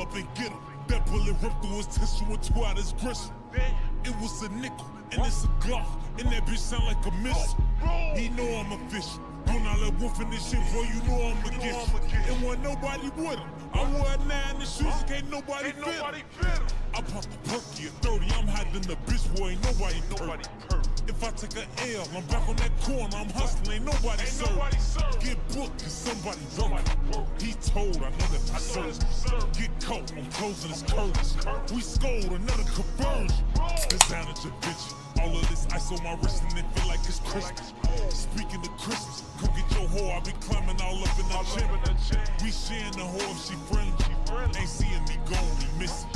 up and get him. That bullet ripped through his tissue and tore out his gristle. It was a nickel, and it's a Glock, and that bitch sound like a missile. He know I'm official. Do not let wolf in this shit, boy, you know I'm against you. And when nobody with him, I wore a 9 in the shoes, and can't nobody fit him. I popped the perky at 30, I'm hiding the bitch, boy, ain't nobody perfect. If I take an L, I'm back on that corner, I'm hustling, ain't nobody served. Get booked, cause somebody wrote it. He told, I know that deserves. Get caught, I'm closing his curtains. We scored another conversion. Designer your bitch. All of this ice on my wrist and it feel like it's Christmas. Speaking of Christmas, come get your hoe, I be climbing all up in the gym. We sharing the hoe if she friendly. Ain't seeing me gone, he missing.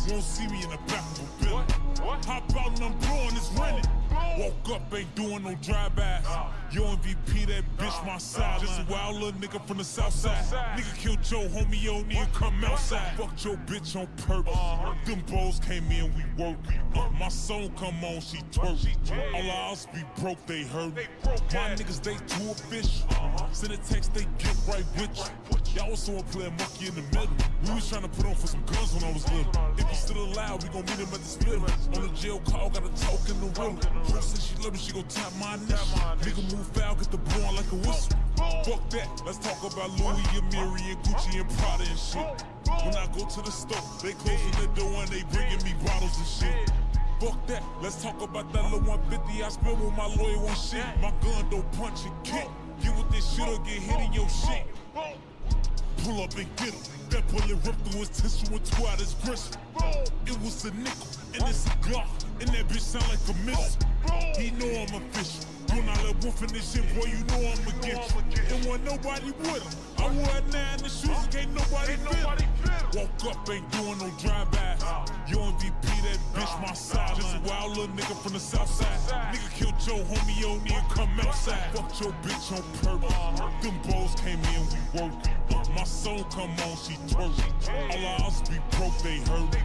Won't see me in the back of a building. Hop out and I'm blowing, it's rented. Woke up, ain't doing no drive-bys. Yo MVP, that bitch my side. Just a wild little nigga from the south side. Nigga killed your homie, you don't need to come outside. Fucked your bitch on purpose. Them balls came in, we worked. My song come on, she twerk. All our house be broke, they hurt. My niggas, they too official. Send a text, they get right with you. Y'all was someone playing monkey in the middle. We was trying to put on for some guns when I was little. If you still alive, we gon' meet him at the split. On the jail call, got a talk in the room. She said she love me, she gon' tap my neck. Nigga move foul, get the blowing like a whistle. Fuck that, let's talk about Louis and Mary and Gucci and Prada and shit. When I go to the store, they closing the door and they bringing me bottles and shit. Fuck that, let's talk about that little 150 I spent with my lawyer on shit. My gun don't punch and kick. Get with this shit or get hit in your shit. Pull up and get him. That bullet ripped through his tissue and tore out his gristle. It was a nickel, and it's a Glock, and that bitch sound like a missile. He know I'm official. Do not let wolf in this shit, boy, you know I'm against you. And when nobody with him, I wore a 9 in the shoes, and can't nobody fit him. Woke up, ain't doing no drive-bys. Yo MVP, that bitch my side. Just a wild little nigga from the south side. Nigga killed your homie, you don't need to come outside. Fucked your bitch on purpose. Them balls came in, we worked. My soul come on, she twerk. All our house be broke, they hurt.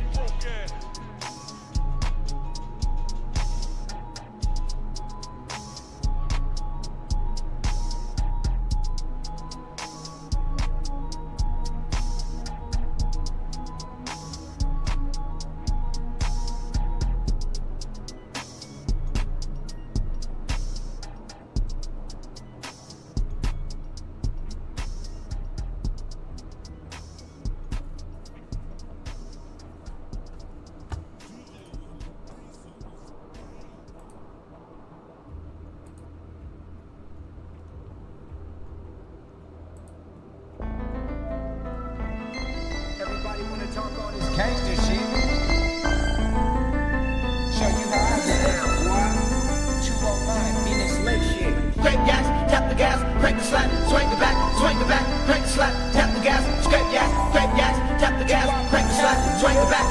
Talk all this gangster shit. Show you how I get down, boy. 209, Phoenix Lake shit. Scrape gas, tap the gas, crank the slap, swing the back, crank the slap, tap the gas, scrape gas, tap the gas, crank the slap, swing the back,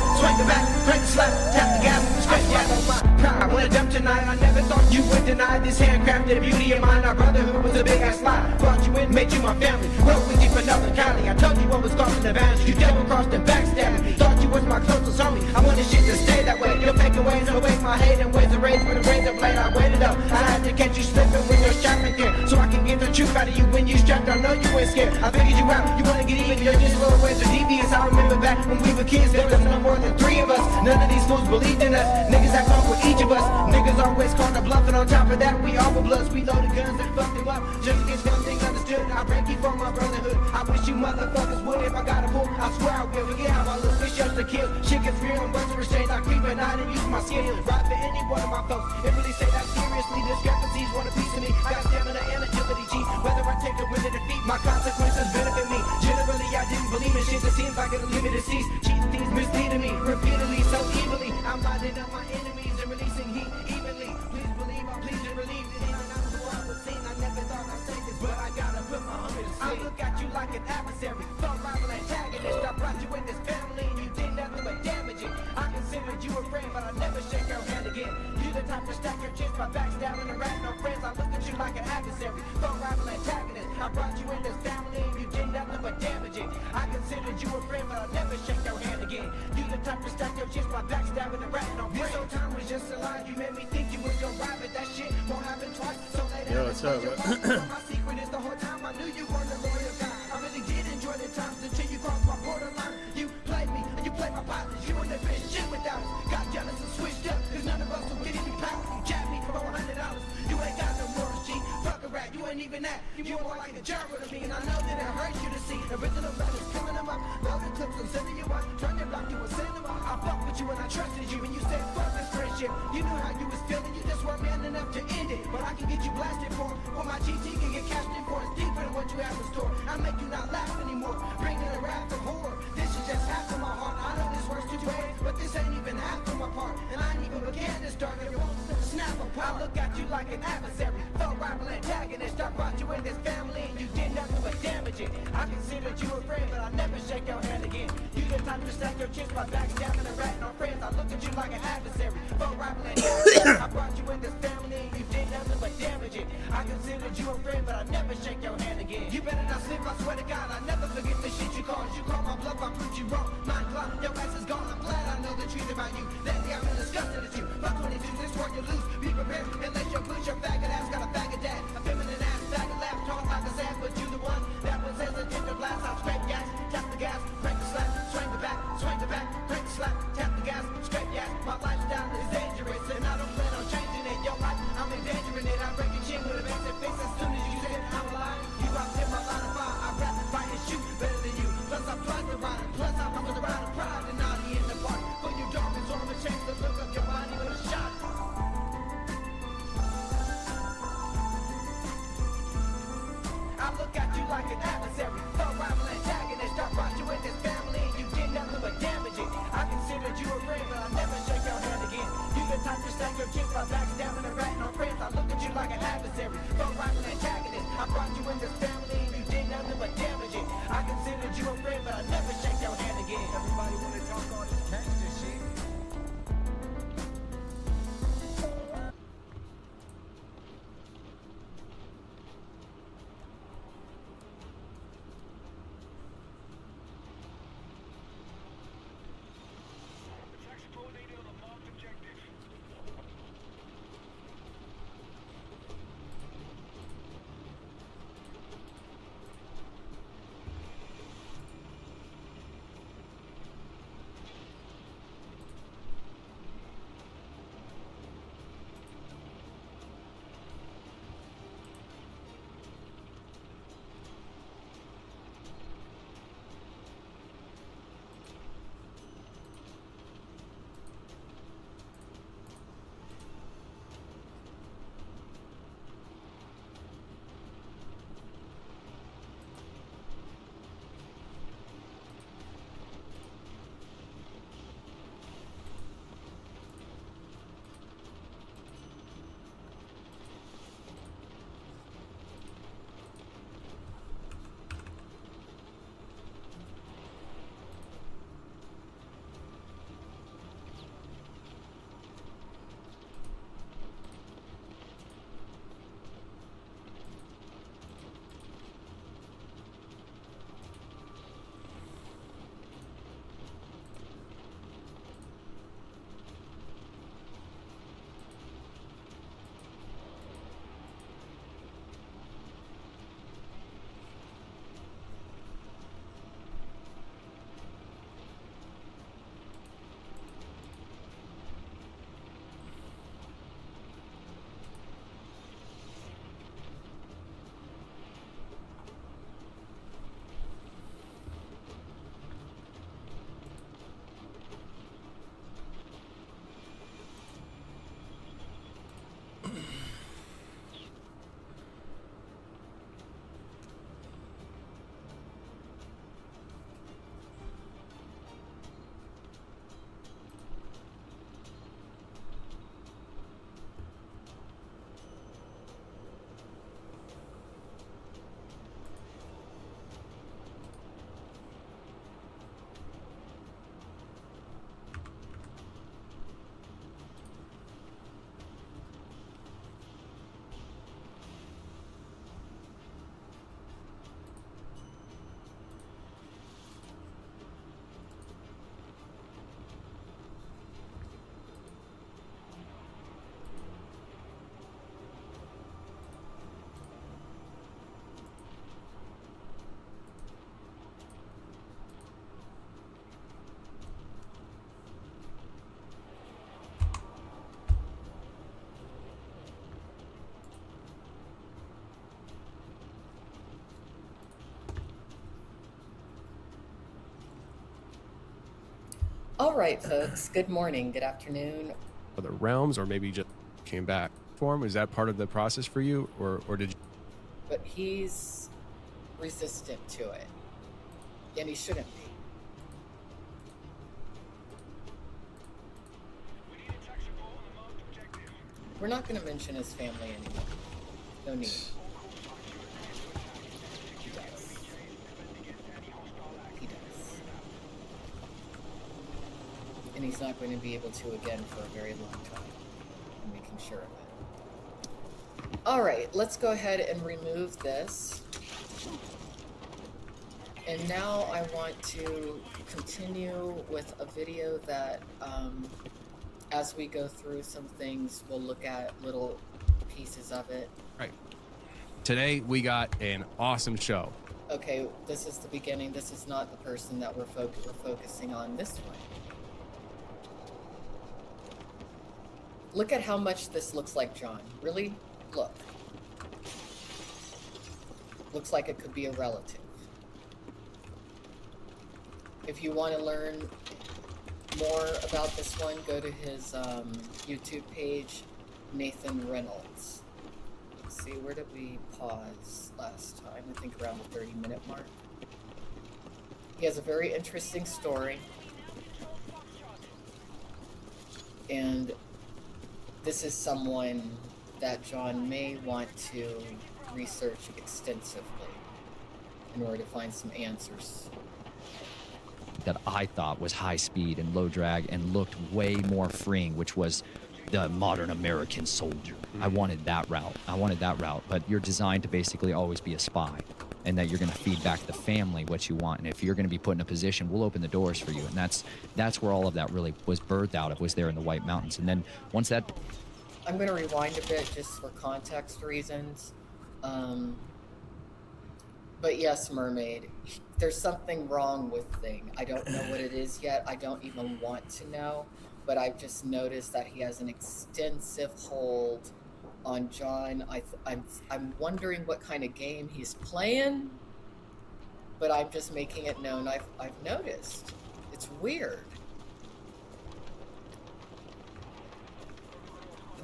crank the slap, tap the gas, scrape gas. I wanna dump tonight, I never thought you would deny this handcrafted beauty of mine. Our brotherhood was a big ass lie. Brought you in, made you my family. Rode with you for nothing kindly. I told you what was crossing the boundaries. You double-crossed and backstabbed me. Thought you was my closest homie. I want this shit to stay that way. Your faking ways away my hate and ways of rage with a razor blade. I waited up. I had to catch you slipping with your shopping gear, so I can get the truth out of you when you strapped. I know you ain't scared. I figured you out. You wanna get even. You're just little ways of devious. I remember back when we were kids. There was no more than 3 of us. None of these fools believed in us. Niggas have fun with each of us. Niggas always called the bluff, and on top of that, we all were bloods. We loaded guns and fucked them up. Just to get something understood. I break you for my brotherhood. I wish you motherfuckers would. If I got a bull, I swear I will. Forget how I look. It's just a kill. Shit gets real and words are restrained. I creep at night and use my skin. Ride for any one of my folks. If really say that seriously, discrepancies want a piece of me. Got stamina and agility, G. Whether I take the win or defeat, my consequences benefit me. Generally, I didn't believe in shit that seems like it'll leave me deceased. Cheat things misleading me repeatedly, so evilly. I'm lighting up my enemies and releasing heat evenly. Please believe I'm pleased and relieved. It ain't not who I was seen. I never thought I'd say this, but I gotta put my homie to sleep. I look at you like an adversary, thought rival antagonist. I brought you in this family and you did nothing but damage it. I considered you a friend, but I never shake your hand again. You the type to stack your chips by backstabbing and ratting on friends. I look at you like an adversary, thought rival antagonist. I brought you in this family and you did nothing but damage it. I considered you a friend, but I never shake your hand again. You the type to stack your chips by backstabbing and ratting on friends. This whole time was just a lie. You made me think you was gonna ride, but that shit won't happen twice. So later, Yo, what's up, man? my secret is the whole time I knew you weren't a loyal guy. I really did enjoy the times until you crossed my borderline. You played me. more like a gerbil to me, and I know that it hurts you to see. Original letters coming them up, loaded clips and sending you up. Turn your block to a cinema. I fucked with you and I trusted you, and you said fuck this friendship. You knew how you was feeling, you just weren't man enough to end it. But I can get you blasted for it, or my GT can get cashed in for. It's deeper than what you have in store. I make you not laugh anymore, bringing a wrath of horror. This is just half of my heart. I know this works two ways, but this ain't even half of my part. And I ain't even began to start it. Snap apart. I look at you like an adversary, foe, rival, antagonist. I brought you in this family and you did nothing but damage it. I considered you a friend, but I never shake your hand again. You the type to stack your chips by backstabbing and ratting on friends. I look at you like an adversary, foe, rival, antagonist. I brought you in this family and you did nothing but damage it. I considered you a friend, but I never shake your hand again. You better not slip, I swear to God, I never forget the shit you called. You called my bluff, I proved you wrong. Mind clock, your ass is gone. I'm glad I know the truth about you. Lately I've been disgusted at you. By 22, this war you lose. Be prepared, unless your boots, your faggot ass got a faggot dad. A feminine ass, faggot laugh, talk like a sad, but you the one that was hesitant to blast. I scrape gas, tap the gas, break the slap, swing the back, break the slap, tap the gas, scrape gas. My lifestyle is dangerous, and I don't plan on changing it. Your life, I'm endangering it. I break your chin with a basic fix as soon as you said I'm alive. You out in my line of fire, I rap, fight, and shoot better than you. Plus I'm plus the rider, plus I'm with the rider pride and naughty in the park. Put your dolphins on the chance to look up your body with a shot. I look at you like an adversary, foe, rival, antagonist. I brought you in this family and you did nothing but damage it. I considered you a friend, but I never shake your hand again. You the type to stack your chips by backstabbing and ratting on friends. I look at you like an adversary, foe, rival, antagonist. I brought you in this family and you did nothing but damage it. I considered you a friend, but I never shake your hand again. Everybody wanna talk all this gangster shit. All right, folks. Good morning, good afternoon. Other realms, or maybe just came back for him? Is that part of the process for you, or did you? But he's resistant to it, and he shouldn't be. We're not going to mention his family anymore. No need. He does. He does. And he's not going to be able to again for a very long time. I'm making sure of it. All right, let's go ahead and remove this. And now I want to continue with a video that, as we go through some things, we'll look at little pieces of it. Right. Today we got an awesome show. Okay, this is the beginning. This is not the person that we're focusing on. This one. Look at how much this looks like John. Really? Look. Looks like it could be a relative. If you want to learn more about this one, go to his YouTube page, Nathan Reynolds. Let's see, where did we pause last time? I think around the 30-minute mark. He has a very interesting story. And this is someone that John may want to research extensively in order to find some answers. That I thought was high speed and low drag and looked way more freeing, which was the modern American soldier. I wanted that route, but you're designed to basically always be a spy, and that you're going to feed back the family what you want. And if you're going to be put in a position, we'll open the doors for you. And that's where all of that really was birthed out of, was there in the White Mountains. And then once that... I'm going to rewind a bit just for context reasons. But yes, Mermaid, there's something wrong with Thing. I don't know what it is yet. I don't even want to know. But I've just noticed that he has an extensive hold on John. I'm wondering what kind of game he's playing. But I'm just making it known. I've noticed. It's weird.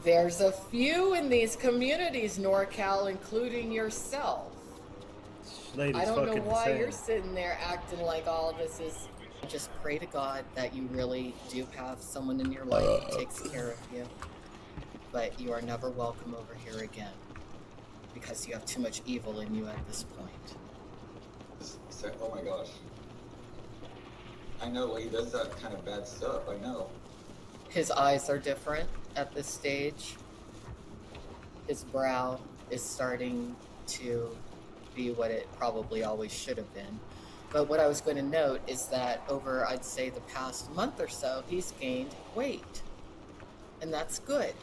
There's a few in these communities, NorCal, including yourself. I don't know why you're sitting there acting like all of this is... Just pray to God that you really do have someone in your life who takes care of you. But you are never welcome over here again. Because you have too much evil in you at this point. Oh my gosh. I know, he does that kind of bad stuff, I know. His eyes are different at this stage. His brow is starting to be what it probably always should have been. But what I was going to note is that over, I'd say, the past month or so, he's gained weight. And that's good.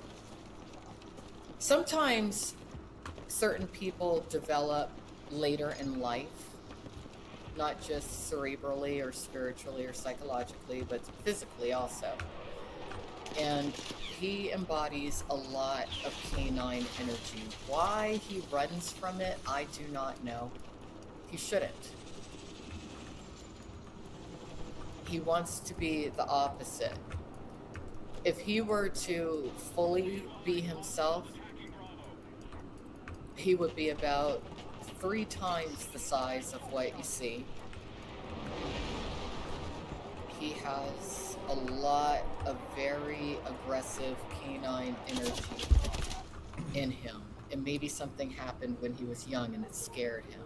Sometimes certain people develop later in life, not just cerebrally or spiritually or psychologically, but physically also. And he embodies a lot of canine energy. Why he runs from it, I do not know. He shouldn't. He wants to be the opposite. If he were to fully be himself, he would be about 3 times the size of what you see. He has a lot of very aggressive canine energy in him. And maybe something happened when he was young and it scared him.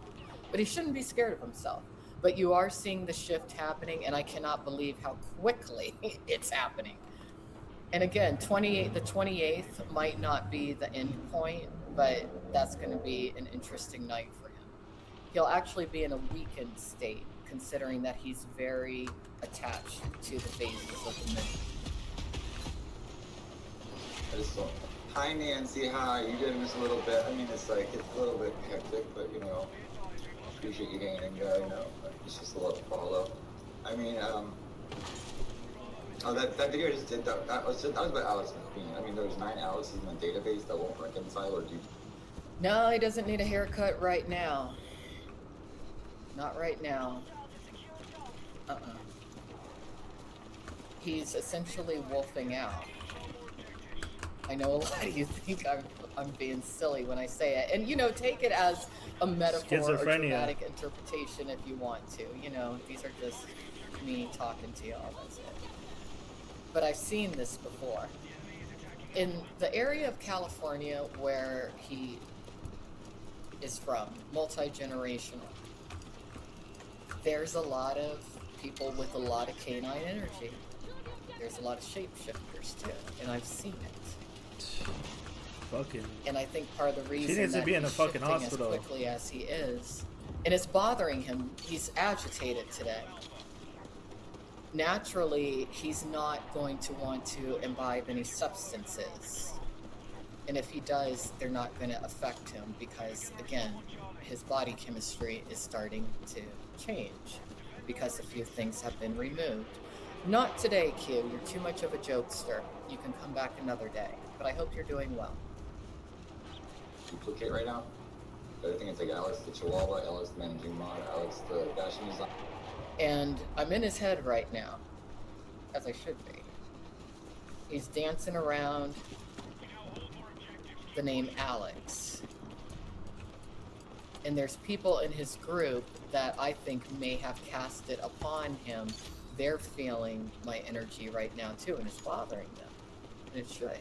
But he shouldn't be scared of himself. But you are seeing the shift happening, and I cannot believe how quickly it's happening. And again, the 28th might not be the end point, but that's going to be an interesting night for him. He'll actually be in a weakened state, considering that he's very attached to the phases of the moon. Hi Nancy, hi. You did miss a little bit. I mean, it's a little bit hectic, but appreciate you hanging in, guy. It's just a lot to follow. I mean, that video I just did, that was about Alex McQueen. I mean, there's 9 Alexes in the database that won't reconcile or do. No, he doesn't need a haircut right now. Not right now. he's essentially wolfing out. I know a lot of you think I'm being silly when I say it, and you know, take it as a metaphor or dramatic interpretation if you want to. You know, these are just me talking to y'all. That's it. But I've seen this before. In the area of California where he is from, multi-generational, there's a lot of people with a lot of canine energy. There's a lot of shapeshifters too, and I've seen it. Fucking. And I think part of the reason She needs to that be in a he's fucking shifting hospital as quickly as he is, and it's bothering him. He's agitated today. Naturally, he's not going to want to imbibe any substances. And if he does, they're not going to affect him because, again, his body chemistry is starting to change because a few things have been removed. Not today, Q. You're too much of a jokester. You can come back another day. But I hope you're doing well. Duplicate right now. I think it's like Alex the Chihuahua, Alex the Managing Mod, Alex the Fashion Design. And I'm in his head right now, as I should be. He's dancing around the name Alex. And there's people in his group that I think may have cast it upon him. They're feeling my energy right now too, and it's bothering them. And it should.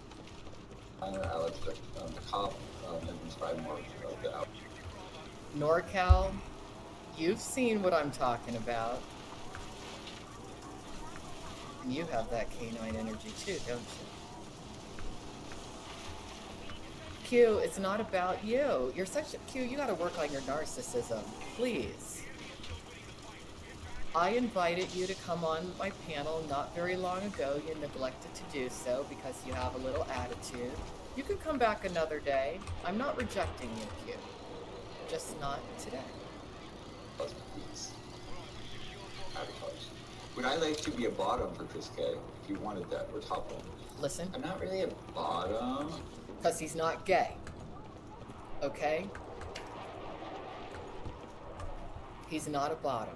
Alex the cop, and inspired more of the Alex. NorCal, you've seen what I'm talking about. And you have that canine energy too, don't you? Q, it's not about you. You're such a Q, you gotta work on your narcissism. Please. I invited you to come on my panel not very long ago. You neglected to do so because you have a little attitude. You can come back another day. I'm not rejecting you, Q. Just not today. Would I like to be a bottom for Chris K if you wanted that, or top one? Listen. I'm not really a bottom. Because he's not gay. Okay? He's not a bottom.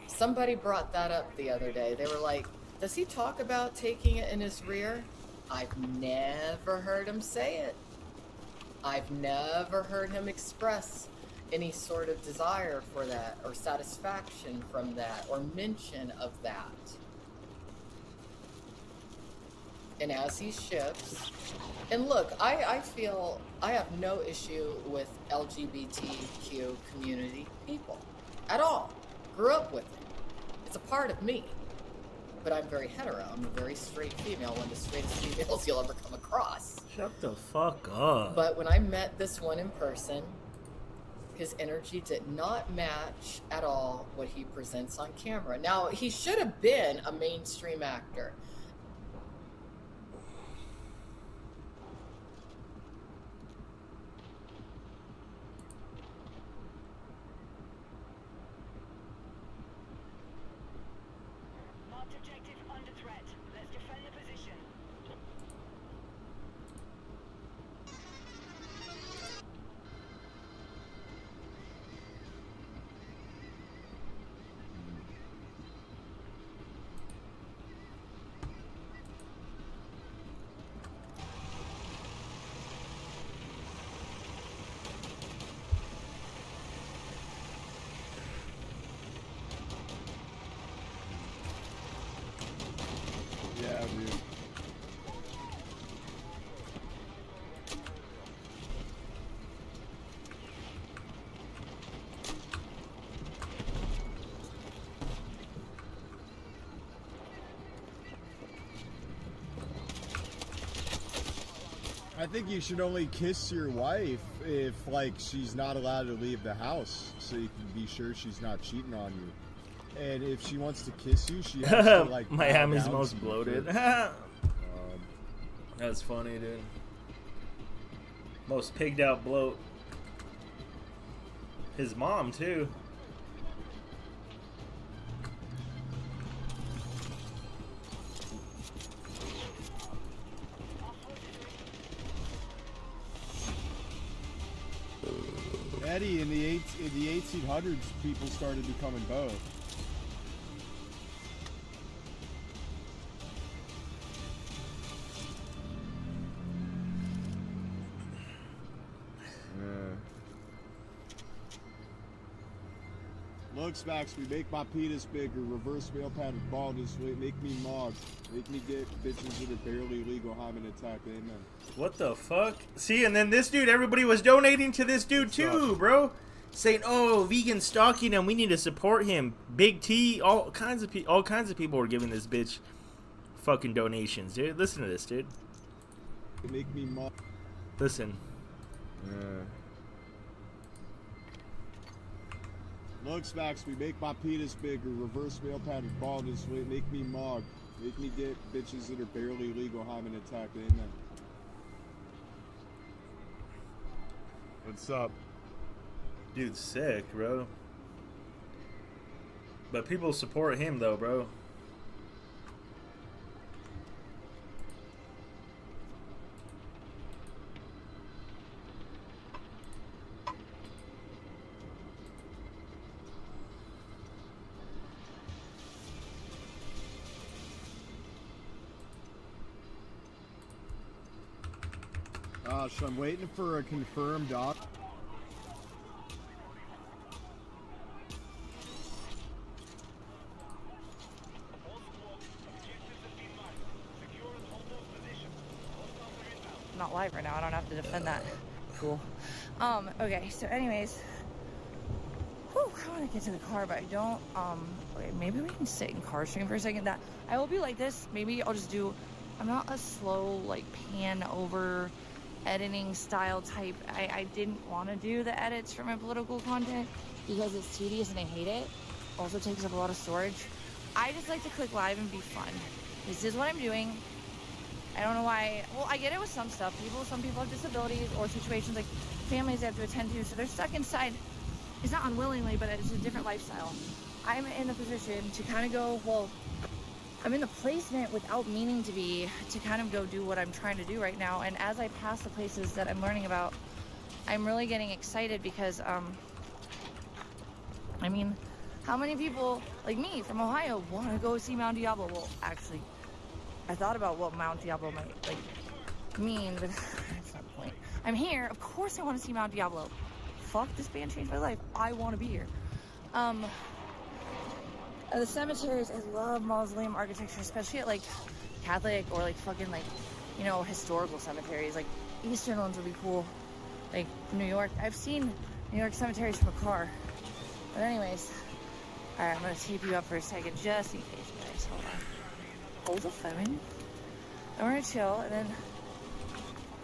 Somebody brought that up the other day. They were like, does he talk about taking it in his rear? I've never heard him say it. I've never heard him express any sort of desire for that or satisfaction from that or mention of that. And as he shifts, and look, I feel I have no issue with LGBTQ community people at all. Grew up with it. It's a part of me. But I'm very hetero. I'm a very straight female, one of the straightest females you'll ever come across. Shut the fuck up. But when I met this one in person, his energy did not match at all what he presents on camera. Now, he should have been a mainstream actor. Yeah, dude. I think you should only kiss your wife if, like, she's not allowed to leave the house, so you can be sure she's not cheating on you. And if she wants to kiss you, she has to, like, Miami's most bloated. That's funny, dude. Most pigged out bloat. His mom, too. Eddie, in the 1800s, people started becoming both. Look, Smacks, we make my penis bigger, reverse male pattern baldness, make me mog, make me get bitches that are barely legal, having an attack, amen. What the fuck? See, and then this dude, everybody was donating to this dude too, bro. Saying, "Oh, vegan stalking him. We need to support him." Big T, all kinds of people were giving this bitch fucking donations, dude. Listen to this, dude. Make me mog. Listen. Yeah. Look, Smacks, we make my penis bigger, reverse male pattern baldness, make me mog, make me get bitches that are barely legal, having an attack, amen. What's up? Dude's sick, bro. But people support him though, bro. Gosh, I'm waiting for a confirmed doc. Not live right now. I don't have to defend that. Cool. Okay, so anyways. Whew, I want to get to the car, but I don't, okay, maybe we can sit in car stream for a second. That, I will be like this. Maybe I'll just do, I'm not a slow, like, pan over editing style type. I didn't want to do the edits for my political content because it's tedious and I hate it. Also takes up a lot of storage. I just like to click live and be fun. This is what I'm doing. I don't know why. Well, I get it with some stuff. Some people have disabilities or situations like families they have to attend to, so they're stuck inside. It's not unwillingly, but it's a different lifestyle. I'm in the position to kind of go, well, I'm in the placement without meaning to be, to kind of go do what I'm trying to do right now. And as I pass the places that I'm learning about, I'm really getting excited because, I mean, how many people like me from Ohio want to go see Mount Diablo? Well, actually, I thought about what Mount Diablo might like mean, but that's not the point. I'm here. Of course I want to see Mount Diablo. Fuck, this band changed my life. I want to be here. The cemeteries, I love mausoleum architecture, especially at like Catholic or like fucking like, you know, historical cemeteries. Like Eastern ones would be cool. Like New York. I've seen New York cemeteries from a car. But anyways, alright, I'm gonna tape you up for a second just in case, guys. Hold on. Hold the phone. And we're gonna chill, and then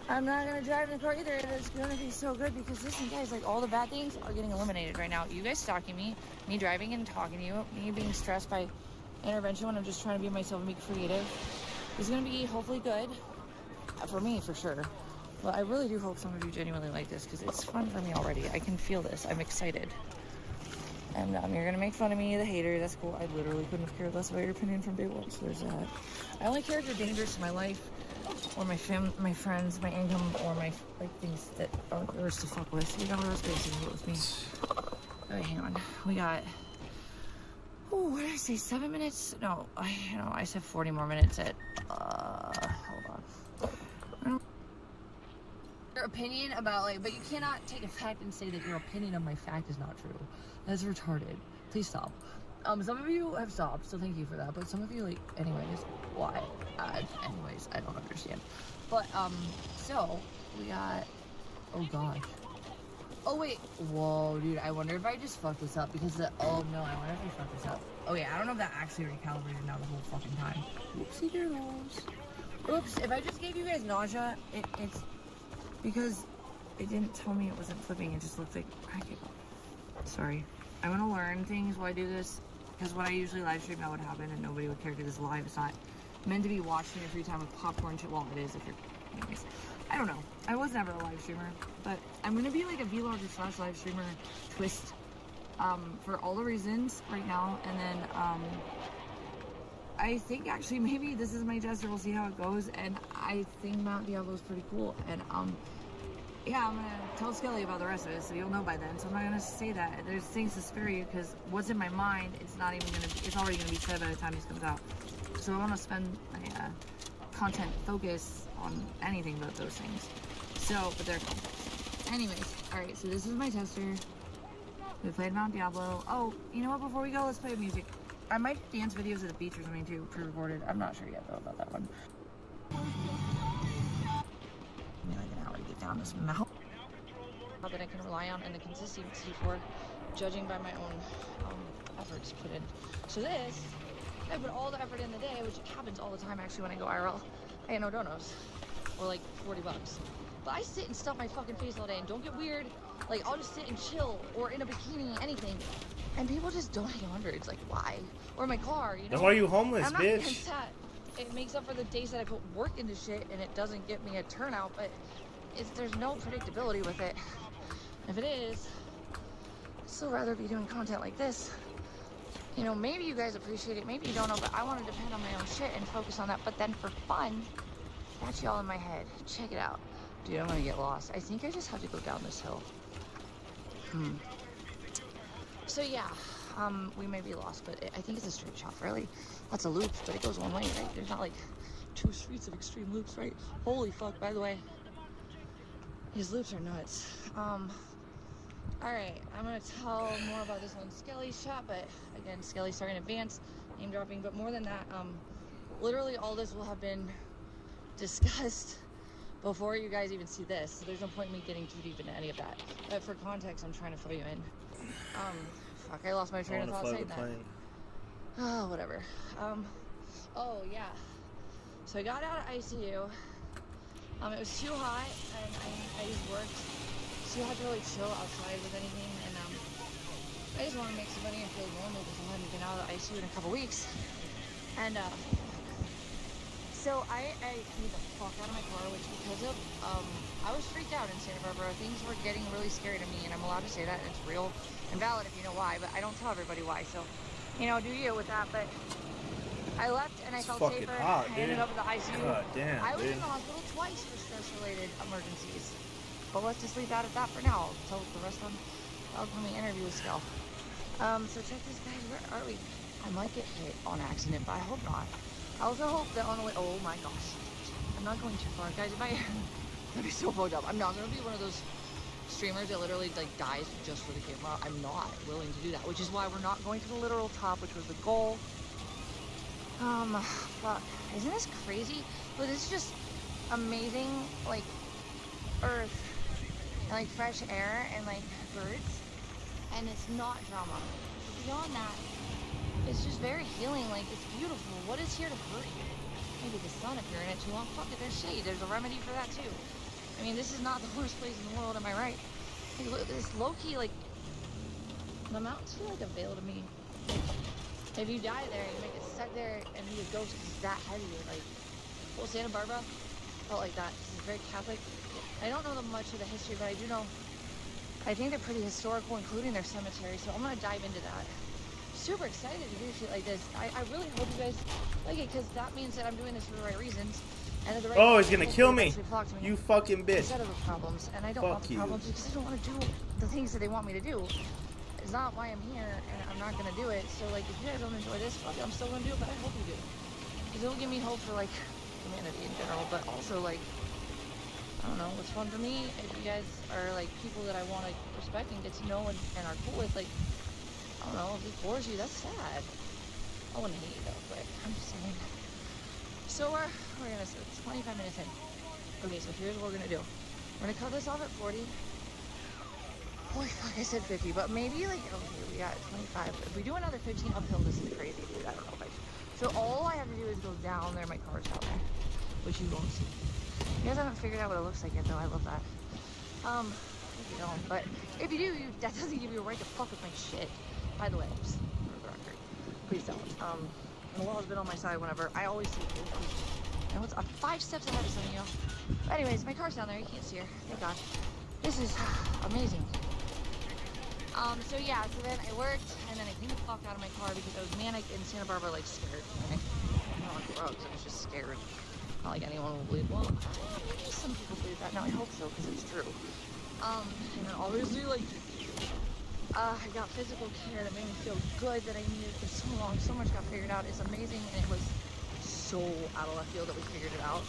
I'm not gonna drive in the car either, and it's gonna be so good because listen, guys, like all the bad things are getting eliminated right now. You guys stalking me driving and talking to you, me being stressed by intervention when I'm just trying to be myself and be creative is gonna be hopefully good for me for sure. But I really do hope some of you genuinely like this because it's fun for me already. I can feel this. I'm excited. And you're gonna make fun of me, the hater. That's cool. I literally couldn't have cared less about your opinion from day one. So there's that. I only care if you're dangerous to my life, or my friends, my income, or my like things that are yours to fuck with. You know what I was basically with me. Okay, hang on. We got. Oh, what did I say? 7 minutes? No, I said 40 more minutes. At hold on. Your opinion about like, but you cannot take a fact and say that your opinion of my fact is not true. That's retarded. Please stop. Some of you have stopped, so thank you for that. But some of you, like, anyways, why? Anyways, I don't understand. But, so, we got, oh god. Oh wait, whoa, dude, I wonder if I just fucked this up because oh no, I wonder if I fucked this up. Oh yeah, I don't know if that actually recalibrated now the whole fucking time. Oopsie doodles. Oops, if I just gave you guys nausea, it's because it didn't tell me it wasn't flipping, it just looked like, I gave up. Sorry. I want to learn things while I do this, because when I usually live stream that would happen and nobody would care because it's live. It's not meant to be watched in your free time with popcorn shit. Well, it is if you're, anyways. I don't know. I was never a live streamer, but I'm going to be like a vlogger / live streamer twist, for all the reasons right now. And then, I think actually maybe this is my tester. We'll see how it goes. And I think Mount Diablo is pretty cool. And, yeah, I'm gonna tell Skelly about the rest of it, so you'll know by then. So I'm not gonna say that. There's things to spare you, because what's in my mind, it's not even gonna be, it's already gonna be said by the time this comes out. So I wanna spend my, content focus on anything but those things. So, but they're context. Anyways, alright, so this is my tester. We played Mount Diablo. Oh, you know what? Before we go, let's play music. I might dance videos at the beach or something too, pre-recorded. I'm not sure yet though about that one. Give me like an hour to get down this mountain. That I can rely on and the consistency for, judging by my own efforts put in. So this, I put all the effort in the day, which happens all the time actually when I go IRL. I get no donos, or like 40 bucks. But I sit and stuff my fucking face all day, and don't get weird. Like I'll just sit and chill, or in a bikini, anything, and people just donate hundreds. Like why? Or my car, you know? Then why are you homeless, I'm not bitch? against that. It makes up for the days that I put work into shit, and it doesn't get me a turnout. But there's no predictability with it. If it is, I'd still rather be doing content like this. You know, maybe you guys appreciate it, maybe you don't know, but I want to depend on my own shit and focus on that. But then for fun, that's y'all in my head. Check it out. Dude, I'm gonna get lost. I think I just have to go down this hill. So yeah, we may be lost, but I think it's a straight shot, really. Lots of loops, but it goes one way, right? There's not like 2 streets of extreme loops, right? Holy fuck, by the way. These loops are nuts. Alright, I'm gonna tell more about this one Skelly shot, but again, Skelly starting in advance, name dropping, but more than that, literally all this will have been discussed before you guys even see this, so there's no point in me getting too deep into any of that. But for context, I'm trying to fill you in. Fuck, I lost my train of thought saying that. Oh, whatever. Oh yeah. So I got out of ICU. It was too hot, and I just worked. So you had to really chill outside with anything, and I just want to make some money and feel normal because I haven't been out of the ICU in a couple weeks. And so I came the fuck out of my car, which because of I was freaked out in Santa Barbara. Things were getting really scary to me, and I'm allowed to say that, and it's real and valid if you know why, but I don't tell everybody why. So, you know, do you with that? But I left and I felt safer. Hot, I ended up in the ICU. God damn, I was dude. in the hospital twice for stress-related emergencies. But let's just leave that at that for now. I'll tell the rest on the upcoming interview with Skel. So check this, guys. Where are we? I might get hit on accident, but I hope not. I also hope that on the way. Oh my gosh, I'm not going too far, guys. If I, that'd be so fucked up. I'm not gonna be one of those streamers that literally like dies just for the camera. I'm not willing to do that, which is why we're not going to the literal top, which was the goal. Fuck. Isn't this crazy? But it's just amazing, like earth and like fresh air and like birds, and it's not drama. But beyond that, it's just very healing. Like it's beautiful. What is here to hurt you? Maybe the sun if you're in it too long. Fuck it, there's shade. There's a remedy for that too. I mean, this is not the worst place in the world, am I right? Like, look, this low-key, like, the mountains feel like a veil to me. If you die there, you make it set there and be a ghost because it's that heavy. Like, well, Santa Barbara felt like that. It's very Catholic. I don't know much of the history, but I do know, I think they're pretty historical, including their cemetery, so I'm going to dive into that. Super excited to do shit like this. I really hope you guys like it, because that means that I'm doing this for the right reasons. And the right Oh, he's gonna kill me. me. You fucking bitch. Instead of the problems, and I don't want the problems because I don't want to do the things that they want me to do. It's not why I'm here, and I'm not gonna do it. So like, if you guys don't enjoy this, fuck it, I'm still gonna do it. But I hope you do, because it will give me hope for like humanity in general, but also like, I don't know, what's fun for me. If you guys are like people that I want to respect and get to know and are cool with, like, I don't know, if it bores you, that's sad. I wouldn't hate you though, but I'm just saying. So we're gonna, so it's 25 minutes in. Okay, so here's what we're gonna do. We're gonna cut this off at 40. Holy fuck, I said 50, but maybe like, okay, we got 25. If we do another 15 uphill, this is crazy, dude. I don't know if I should. So all I have to do is go down there. My car's down there, which you won't see. You guys haven't figured out what it looks like yet, though. I love that. If you don't, but if you do, that doesn't give you a right to fuck with my shit. By the way, just for the record, please don't. The law has been on my side whenever. I always see it. And what's 5 steps ahead of some of you. But anyways, my car's down there. You can't see her. Thank God. This is amazing. So yeah, so then I worked, and then I came the fuck out of my car because I was manic in Santa Barbara, like scared. Manic. Not like drugs, I was just scared. Not like anyone will believe. Well, maybe some people believe that. No, I hope so, because it's true. And then obviously, like, I got physical care that made me feel good that I needed for so long. So much got figured out. It's amazing, and it was so out of left field that we figured it out.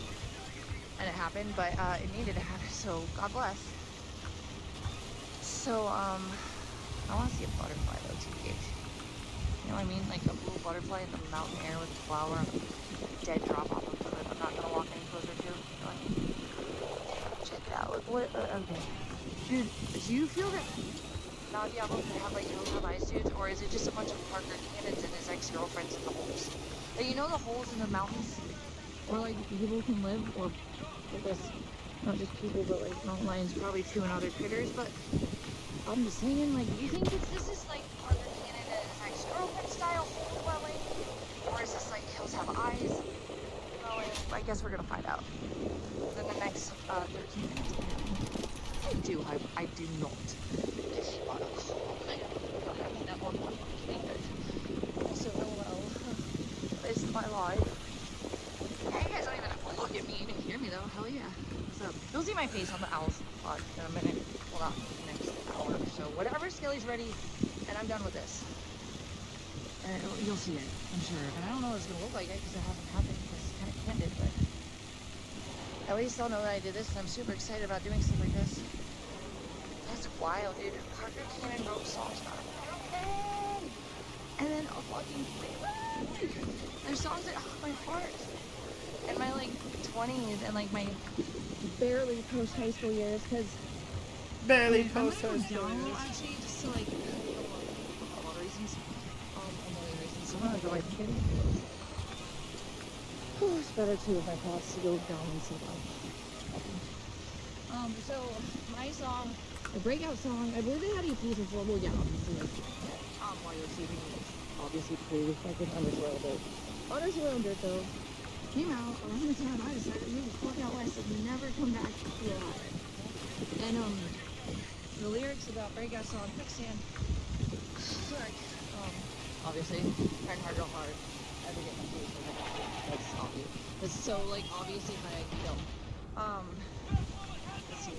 And it happened, but it needed to happen, so God bless. So, I want to see a butterfly though, TBH. You know what I mean? Like a blue butterfly in the mountain air with a flower on a dead drop off of the cliff. I'm not gonna walk any closer to. You know what I mean? Check it out. Look what. Okay, dude. Do you feel that Mount Diablo could have like hills have eyes, dude, or is it just a bunch of Parker Cannons and his ex-girlfriends in the holes? Like, you know the holes in the mountains where like people can live, or I guess not just people, but like mountain lions probably too and other critters. But I'm just saying, like, do you think this is like Parker Cannon and his ex-girlfriend style hole dwelling, or is this like hills have eyes? Well, I guess we're gonna find out within the next 13 minutes. I do not. If you want to call me, I mean that one thing that also LOL. It's my life. Yeah, you guys don't even have to look at me. You can hear me though. Hell yeah. So you'll see my face on the Owls pod in a minute. Well, not next hour or so. Whatever, Skelly's ready, and I'm done with this. And you'll see it, I'm sure. And I don't know what it's gonna look like because it hasn't happened. Because it's kind of candid, but at least I'll know that I did this, and I'm super excited about doing stuff like this. That's wild, dude. Parker Cannon wrote songs about everything. And then a fucking there's songs that hug my heart. And my like 20s and like my barely post high school years, because Barely post high school. Actually, just to like a lot of reasons. A million reasons. So I'm gonna go right to it. It's better too if my thoughts to go down and sit down. So my song, the breakout song, I believe they had EPs before. Well, yeah, obviously, like, while you're receiving it, obviously pretty fucking underswirled dirt. Underswirled dirt, though, came out around the time I decided to move the fuck out west and never come back to Ohio. And, the lyrics about breakout song, Quicksand, like, obviously, trying hard, real hard. I forget my face, that's obvious. It's so, like, obviously, but I don't. Let's see.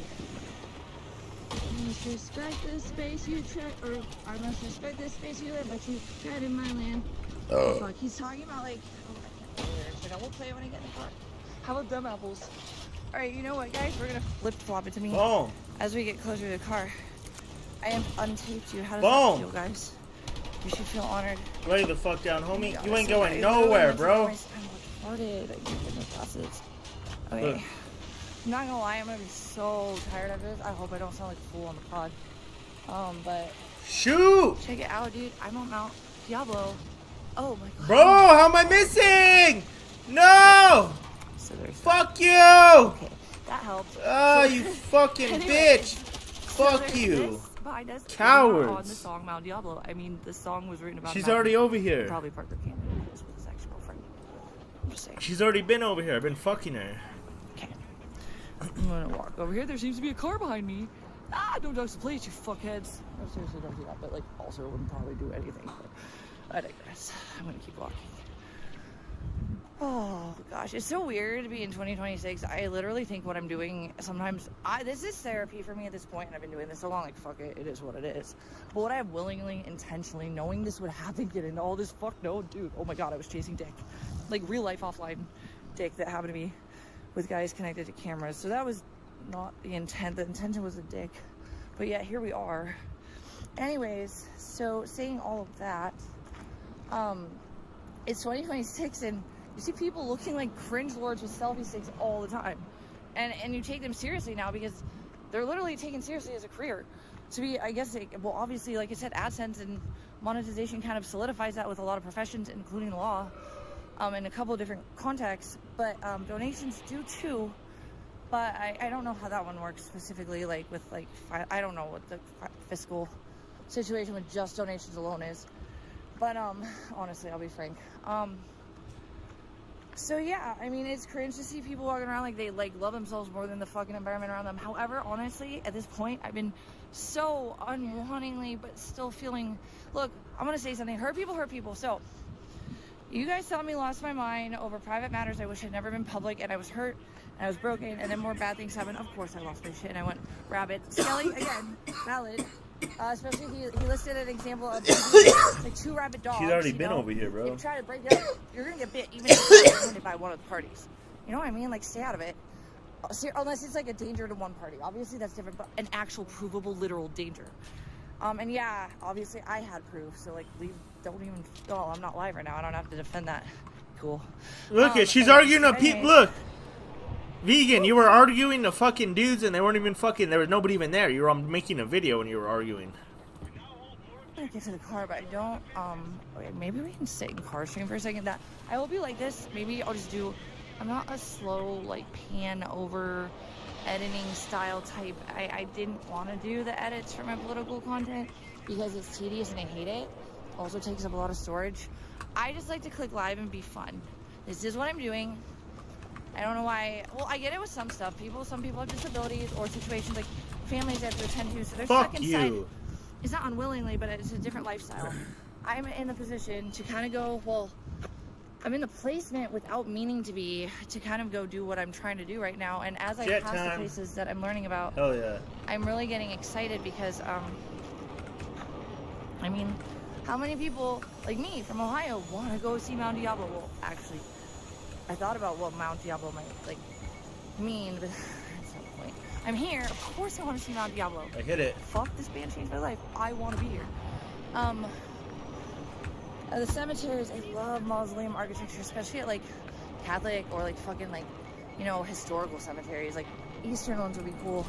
I must respect the space you tread, or I must respect the space you live, but you tread in my land. Oh, fuck, he's talking about, like, I can't remember the lyrics, but I will play it when I get in the car. How about them apples? Alright, you know what, guys? We're gonna flip-flop it to me as we get closer to the car. I have untaped you. How does that feel, guys? You should feel honored. Lay the fuck down, homie. You ain't going nowhere, bro. I'm retarded. I can't get my glasses. Okay. Look. I'm not gonna lie, I'm gonna be so tired of this. I hope I don't sound like a fool on the pod. But shoot! Check it out, dude. I'm on Mount Diablo. Oh my god. Bro, how am I missing? No! So fuck you! Okay, that helps. Oh, you fucking bitch! Fuck you! Cowards! On the song Mount Diablo. I mean, the song was written about. She's already over here. Probably Parker Cannon with his ex-girlfriend. I'm just saying. She's already been over here. I've been fucking her. Okay. I'm gonna walk over here. There seems to be a car behind me. Ah, don't dodge the place, you fuckheads. No, seriously, don't do that. But like, also wouldn't probably do anything. But I digress. I'm gonna keep walking. Oh gosh, it's so weird to be in 2026. I literally think what I'm doing sometimes, this is therapy for me at this point, and I've been doing this so long, like, fuck it, it is what it is. But what I have willingly, intentionally, knowing this would happen, get into all this, fuck no, dude, oh my god, I was chasing dick. Like, real life offline dick that happened to me with guys connected to cameras. So that was not the intent. The intention was a dick. But yeah, here we are. Anyways, so saying all of that, it's 2026, and you see people looking like cringe lords with selfie sticks all the time. And you take them seriously now because they're literally taken seriously as a career. To be, I guess, well, obviously, like I said, AdSense and monetization kind of solidifies that with a lot of professions, including law, in a couple of different contexts. But donations do too. But I don't know how that one works specifically, like with, like, I don't know what the fiscal situation with just donations alone is. But honestly, I'll be frank. So yeah, I mean, it's cringe to see people walking around like they like love themselves more than the fucking environment around them. However, honestly, at this point, I've been so unwantingly, but still feeling, look, I'm gonna say something, hurt people. So, you guys saw me lost my mind over private matters I wish had never been public, and I was hurt, and I was broken, and then more bad things happened. Of course I lost my shit, and I went rabid. Skelly, again, valid. Especially he listed an example of like 2 rabid dogs. She's already been over here, bro. If you try to break it up, you're gonna get bit, even if you're offended by one of the parties. You know what I mean? Like, stay out of it. Unless it's like a danger to one party. Obviously, that's different, but an actual provable, literal danger. And yeah, obviously I had proof, so like don't even. Oh, I'm not live right now. I don't have to defend that. Cool. Look at she's arguing a look. Vegan, you were arguing to fucking dudes and they weren't even fucking. There was nobody even there. You were making a video and you were arguing. I'm gonna get to the car, but I don't. Okay, maybe we can sit in car stream for a second. That I will be like this. Maybe I'll just do. I'm not a slow like pan over editing style type. I didn't want to do the edits for my political content because it's tedious and I hate it. Also takes up a lot of storage. I just like to click live and be fun. This is what I'm doing. I don't know why. Well, I get it with some stuff. Some people have disabilities or situations like families they have to attend to, so they're stuck inside. It's not unwillingly, but it's a different lifestyle. I'm in the position to kind of go, well, I'm in the placement without meaning to be, to kind of go do what I'm trying to do right now. And as I pass the places that I'm learning about, I'm really getting excited because, I mean, how many people like me from Ohio want to go see Mount Diablo? Well, actually, I thought about what Mount Diablo might like mean, but that's not the point. I'm here. Of course I want to see Mount Diablo. I hit it. Fuck, this band changed my life. I want to be here. The cemeteries, I love mausoleum architecture, especially at like Catholic or like fucking like, you know, historical cemeteries. Like Eastern ones would be cool.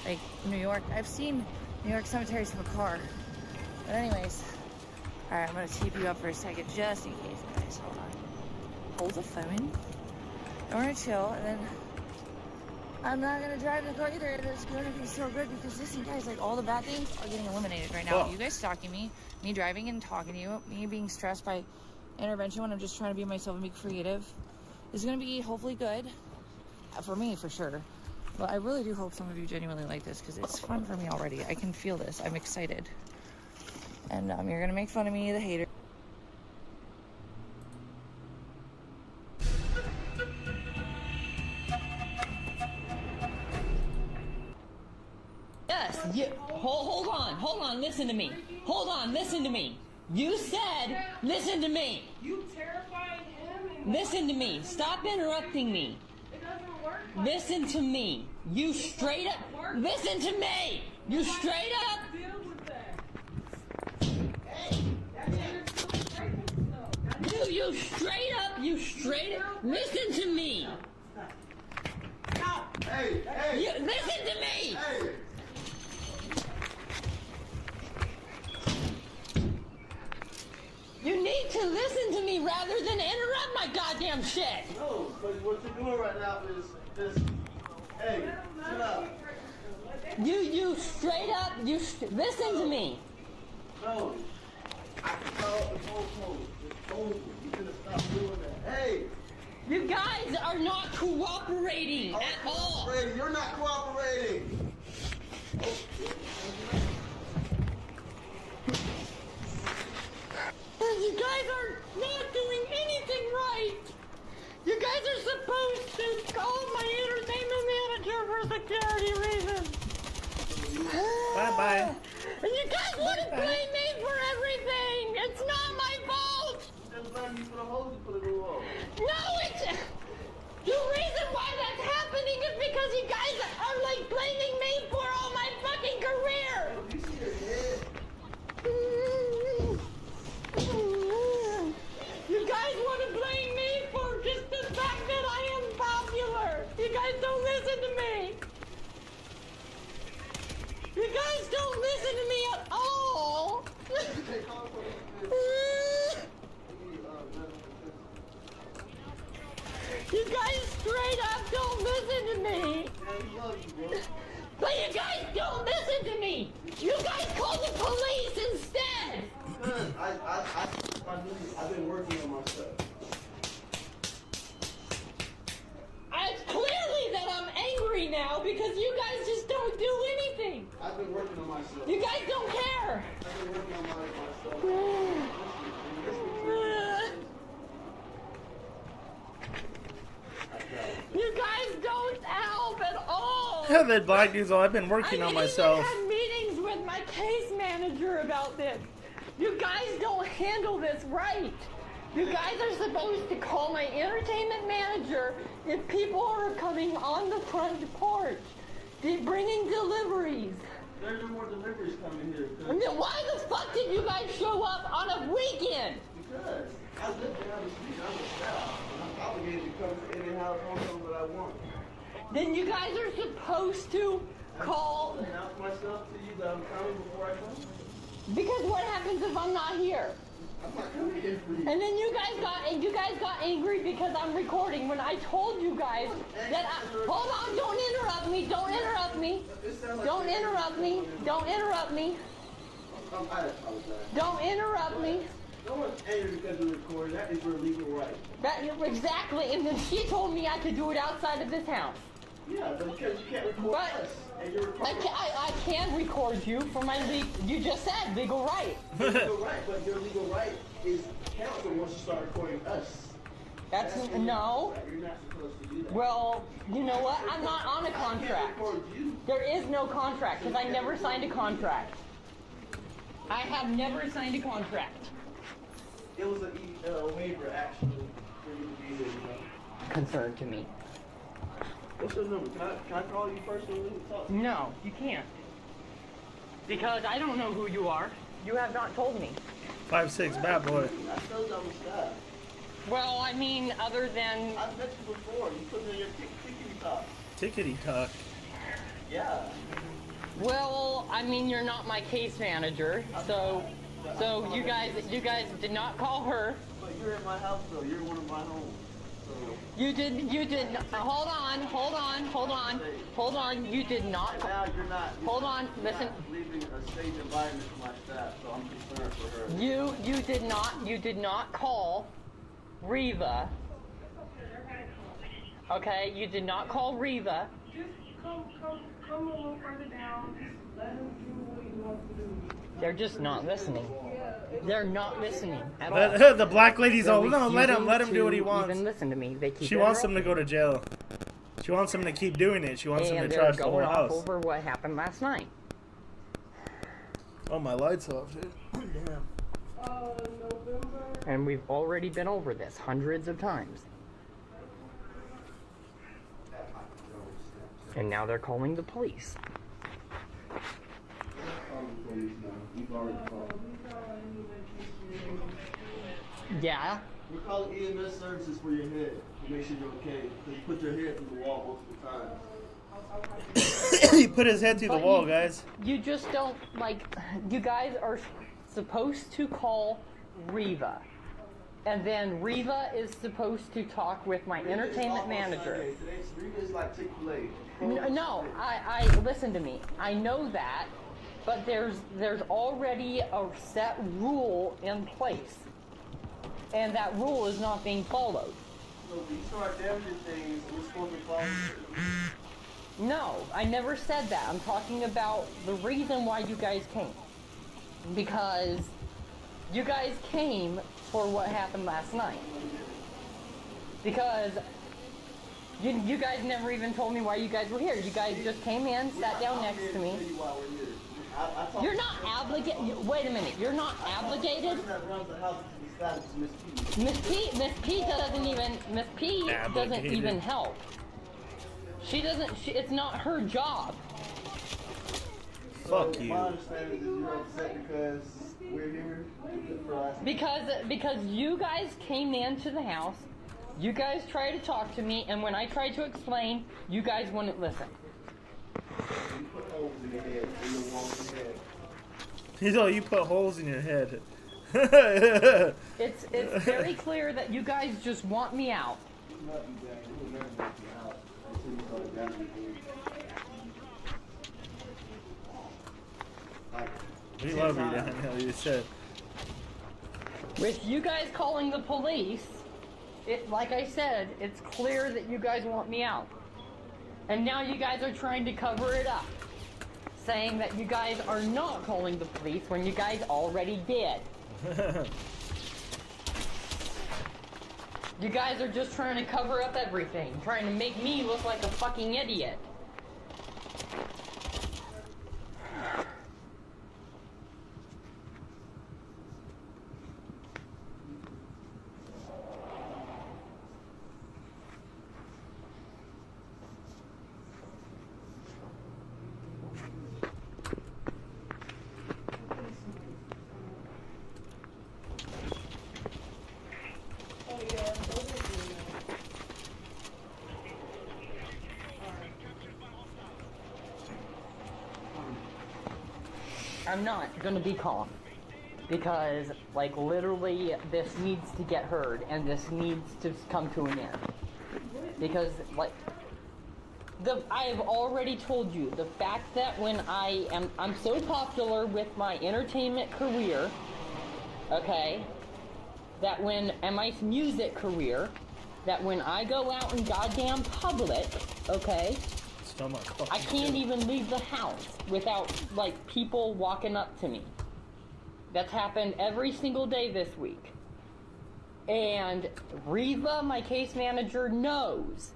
Like New York. I've seen New York cemeteries from a car. But anyways, all right, I'm gonna TP you up for a second just in case, guys. Hold on. Hold the phone. I'm gonna chill, and then I'm not gonna drive the car either. It's gonna be so good because listen, guys, like all the bad things are getting eliminated right now. You guys stalking me driving and talking to you, me being stressed by intervention when I'm just trying to be myself and be creative is gonna be hopefully good for me for sure. But I really do hope some of you genuinely like this because it's fun for me already. I can feel this. I'm excited. And you're gonna make fun of me, the hater. Yes, hold on, listen to me. Hold on, listen to me. You said, listen to me. You terrifying him? Listen to me. Stop interrupting me. It doesn't work. Listen to me. You straight up, listen to me. You straight up. Deal with that. Hey, that man is still breaking stuff. You straight up, listen to me. Hey, Listen to me. hey. You need to listen to me rather than interrupt my goddamn shit. No, but what you're doing right now is hey, shut up. You straight up, listen to me. No, I can call the phone. It's over. You're gonna stop doing that. Hey, You guys are not cooperating at all. You're not cooperating. You guys are not doing anything right. You guys are supposed to call my entertainment manager for security reasons. Bye-bye. And you guys want to blame me for everything. It's not my fault. Just blame you for the hose you put it on. No, it's... The reason why that's happening is because you guys are, like, blaming me for all my fucking career. You see your head? You guys want to blame me for just the fact that I am popular. You guys don't listen to me. You guys don't listen to me at all. You guys straight up don't listen to me. But you guys don't listen to me. You guys call the police instead. I've been working on my stuff. It's clearly that I'm angry now because you guys just don't do anything. I've been working on my stuff. You guys don't care. I've been working on my stuff. You guys don't help at all. That black dude's all, I've been working on myself. I had meetings with my case manager about this. You guys don't handle this right. You guys are supposed to call my entertainment manager if people are coming on the front porch, bringing deliveries. There's no more deliveries coming here. And then why the fuck did you guys show up on a weekend? Because I live down the street. I'm a staff. I'm obligated to come to any house home that I want. Then you guys are supposed to call. Announce myself to you that I'm coming before I come. Because what happens if I'm not here? I'm not coming here for you. And then you guys got angry because I'm recording when I told you guys that hold on, don't interrupt me, don't interrupt me. Don't interrupt me. Don't interrupt me. I apologize. Don't interrupt me. No one's angry because we're recording. That is your legal right. That exactly, and then she told me I could do it outside of this house. Yeah, but because you can't record But us. And you're recording I can record you for my you just said legal right. legal right, but your legal right is counsel once you start recording us. That's your no. right. You're not supposed to do that. Well, you know what? I'm not on a I can't contract. record you. There is no contract because I never signed a contract. I have never signed a contract. It was a waiver actually for you to be there, you know. Concern to me. What's your number? Can I call you personally and talk to you? No, you can't. Because I don't know who you are. You have not told me. 5'6", bad boy. I told you I'm a staff. Well, I mean, other than I've met you before. You put me in your tickety talk. Tickety talk. Yeah. well, I mean, you're not my case manager, so you guys did not call her. But you're in my house though. You're one of my homes. So You did. Hold on. You did not. and now you're not. Hold on, you're listen. Not leaving a safe environment for my staff, so I'm concerned for her. You did not call Reva. Okay, you did not call Reva. Just come a little further down. Just let him do what he wants to do. They're just not listening. They're not listening at all. The black lady's They're all, no, let him refusing do what he to wants. Even listen to me. They keep She wants him to interrupting. go to jail. She wants him to keep doing it. She wants him And to they're trash the whole going off house. over what happened last night. Oh, my light's off, dude. Damn. November. And we've already been over this hundreds of times. And now they're calling the police. You've already called. Yeah. We're calling EMS services for your head to make sure you're okay. Because you put your head through the wall multiple times. He put his head through the But wall, guys. You just don't, like, you guys are supposed to call Reva. And then Reva is supposed to talk with my entertainment manager. Today's Rita's like Chick-fil-A. No, I listen to me. I know that, but there's already a set rule in place. And that rule is not being followed. So when you start damaging things, we're supposed to follow it. No, I never said that. I'm talking about the reason why you guys came. Because you guys came for what happened last night. Because you guys never even told me why you guys were here. You guys just came in, sat down next to me. You're not obligated. Wait a minute. You're not obligated. Miss P doesn't even help. She doesn't. It's not her job. Fuck you. My understanding is you're upset because we're here for Because you guys came into the house, you guys tried to talk to me, and when I tried to explain, you guys wouldn't listen. You put holes in your head, in your walls in your head. He's all, you put holes in your head. It's very clear that you guys just want me out. Not you guys, you will never make you out until you start damaging things. We love you, Daniel, you said. With you guys calling the police, like I said, it's clear that you guys want me out. And now you guys are trying to cover it up, saying that you guys are not calling the police when you guys already did. You guys are just trying to cover up everything, trying to make me look like a fucking idiot. I'm not gonna be calm. Because, like, literally, this needs to get heard, and this needs to come to an end. Because, like, I've already told you, the fact that when I'm so popular with my entertainment career, okay, and my music career, that when I go out in goddamn public, okay, I can't even leave the house without, like, people walking up to me. That's happened every single day this week. And Reva, my case manager, knows.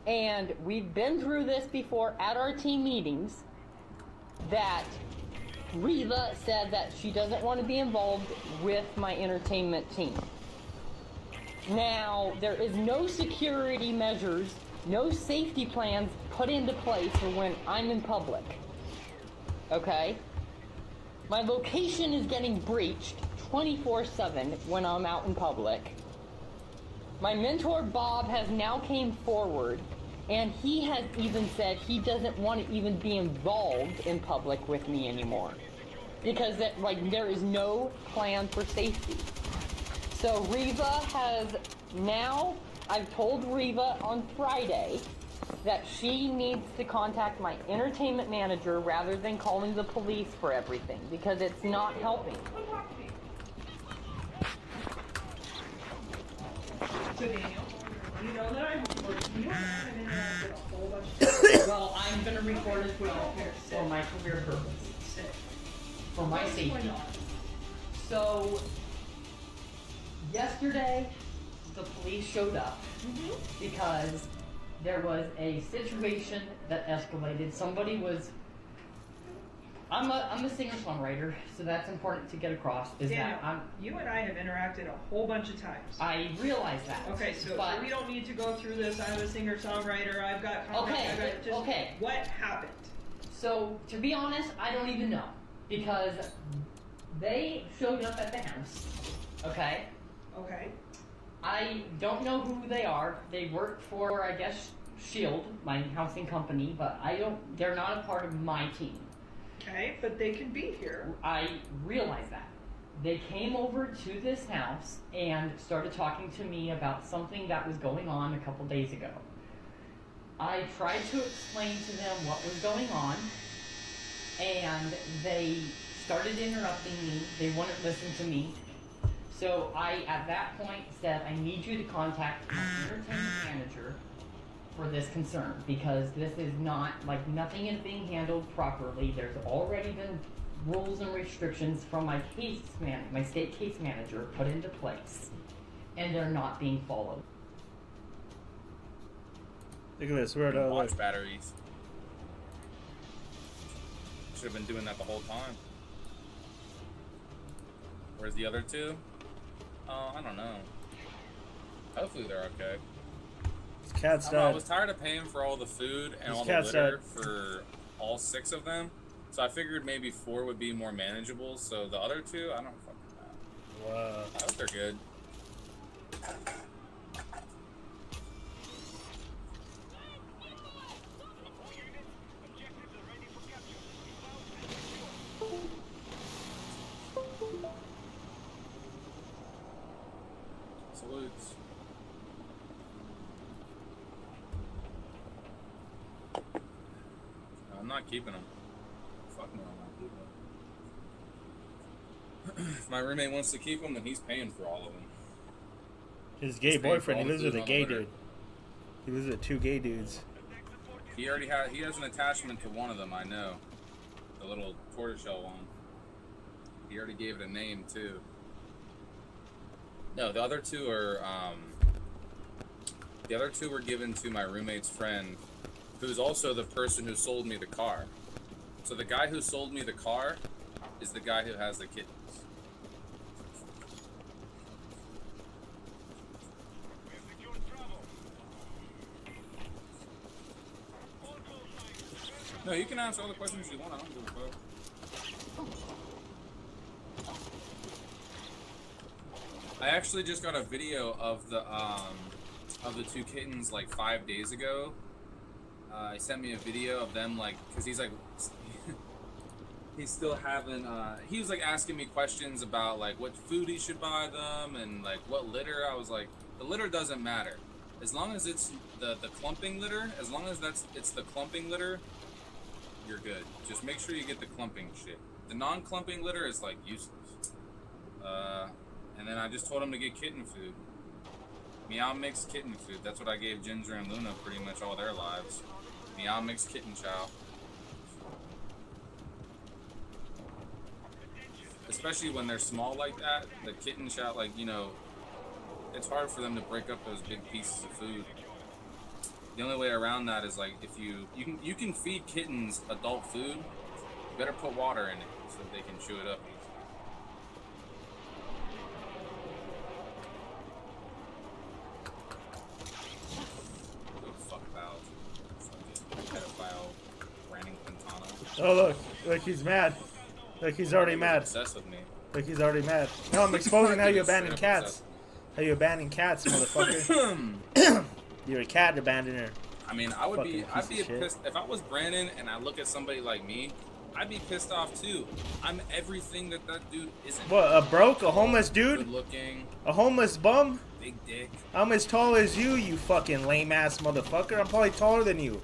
And we've been through this before at our team meetings, that Reva said that she doesn't want to be involved with my entertainment team. Now, there is no security measures, no safety plans put into place for when I'm in public. Okay? My location is getting breached 24/7 when I'm out in public. My mentor Bob has now came forward, and he has even said he doesn't want to even be involved in public with me anymore. Because there is no plan for safety. So Reva I've told Reva on Friday that she needs to contact my entertainment manager rather than calling the police for everything, because it's not helping. So Daniel, you know that I'm recording. You have been interacting with a whole bunch of Well, I'm gonna record as well for my career purpose, for my safety. So, yesterday, the police showed up because there was a situation that escalated. Somebody was. I'm a singer-songwriter, so that's important to get across. Daniel, you and I have interacted a whole bunch of times. I realize that. Okay, so we don't need to go through this. I'm a singer-songwriter. I've got comments. Okay. What happened? So, to be honest, I don't even know, because they showed up at the house. Okay. Okay. I don't know who they are. They work for, I guess, Shield, my housing company, but they're not a part of my team. Okay, but they can be here. I realize that. They came over to this house and started talking to me about something that was going on a couple days ago. I tried to explain to them what was going on, and they started interrupting me. They wouldn't listen to me. So I, at that point, said, I need you to contact my entertainment manager for this concern, because this is not, nothing is being handled properly. There's already been rules and restrictions from my state case manager put into place, and they're not being followed. Look at this, we're watch batteries. Should have been doing that the whole time. Where's the other two? I don't know. Hopefully they're okay. This cat's dead. I was tired of paying for all the food and all the litter for all 6 of them. So I figured maybe 4 would be more manageable. So the other 2, I don't fucking know. Wow. I hope they're good. Salutes. No, I'm not keeping them. Fuck no, I'm not keeping them. If my roommate wants to keep them, then he's paying for all of them. His gay boyfriend, he lives with a gay dude. He lives with 2 gay dudes. He has an attachment to one of them, I know. The little tortoiseshell one. He already gave it a name, too. No, the other 2 are, the other 2 were given to my roommate's friend, who's also the person who sold me the car. So the guy who sold me the car is the guy who has the kittens. No, you can ask all the questions you want. I don't give a fuck. I actually just got a video of the 2 kittens like 5 days ago. He sent me a video of them, like, cause he's like, he's still having. He was like asking me questions about like what food he should buy them and like what litter. I was like, the litter doesn't matter, as long as it's the clumping litter. As long as it's the clumping litter, you're good. Just make sure you get the clumping shit. The non-clumping litter is like useless. And then I just told him to get kitten food. Meow mix kitten food. That's what I gave Ginger and Luna pretty much all their lives. Meow mix kitten chow. Especially when they're small like that, the kitten chow, like, you know, it's hard for them to break up those big pieces of food. The only way around that is like if you can feed kittens adult food. You better put water in it so that they can chew it up. Oh look, he's mad. Look, he's already mad. Obsessed with me. Look, he's already mad. No, I'm exposing how you abandon cats. How you abandon cats, motherfucker. You're a cat abandoner. I mean, I'd be pissed if I was Brandon and I look at somebody like me. I'd be pissed off too. I'm everything that dude isn't. What, a broke, a homeless dude? Good looking. A homeless bum? Big dick. I'm as tall as you fucking lame ass motherfucker. I'm probably taller than you.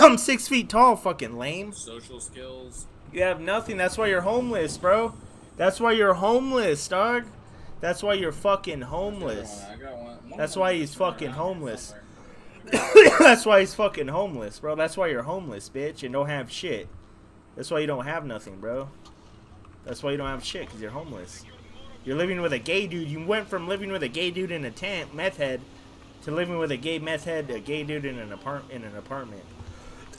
I'm 6 feet tall, fucking lame. Social skills. You have nothing. That's why you're homeless, bro. That's why you're homeless, dog. That's why you're fucking homeless. I got one. That's why he's fucking homeless. That's why he's fucking homeless, bro. That's why you're homeless, bitch, and don't have shit. That's why you don't have nothing, bro. That's why you don't have shit, because you're homeless. You're living with a gay dude. You went from living with a gay dude in a tent, meth head, to living with a gay meth head, a gay dude in an apartment.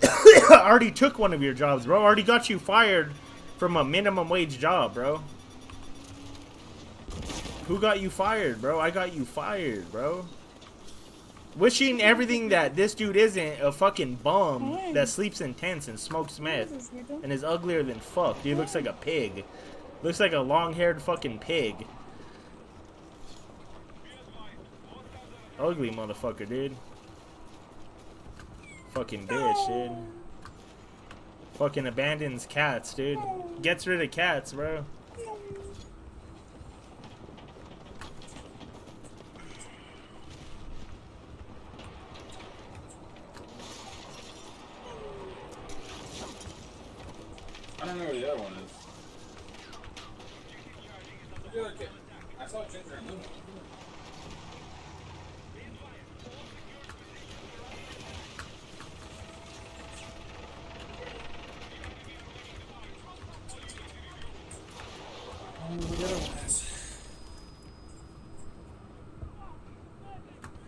I already took one of your jobs, bro. I already got you fired from a minimum wage job, bro. Who got you fired, bro? I got you fired, bro. Wishing everything that this dude isn't a fucking bum that sleeps in tents and smokes meth and is uglier than fuck. Dude looks like a pig. Looks like a long-haired fucking pig. Ugly motherfucker, dude. Fucking bitch, dude. Fucking abandons cats, dude. Gets rid of cats, bro. I don't know where the other one is. Where's the other kid? I saw Ginger and Luna.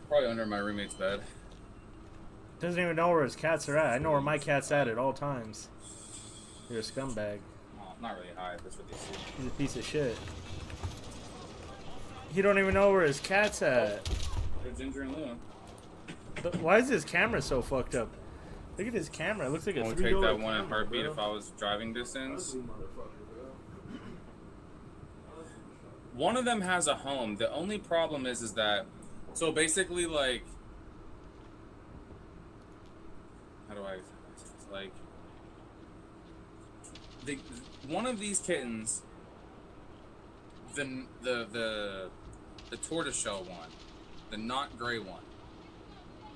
Probably under my roommate's bed. Doesn't even know where his cats are at. I know where my cat's at all times. You're a scumbag. Oh, not really high, that's what they see. He's a piece of shit. He don't even know where his cat's at. They're Ginger and Luna. But why is his camera so fucked up? Look at his camera. It looks like a $3 I would take that one camera, in heartbeat bro. if I was driving distance. One of them has a home. The only problem is that, so basically, like, how do I, like, one of these kittens, the tortoiseshell one, the not gray one,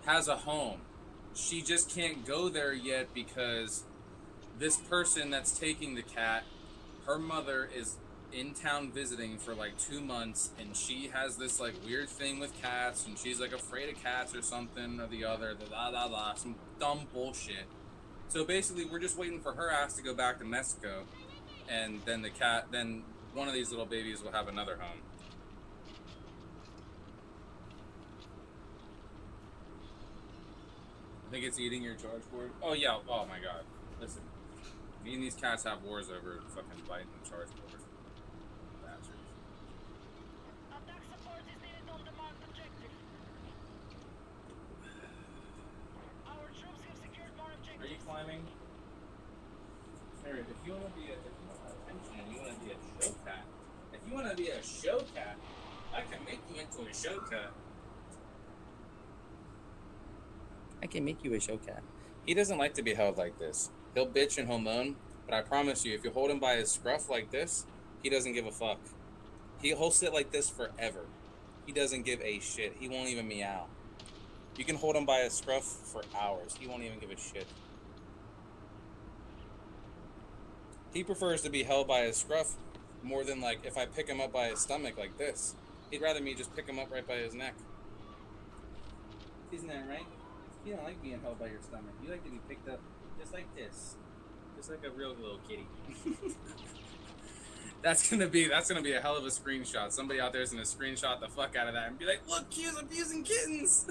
has a home. She just can't go there yet because this person that's taking the cat, her mother is in town visiting for like 2 months, and she has this like weird thing with cats, and she's like afraid of cats or something or the other, some dumb bullshit. So basically, we're just waiting for her ass to go back to Mexico, and then then one of these little babies will have another home. I think it's eating your charge cord. Oh yeah. Oh my god. Listen, me and these cats have wars over fucking biting the charge cord. Bastards. Attack support is needed on the marked objective. Our troops have secured more objectives. Are you climbing? Harry, if you want to be attention and you want to be a show cat, if you want to be a show cat, I can make you into a show cat. I can make you a show cat. He doesn't like to be held like this. He'll bitch and he'll moan, But I promise you, if you hold him by his scruff like this, he doesn't give a fuck. He'll sit like this forever. He doesn't give a shit. He won't even meow. You can hold him by his scruff for hours. He won't even give a shit. He prefers to be held by his scruff more than like if I pick him up by his stomach like this. He'd rather me just pick him up right by his neck. Isn't that right? You don't like being held by your stomach. You like to be picked up just like this. Just like a real little kitty. That's gonna be a hell of a screenshot. Somebody out there is gonna screenshot the fuck out of that and be like, look, Q's abusing kittens.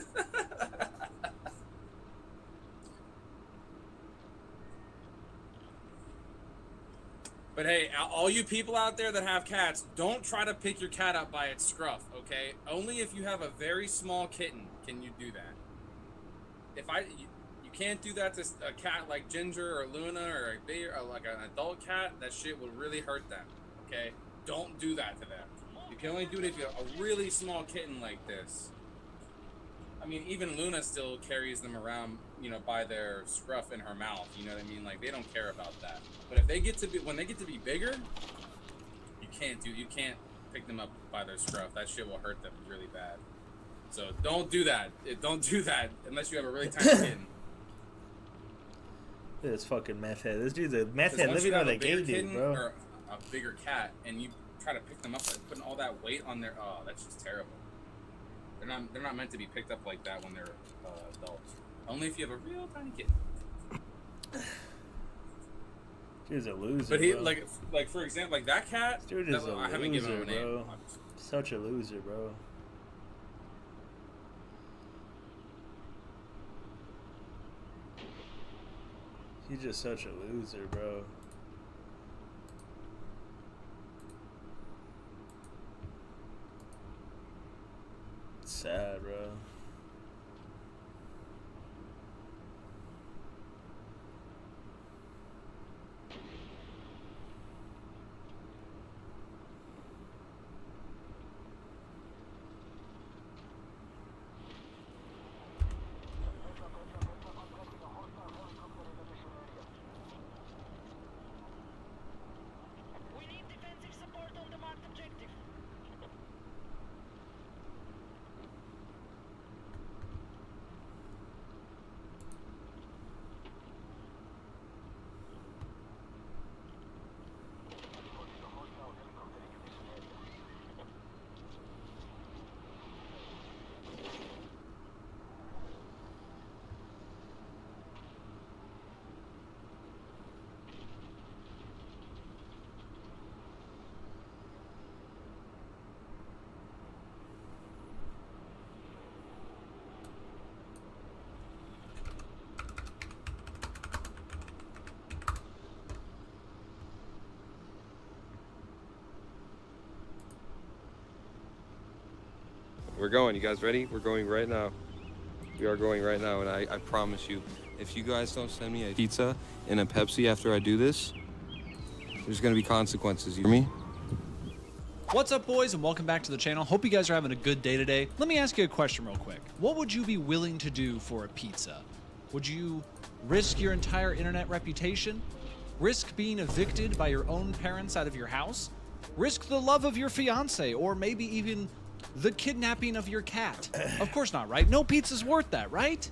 But hey, all you people out there that have cats, don't try to pick your cat up by its scruff, okay? Only if you have a very small kitten can you do that. You can't do that to a cat like Ginger or Luna or a big, or like an adult cat. That shit would really hurt them, okay? Don't do that to them. You can only do it if you have a really small kitten like this. I mean, even Luna still carries them around, you know, by their scruff in her mouth. You know what I mean? Like, they don't care about that. But if they get to be, when they get to be bigger, you can't pick them up by their scruff. That shit will hurt them really bad. So don't do that. Don't do that unless you have a really tiny kitten. This fucking meth head. This dude's a meth head living with a gay dude, bro. Or a bigger cat, and you try to pick them up, like putting all that weight on their. Oh, that's just terrible. They're not meant to be picked up like that when they're adults. Only if you have a real tiny kitten. Dude's a loser. But he bro. like for example, like that cat. This dude is a I haven't given him a name. bro. Such a loser, bro. He's just such a loser, bro. It's sad, bro. We're going. You guys ready? We're going right now. We are going right now, and I promise you, if you guys don't send me a pizza and a Pepsi after I do this, there's gonna be consequences. You hear me? What's up, boys, and welcome back to the channel. Hope you guys are having a good day today. Let me ask you a question real quick. What would you be willing to do for a pizza? Would you risk your entire internet reputation? Risk being evicted by your own parents out of your house? Risk the love of your fiance, or maybe even the kidnapping of your cat? Of course not, right? No pizza's worth that, right?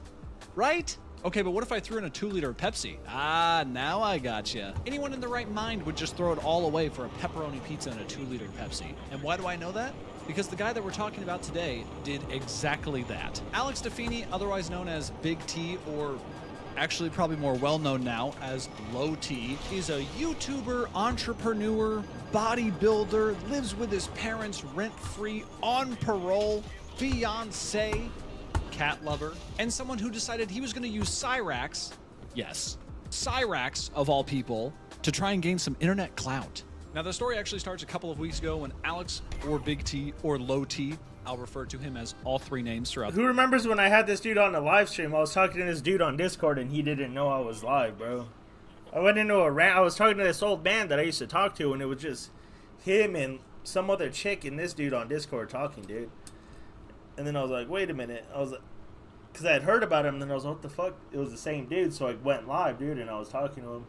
Right? Okay, but what if I threw in a 2-liter of Pepsi? Ah, now I gotcha. Anyone in their right mind would just throw it all away for a pepperoni pizza and a 2-liter Pepsi. And why do I know that? Because the guy that we're talking about today did exactly that. Alex Defini, otherwise known as Big T, or actually probably more well-known now as Low T, is a YouTuber, entrepreneur, bodybuilder, lives with his parents rent-free, on parole, fiancé, cat lover, and someone who decided he was going to use Cyrax, yes, Cyrax of all people, to try and gain some internet clout. Now, the story actually starts a couple of weeks ago when Alex, or Big T, or Low T, I'll refer to him as all three names throughout. Who remembers when I had this dude on the live stream? I was talking to this dude on Discord and he didn't know I was live, bro. I went into a rant. I was talking to this old man that I used to talk to, and it was just him and some other chick and this dude on Discord talking, dude. And then I was like, wait a minute. I was like, because I had heard about him, and then I was like, what the fuck? It was the same dude, so I went live, dude, and I was talking to him.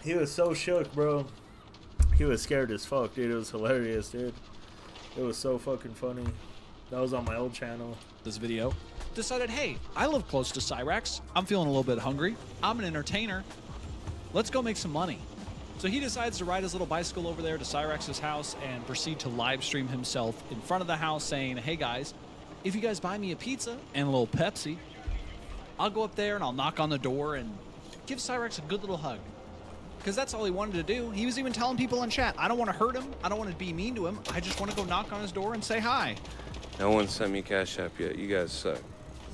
He was so shook, bro. He was scared as fuck, dude. It was hilarious, dude. It was so fucking funny. That was on my old channel. This video. Decided, hey, I live close to Cyrax. I'm feeling a little bit hungry. I'm an entertainer. Let's go make some money. So he decides to ride his little bicycle over there to Cyrax's house and proceed to live stream himself in front of the house saying, hey guys, if you guys buy me a pizza and a little Pepsi, I'll go up there and I'll knock on the door and give Cyrax a good little hug. Because that's all he wanted to do. He was even telling people in chat, I don't want to hurt him. I don't want to be mean to him. I just want to go knock on his door and say hi. No one sent me Cash App yet. You guys suck.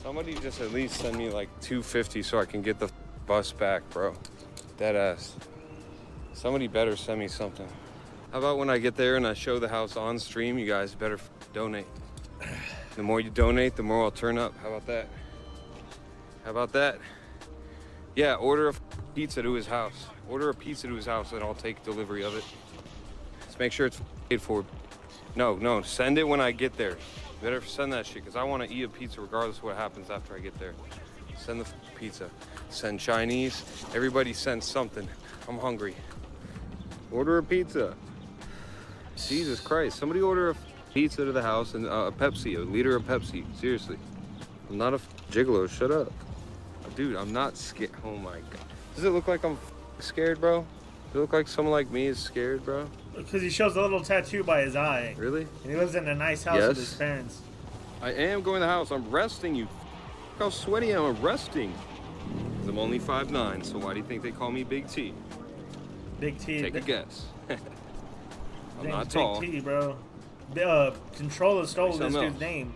Somebody just at least send me like $250 so I can get the bus back, bro. Dead ass. Somebody better send me something. How about when I get there and I show the house on stream, you guys better donate. The more you donate, the more I'll turn up. How about that? How about that? Yeah, order a pizza to his house. Order a pizza to his house and I'll take delivery of it. Let's make sure it's paid for. No, send it when I get there. You better send that shit because I want to eat a pizza regardless of what happens after I get there. Send the pizza. Send Chinese. Everybody send something. I'm hungry. Order a pizza. Jesus Christ. Somebody order a pizza to the house and a Pepsi, a liter of Pepsi. Seriously. I'm not a gigolo. Shut up. Dude, I'm not scared. Oh my God. Does it look like I'm scared, bro? Does it look like someone like me is scared, bro? Because he shows a little tattoo by his eye. Really? And he lives in a nice house with his parents. I am going to the house. I'm resting, you. Look how sweaty I am. I'm resting. I'm only 5'9", so why do you think they call me Big T? Big T. Take a guess. I'm not Big tall. T, bro. Controller stole this dude's name.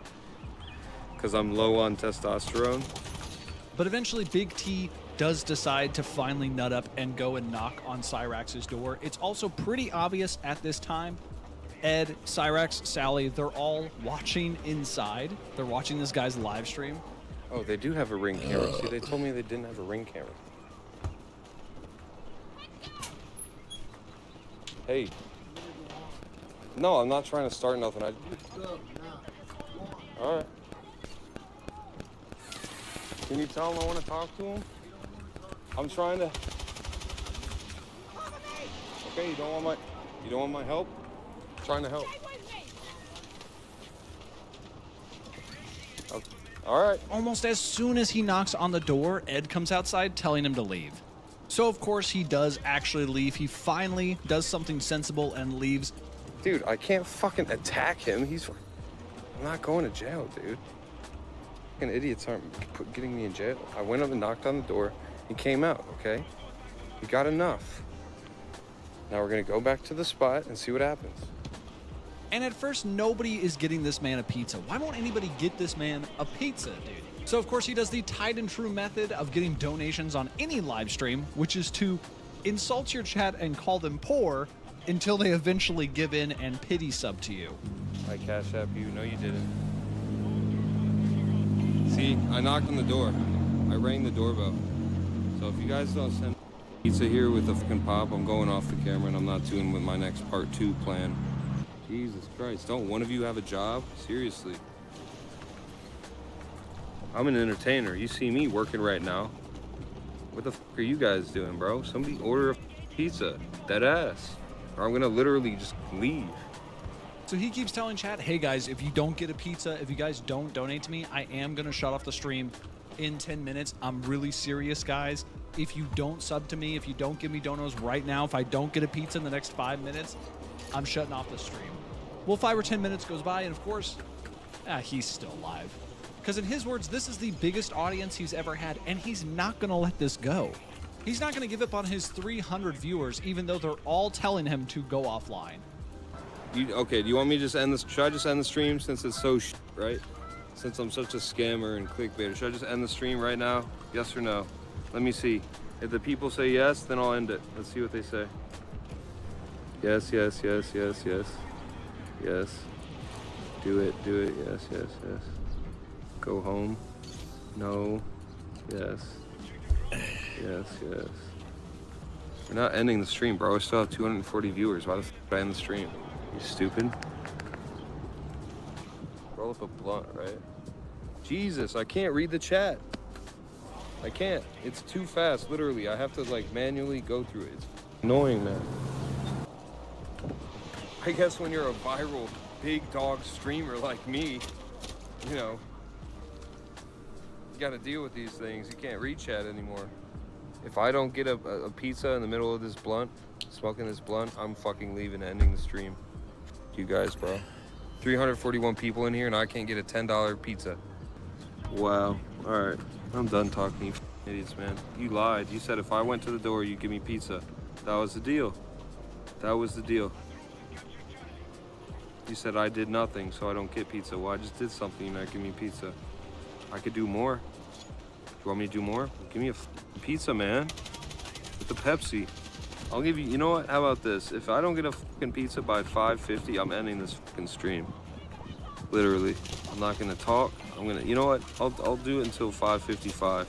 Because I'm low on testosterone. But eventually Big T does decide to finally nut up and go and knock on Cyrax's door. It's also pretty obvious at this time. Ed, Cyrax, Sally, they're all watching inside. They're watching this guy's live stream. Oh, they do have a Ring camera. See, they told me they didn't have a Ring camera. Hey. No, I'm not trying to start nothing. All right. Can you tell him I want to talk to him? I'm trying to. Okay, you don't want my help? I'm trying to help. Okay. All right. Almost as soon as he knocks on the door, Ed comes outside telling him to leave. So of course he does actually leave. He finally does something sensible and leaves. Dude, I can't fucking attack him. I'm not going to jail, dude. Fucking idiots aren't getting me in jail. I went up and knocked on the door. He came out, okay? We got enough. Now we're gonna go back to the spot and see what happens. And at first, nobody is getting this man a pizza. Why won't anybody get this man a pizza, dude? So of course he does the tried and true method of getting donations on any live stream, which is to insult your chat and call them poor until they eventually give in and pity sub to you. I Cash App you. No, you didn't. See, I knocked on the door. I rang the doorbell. So if you guys don't send pizza here with a fucking pop, I'm going off the camera and I'm not doing with my next part 2 plan. Jesus Christ, don't one of you have a job? Seriously. I'm an entertainer. You see me working right now. What the fuck are you guys doing, bro? Somebody order a pizza. Dead ass. Or I'm gonna literally just leave. So he keeps telling chat, hey guys, if you don't get a pizza, if you guys don't donate to me, I am gonna shut off the stream in 10 minutes. I'm really serious, guys. If you don't sub to me, if you don't give me donos right now, if I don't get a pizza in the next 5 minutes, I'm shutting off the stream. Well, 5 or 10 minutes goes by, and of course, he's still alive. Because in his words, this is the biggest audience he's ever had, and he's not gonna let this go. He's not gonna give up on his 300 viewers, even though they're all telling him to go offline. Okay, do you want me to just end this? Should I just end the stream since it's so right? Since I'm such a scammer and clickbaiter, should I just end the stream right now? Yes or no? Let me see. If the people say yes, then I'll end it. Let's see what they say. Yes, yes, yes, yes, yes. Yes. Do it, yes, yes, yes. Go home. No. Yes. Yes, yes. We're not ending the stream, bro. I still have 240 viewers. Why the f did I end the stream? You stupid? Roll up a blunt, right? Jesus, I can't read the chat. I can't. It's too fast, literally. I have to like manually go through it. It's annoying, man. I guess when you're a viral big dog streamer like me, you know, you gotta deal with these things. You can't read chat anymore. If I don't get a pizza in the middle of this blunt, smoking this blunt, I'm fucking leaving, ending the stream. You guys, bro. 341 people in here and I can't get a $10 pizza. Wow. All right. I'm done talking to you idiots, man. You lied. You said if I went to the door, you'd give me pizza. That was the deal. That was the deal. You said I did nothing, so I don't get pizza. Well, I just did something, you're not giving me pizza. I could do more. Do you want me to do more? Give me a pizza, man. With the Pepsi. I'll give you, you know what? How about this? If I don't get a fucking pizza by 5:50, I'm ending this fucking stream. Literally. I'm not gonna talk. I'm gonna, you know what? I'll do it until 5:55.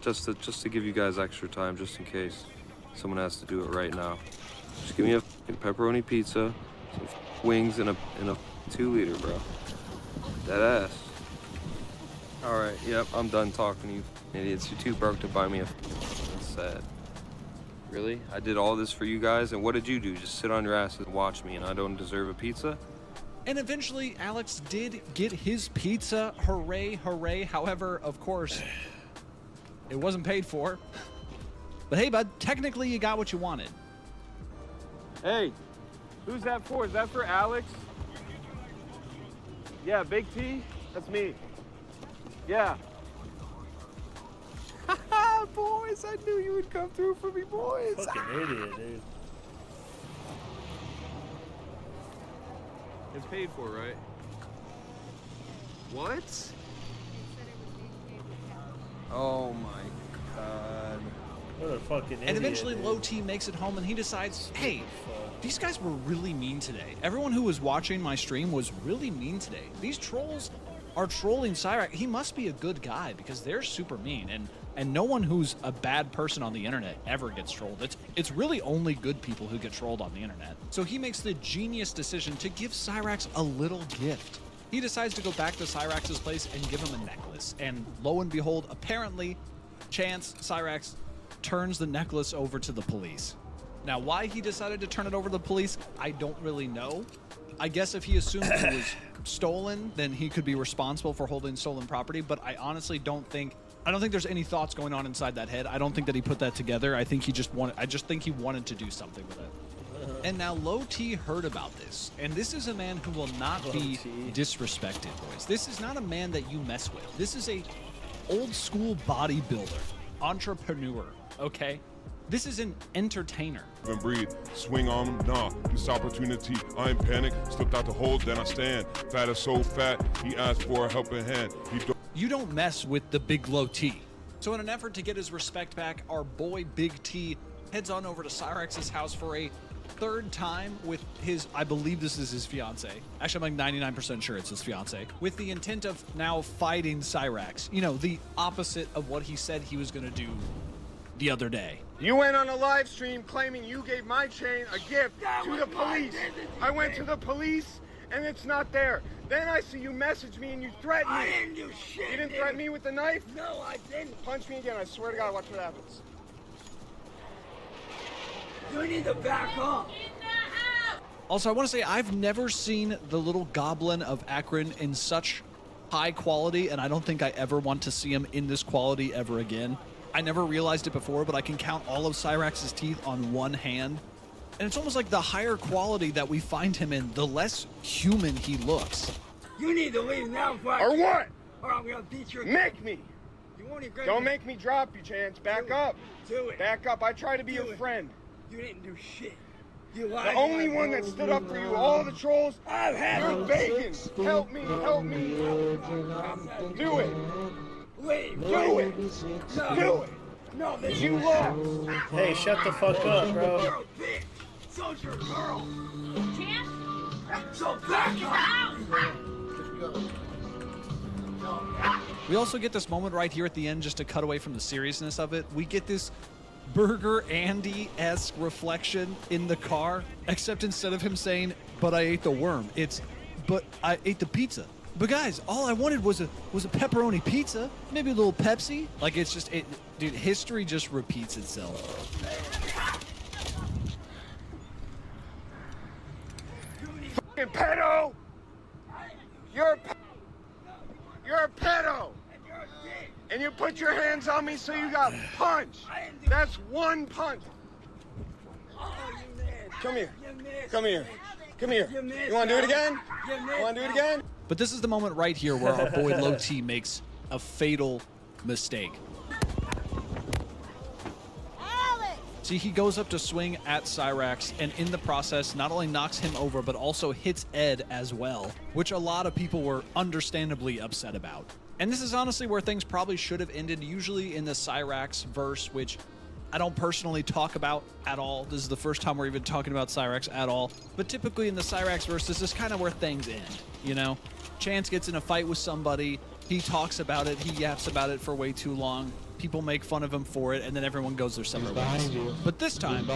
Just to give you guys extra time, just in case someone has to do it right now. Just give me a fucking pepperoni pizza, some wings, and a 2-liter, bro. That ass. All right, yep, I'm done talking to you idiots. You're too broke to buy me a. That's sad. Really? I did all this for you guys, and what did you do? Just sit on your ass and watch me, and I don't deserve a pizza? And eventually, Alex did get his pizza. Hooray, hooray. However, of course, it wasn't paid for. But hey, bud, technically you got what you wanted. Hey, who's that for? Is that for Alex? Yeah, Big T? That's me. Yeah. Boys, I knew you would come through for me, boys. Fucking idiot, dude. It's paid for, right? What? Oh my god. What a fucking idiot. And eventually dude. Low T makes it home and he decides, hey, these guys were really mean today. Everyone who was watching my stream was really mean today. These trolls are trolling Cyrax. He must be a good guy because they're super mean. And no one who's a bad person on the internet ever gets trolled. It's really only good people who get trolled on the internet. So he makes the genius decision to give Cyrax a little gift. He decides to go back to Cyrax's place and give him a necklace. And lo and behold, apparently, Cyrax turns the necklace over to the police. Now, why he decided to turn it over to the police, I don't really know. I guess if he assumed it was stolen, then he could be responsible for holding stolen property, but I honestly don't think there's any thoughts going on inside that head. I don't think that he put that together. I just think he wanted to do something with it. And now Low T heard about this, and this is a man who will not be disrespected, boys. This is not a man that you mess with. This is a old school bodybuilder, entrepreneur, okay? This is an entertainer. And breathe, swing on him, nah, this opportunity, I ain't panic, slipped out the hole, then I stand. Fat is so fat, he asked for a helping hand. You don't mess with the big Low T. So in an effort to get his respect back, our boy Big T heads on over to Cyrax's house for a third time with his, I believe this is his fiance. Actually, I'm like 99% sure it's his fiance. With the intent of now fighting Cyrax. You know, the opposite of what he said he was gonna do the other day. You went on a live stream claiming you gave my chain a gift to the police. I went to the police and it's not there. Then I see you message me and you threatened me. I didn't do shit. You didn't threaten me with the knife? No, I didn't. Punch me again, I swear to God, watch what happens. You need to back up. Also, I want to say I've never seen the little goblin of Akron in such high quality, and I don't think I ever want to see him in this quality ever again. I never realized it before, but I can count all of Cyrax's teeth on one hand. And it's almost like the higher quality that we find him in, the less human he looks. You need to leave now, fuck. Or what? Or I'm gonna beat your. Make me. You won't even. Don't make me drop you, Chance. Back up. Do it. Back up. I try to be your friend. You didn't do shit. You lied. The only one that stood up for you, all the trolls, I've had you're begging. Help me, help me. Do it. Leave. Do it. No. Do it. No, this You lost. Hey, shut the fuck up, bro. You're a bitch. So's your girl. So back up. We also get this moment right here at the end, just to cut away from the seriousness of it. We get this Burger Andy-esque reflection in the car, except instead of him saying, but I ate the worm, it's, but I ate the pizza. But guys, all I wanted was a pepperoni pizza, maybe a little Pepsi. Like it's just dude, history just repeats itself. Fucking pedo! You're a pedo! And you put your hands on me, so you got punched. That's one punch. Come here. Come here. Come here. You want to do it again? You want to do it again? But this is the moment right here where our boy Low T makes a fatal mistake. See, he goes up to swing at Cyrax, and in the process, not only knocks him over, but also hits Ed as well, which a lot of people were understandably upset about. And this is honestly where things probably should have ended, usually in the Cyrax verse, which I don't personally talk about at all. This is the first time we're even talking about Cyrax at all. But typically in the Cyrax verse, this is kind of where things end, you know? Chance gets in a fight with somebody, he talks about it, he yaps about it for way too long. People make fun of him for it, and then everyone goes their separate ways. But this time,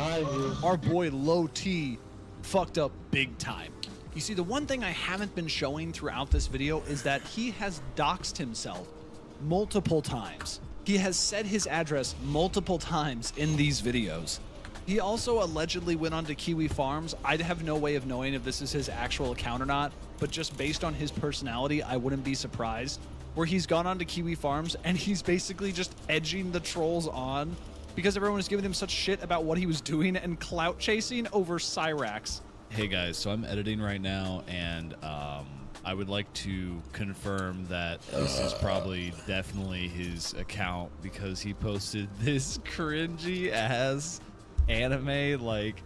our boy Low T fucked up big time. You see, the one thing I haven't been showing throughout this video is that he has doxed himself multiple times. He has said his address multiple times in these videos. He also allegedly went on to Kiwi Farms. I'd have no way of knowing if this is his actual account or not, but just based on his personality, I wouldn't be surprised. Where he's gone on to Kiwi Farms and he's basically just edging the trolls on because everyone was giving him such shit about what he was doing and clout chasing over Cyrax. Hey guys, so I'm editing right now, and I would like to confirm that this is probably definitely his account because he posted this cringy ass anime like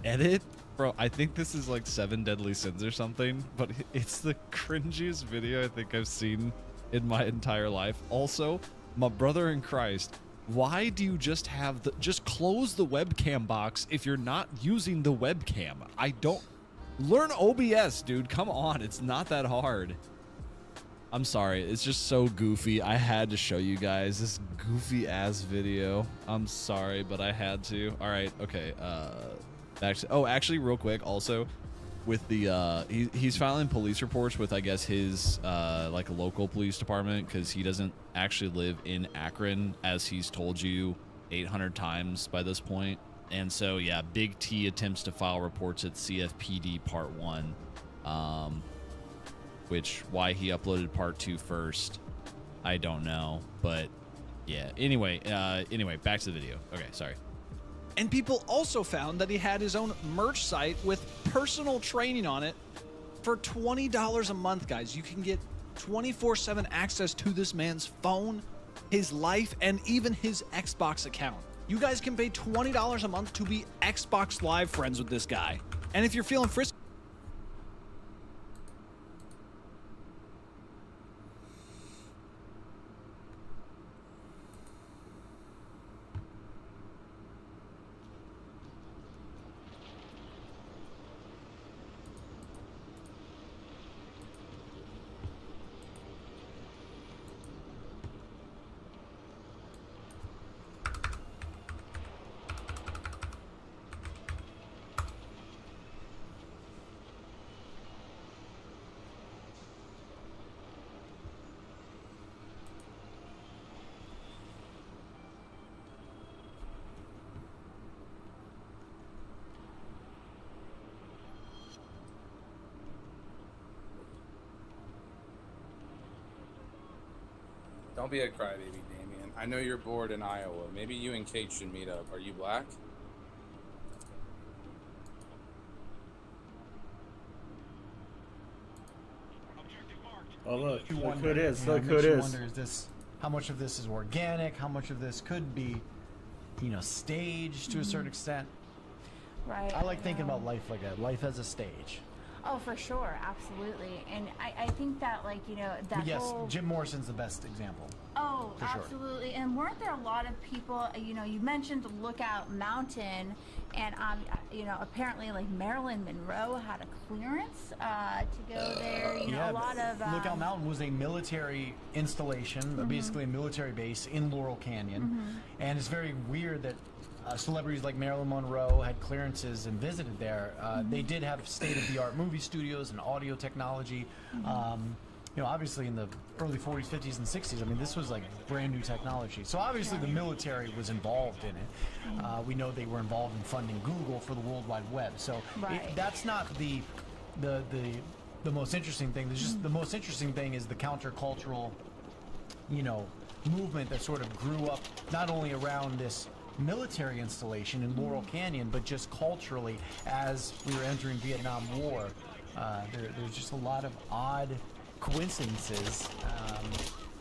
edit. Bro, I think this is like 7 Deadly Sins or something, but it's the cringiest video I think I've seen in my entire life. Also, my brother in Christ, why do you just have just close the webcam box if you're not using the webcam? I don't learn OBS, dude. Come on, it's not that hard. I'm sorry, it's just so goofy. I had to show you guys this goofy ass video. I'm sorry, but I had to. All right, okay. Actually, real quick, also, with the he's filing police reports with, I guess, his like local police department because he doesn't actually live in Akron, as he's told you 800 times by this point. And so, yeah, Big T attempts to file reports at CFPD Part 1, which why he uploaded Part 2 first, I don't know, but yeah. Anyway, back to the video. Okay, sorry. And people also found that he had his own merch site with personal training on it for $20 a month, guys. You can get 24/7 access to this man's phone, his life, and even his Xbox account. You guys can pay $20 a month to be Xbox Live friends with this guy. And if you're feeling frisky, Don't be a crybaby, Damien. I know you're bored in Iowa. Maybe you and Kate should meet up. Are you black? Oh look, You look wonder, who it is. you know, Look it who it makes you is. wonder, is this, how much of this is organic? How much of this could be, you know, staged to a certain extent? Right. I like thinking about life like that. Life as a stage. Oh, for sure, absolutely. And I think that, like, you know, that But yes, whole... Jim Morrison's the best example. Oh, for sure. absolutely. And weren't there a lot of people, you know, you mentioned Lookout Mountain, and, you know, apparently, like, Marilyn Monroe had a clearance to go there. You know, a lot of... Lookout Mountain was a military installation, basically a military base in Laurel Canyon. And it's very weird that celebrities like Marilyn Monroe had clearances and visited there. They did have state-of-the-art movie studios and audio technology. you know, obviously in the early 40s, 50s, and 60s, I mean, this was like brand new technology. So obviously the military was involved in it. We know they were involved in funding Google for the World Wide Web. So that's not the most interesting thing. There's just the most interesting thing is the countercultural, you know, movement that sort of grew up not only around this military installation in Laurel Canyon, but just culturally as we were entering Vietnam War. There's just a lot of odd coincidences.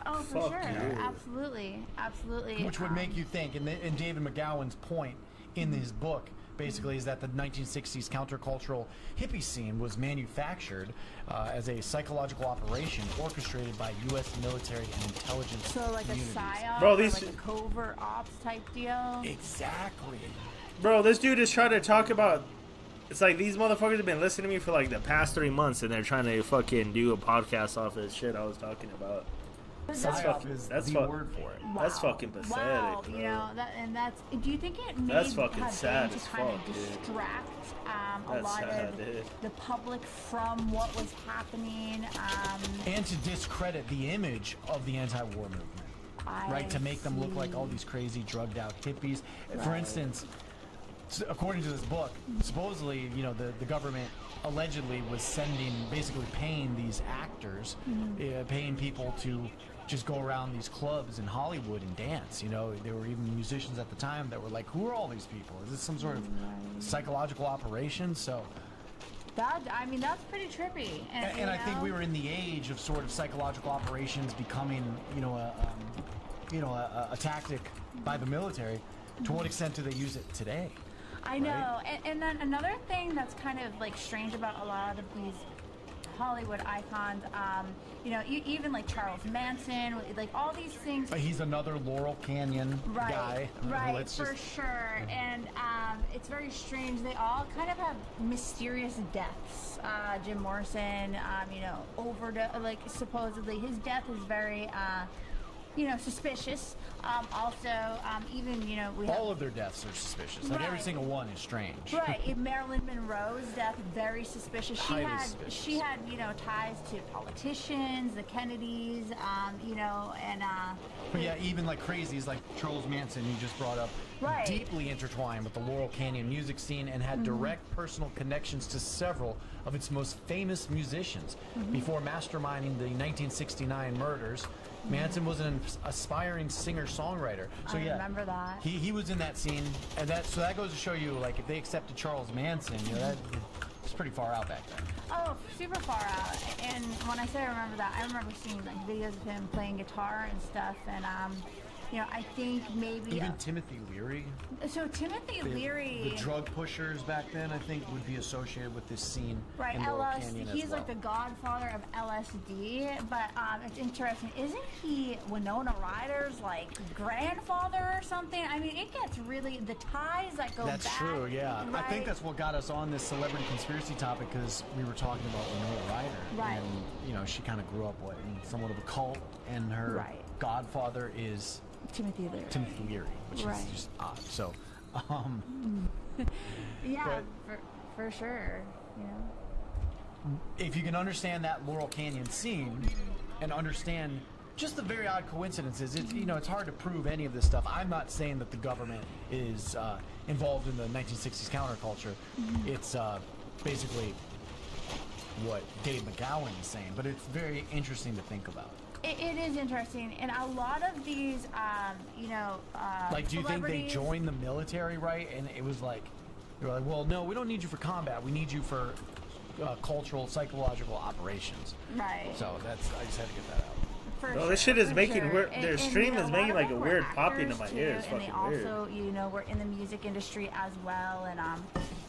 Oh, for sure. Absolutely. Absolutely. Which would make you think, and David McGowan's point in his book basically is that the 1960s countercultural hippie scene was manufactured as a psychological operation orchestrated by U.S. military and intelligence So like communities. a psyop, Bro, or these- like a covert ops type deal? Exactly. Bro, this dude is trying to talk about. It's like these motherfuckers have been listening to me for like the past 3 months, and they're trying to fucking do a podcast off of shit I was talking about. That's fucking. That's word for it. Wow. That's fucking pathetic, Wow, bro. you know, that's. Do you think it may That's fucking have sad been as to kind fuck, of dude. distract a That's lot sad, of dude. the public from what was happening? And to discredit the image of the anti-war movement, right? To make them look like all these crazy, drugged-out hippies. For Right. instance, according to this book, supposedly, you know, the government allegedly was basically paying these actors, paying people to just go around these clubs in Hollywood and dance. You know, there were even musicians at the time that were like, "Who are all these people? Is this some sort of psychological operation?" So. I mean, that's pretty trippy. And I think we were in the age of sort of psychological operations becoming, you know, a tactic by the military. To what extent do they use it today? I know. And then another thing that's kind of like strange about a lot of these Hollywood icons, you know, even like Charles Manson, like all these things. He's another Laurel Canyon guy. Right, Let's for just- sure. And it's very strange. They all kind of have mysterious deaths. Jim Morrison, you know, like supposedly his death is very, you know, suspicious. Also, even, you know, we have... All of their deaths are suspicious. Like every Right. single one is strange. Right, Marilyn Monroe's death, very suspicious. Highly suspicious. She had, you know, ties to politicians, the Kennedys, you know, and But yeah, even like crazies like Charles Manson, you just brought up, Right. deeply intertwined with the Laurel Canyon music scene and had direct personal connections to several of its most famous musicians. Before masterminding the 1969 murders, Manson was an aspiring singer-songwriter. So I yeah, remember that. He was in that scene, and that goes to show you, like, if they accepted Charles Manson, you know, it's pretty far out back then. Oh, super far out. And when I say I remember that, I remember seeing like videos of him playing guitar and stuff. And you know, I think maybe Even Timothy Leary. so Timothy Leary. The drug pushers back then, I think, would be associated with this scene. Right, in Laurel LSD. Canyon as He's well. like the godfather of LSD, but it's interesting. Isn't he Winona Ryder's like grandfather or something? I mean, it gets really the ties that go That's back. true, yeah. I think right? that's what got us on this celebrity conspiracy topic, because we were talking about Winona Ryder. Right. And, you know, she kind of grew up in somewhat of a cult, and her Right. godfather is Timothy Leary. Timothy Leary, which Right. is just odd. So, Yeah, but- for sure. You know. if you can understand that Laurel Canyon scene and understand just the very odd coincidences, you know, it's hard to prove any of this stuff. I'm not saying that the government is involved in the 1960s counterculture. It's basically what Dave McGowan is saying, but it's very interesting to think about. It is interesting, and a lot of these, you know, Like, do you think they celebrities- joined the military, right? And it was like, they were like, well, no, we don't need you for combat. We need you for cultural, psychological operations. Right. So I just had to get that out. For Bro, this shit is for making weird. And- Their and, stream you know, is a making lot like of a them weird were popping in actors, my too, ear. It's and they fucking weird. also, you know, were in the music industry as well, and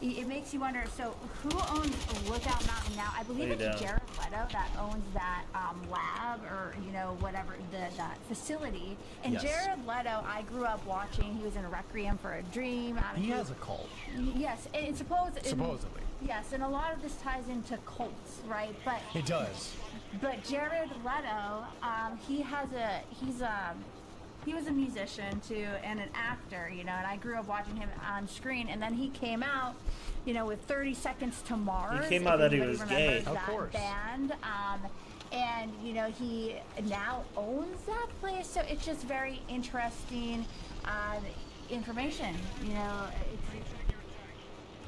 it makes you wonder. So, who owns Lookout Mountain now? I believe Lay it's down. Jared Leto that owns that lab, or you know, whatever that facility. And Yes. Jared Leto, I grew up watching. He was in Requiem for a Dream. He has a cult. Yes, and Supposedly. Yes, and a lot of this ties into cults, right? But It does. but Jared Leto, he was a musician too and an actor, you know, and I grew up watching him on screen, and then he came out, you know, with 30 Seconds to Mars. He came if out that he anybody was remembers gay. Of that course. band. and you know he now owns that place. So it's just very interesting information. You know,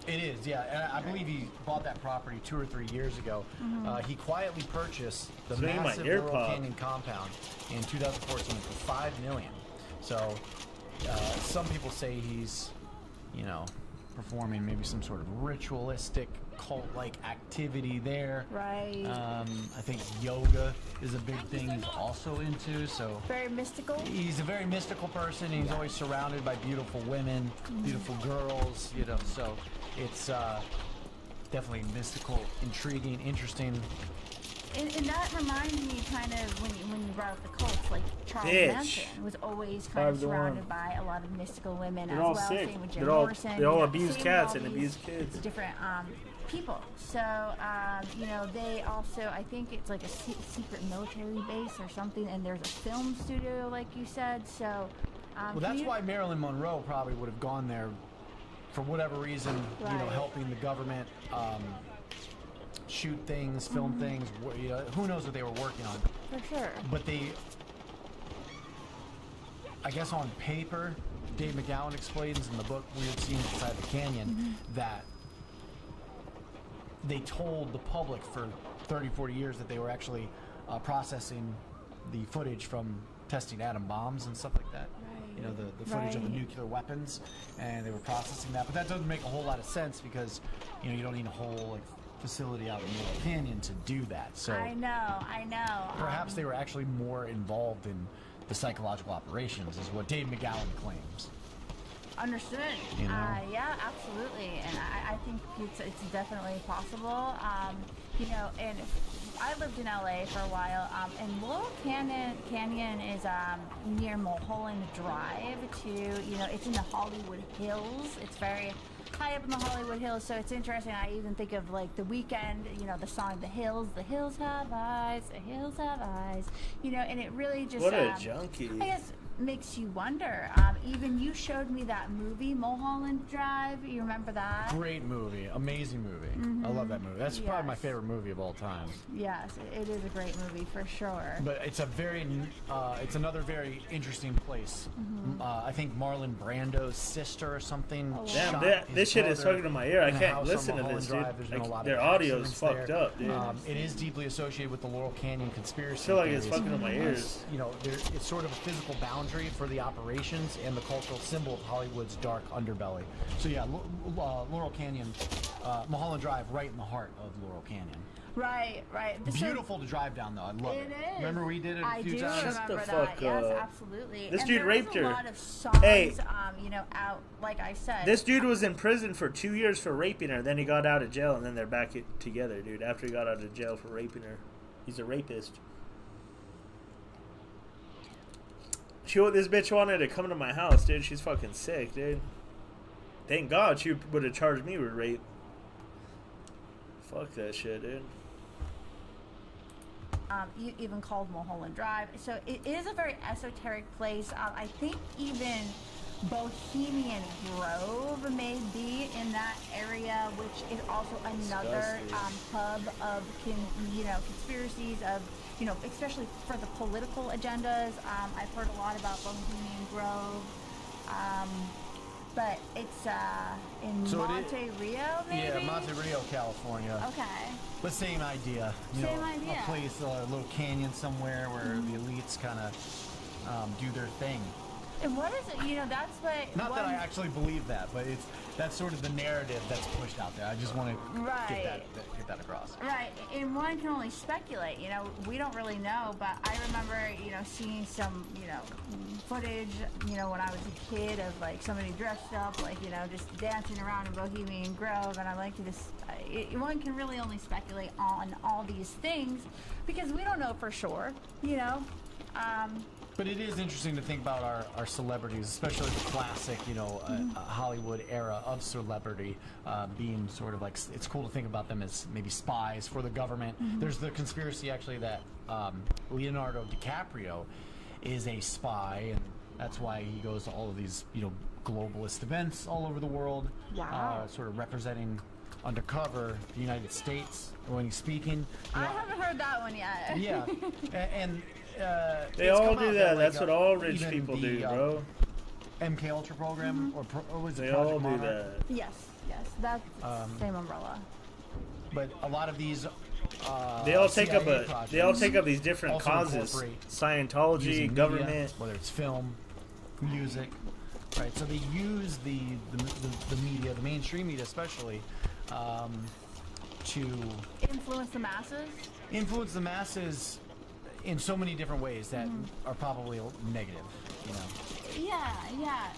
It is, yeah. And I believe he bought that property 2 or 3 years ago. He quietly purchased the massive Laurel Canyon compound in 2014 for $5 million. So some people say he's, you know, performing maybe some sort of ritualistic cult-like activity there. Right. I think yoga is a big thing he's also into. So very mystical. He's a very mystical person. And he's always surrounded by beautiful women, beautiful girls. You know, so it's definitely mystical, intriguing, interesting. And that reminds me kind of when you brought up the cults, like Charles Manson was always kind of surrounded by a lot of mystical women as well. Same with Jim Morrison. They all abuse cats and abuse kids. Different people. So you know, they also, I think it's like a secret military base or something, and there's a film studio, like you said. So well, that's why Marilyn Monroe probably would have gone there for whatever reason. You know, helping the government. Shoot things, film things. You know, who knows what they were working on? For sure. But they, I guess, on paper, Dave McGowan explains in the book Weird Scenes Inside the Canyon that they told the public for 30, 40 years that they were actually processing the footage from testing atom bombs and stuff like that. You know, the footage of the nuclear weapons, and they were processing that. But that doesn't make a whole lot of sense because, you know, you don't need a whole like facility out in the canyon to do that. So I know. Perhaps they were actually more involved in the psychological operations, is what Dave McGowan claims. Understood. You know? Yeah, absolutely. And I think it's definitely possible. You know, and I lived in LA for a while, and Laurel Canyon is near Mulholland Drive too. You know, it's in the Hollywood Hills. It's very high up in the Hollywood Hills, so it's interesting. I even think of like The Weeknd, you know, the song The Hills have eyes, the hills have eyes, you know, and it really just what a junkie. I guess makes you wonder. Even you showed me that movie Mulholland Drive. You remember that? Great movie, amazing movie. I love that movie. That's probably my favorite movie of all time. Yes, it is a great movie for sure. But it's a very, it's another very interesting place. I think Marlon Brando's sister or something. Damn, this shit is talking to my ear. I can't listen to this, dude. Their audio is fucked up, dude. It is deeply associated with the Laurel Canyon conspiracy. I feel like it's fucking to my ears. You know, it's sort of a physical boundary for the operations and the cultural symbol of Hollywood's dark underbelly. So yeah, Laurel Canyon, Mulholland Drive, right in the heart of Laurel Canyon. Right. Beautiful to drive down, though. I love it. It is. Remember we did it a few times? I do remember that. Yes, absolutely. This and dude raped her. A lot of songs, you know, out. Like I said, this dude was in prison for 2 years for raping her. Then he got out of jail, and then they're back together, dude. After he got out of jail for raping her, he's a rapist. This bitch wanted to come to my house, dude. She's fucking sick, dude. Thank God she would have charged me with rape. Fuck that shit, dude. Even called Mulholland Drive. So it is a very esoteric place. I think even Bohemian Grove may be in that area, which is also another hub of conspiracies of, you know, especially for the political agendas. I've heard a lot about Bohemian Grove. But it's in Monte Rio, maybe? Yeah, Monte Rio, California. Okay. But same idea. Same idea. A place, a little canyon somewhere where the elites kind of do their thing. And what is it? You know, that's what... Not that I actually believe that, but that's sort of the narrative that's pushed out there. I just want to get that across. Right, and one can only speculate. You know, we don't really know, but I remember, you know, seeing some, you know, footage, you know, when I was a kid of, like, somebody dressed up, like, you know, just dancing around in Bohemian Grove, and I like to just... one can really only speculate on all these things because we don't know for sure, you know. But it is interesting to think about our celebrities, especially the classic, you know, Hollywood era of celebrity being sort of like, it's cool to think about them as maybe spies for the government. There's the conspiracy actually that Leonardo DiCaprio is a spy, and that's why he goes to all of these, you know, globalist events all over the world, sort of representing undercover the United States when he's speaking. I haven't heard that one yet. Yeah, and They it's all come do out that. like, That's what all rich even people the, do, bro. MK Ultra program, or was it They Project all do Monarch? that. Yes, that's same umbrella. But a lot of these, They all take up CIA they all projects take up these different also causes: incorporate Scientology, using government. media, whether it's film, music, right? So they use the media, the mainstream media especially, to Influence the masses. influence the masses in so many different ways that are probably negative, you know. Yeah.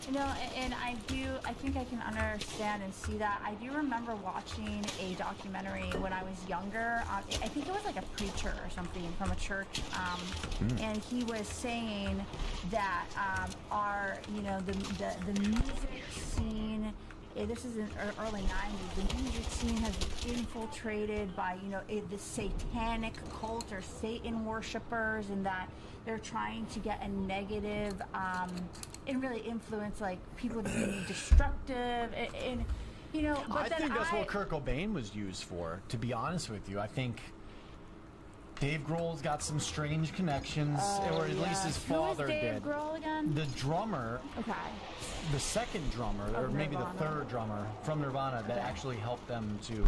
And I think I can understand and see that. I do remember watching a documentary when I was younger. I think it was like a preacher or something from a church, and he was saying that the music scene. This is in early 90s. The music scene has been infiltrated by, the satanic cult or Satan worshippers, and that they're trying to get a negative and really influence like people to be destructive and But I think that's what Kurt Cobain was used for. To be honest with you, I think Dave Grohl's got some strange connections, or at least his father Who is Dave did. Grohl again? The drummer, the second drummer, or maybe the third drummer from Nirvana that actually helped them to,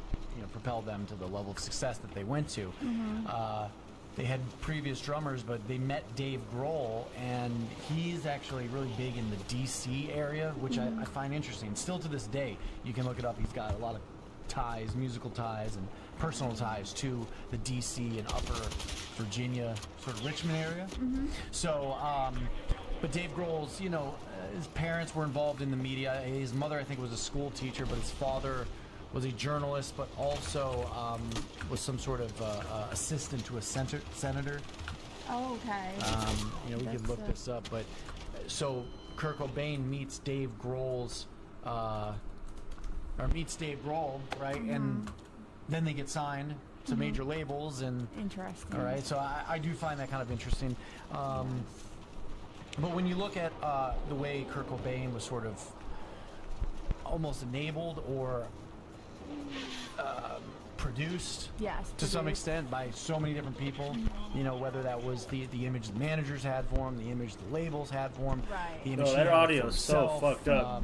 propel them to the level of success that they went to. They had previous drummers, but they met Dave Grohl, and he's actually really big in the DC area, which I find interesting. Still to this day, you can look it up. He's got a lot of ties, musical ties, and personal ties to the DC and Upper Virginia, sort of Richmond area. So, but Dave Grohl's, his parents were involved in the media. His mother, I think, was a school teacher, but his father was a journalist, but also was some sort of assistant to a senator. Oh, okay. We could look this up, but so Kurt Cobain meets Dave Grohl's, meets Dave Grohl, right? And then they get signed to major labels, and interesting. All right, so I do find that kind of interesting. But when you look at the way Kurt Cobain was sort of almost enabled or produced to some extent by so many different people, whether that was the image the managers had for him, the image the labels had for him, the image that audio is so fucked up.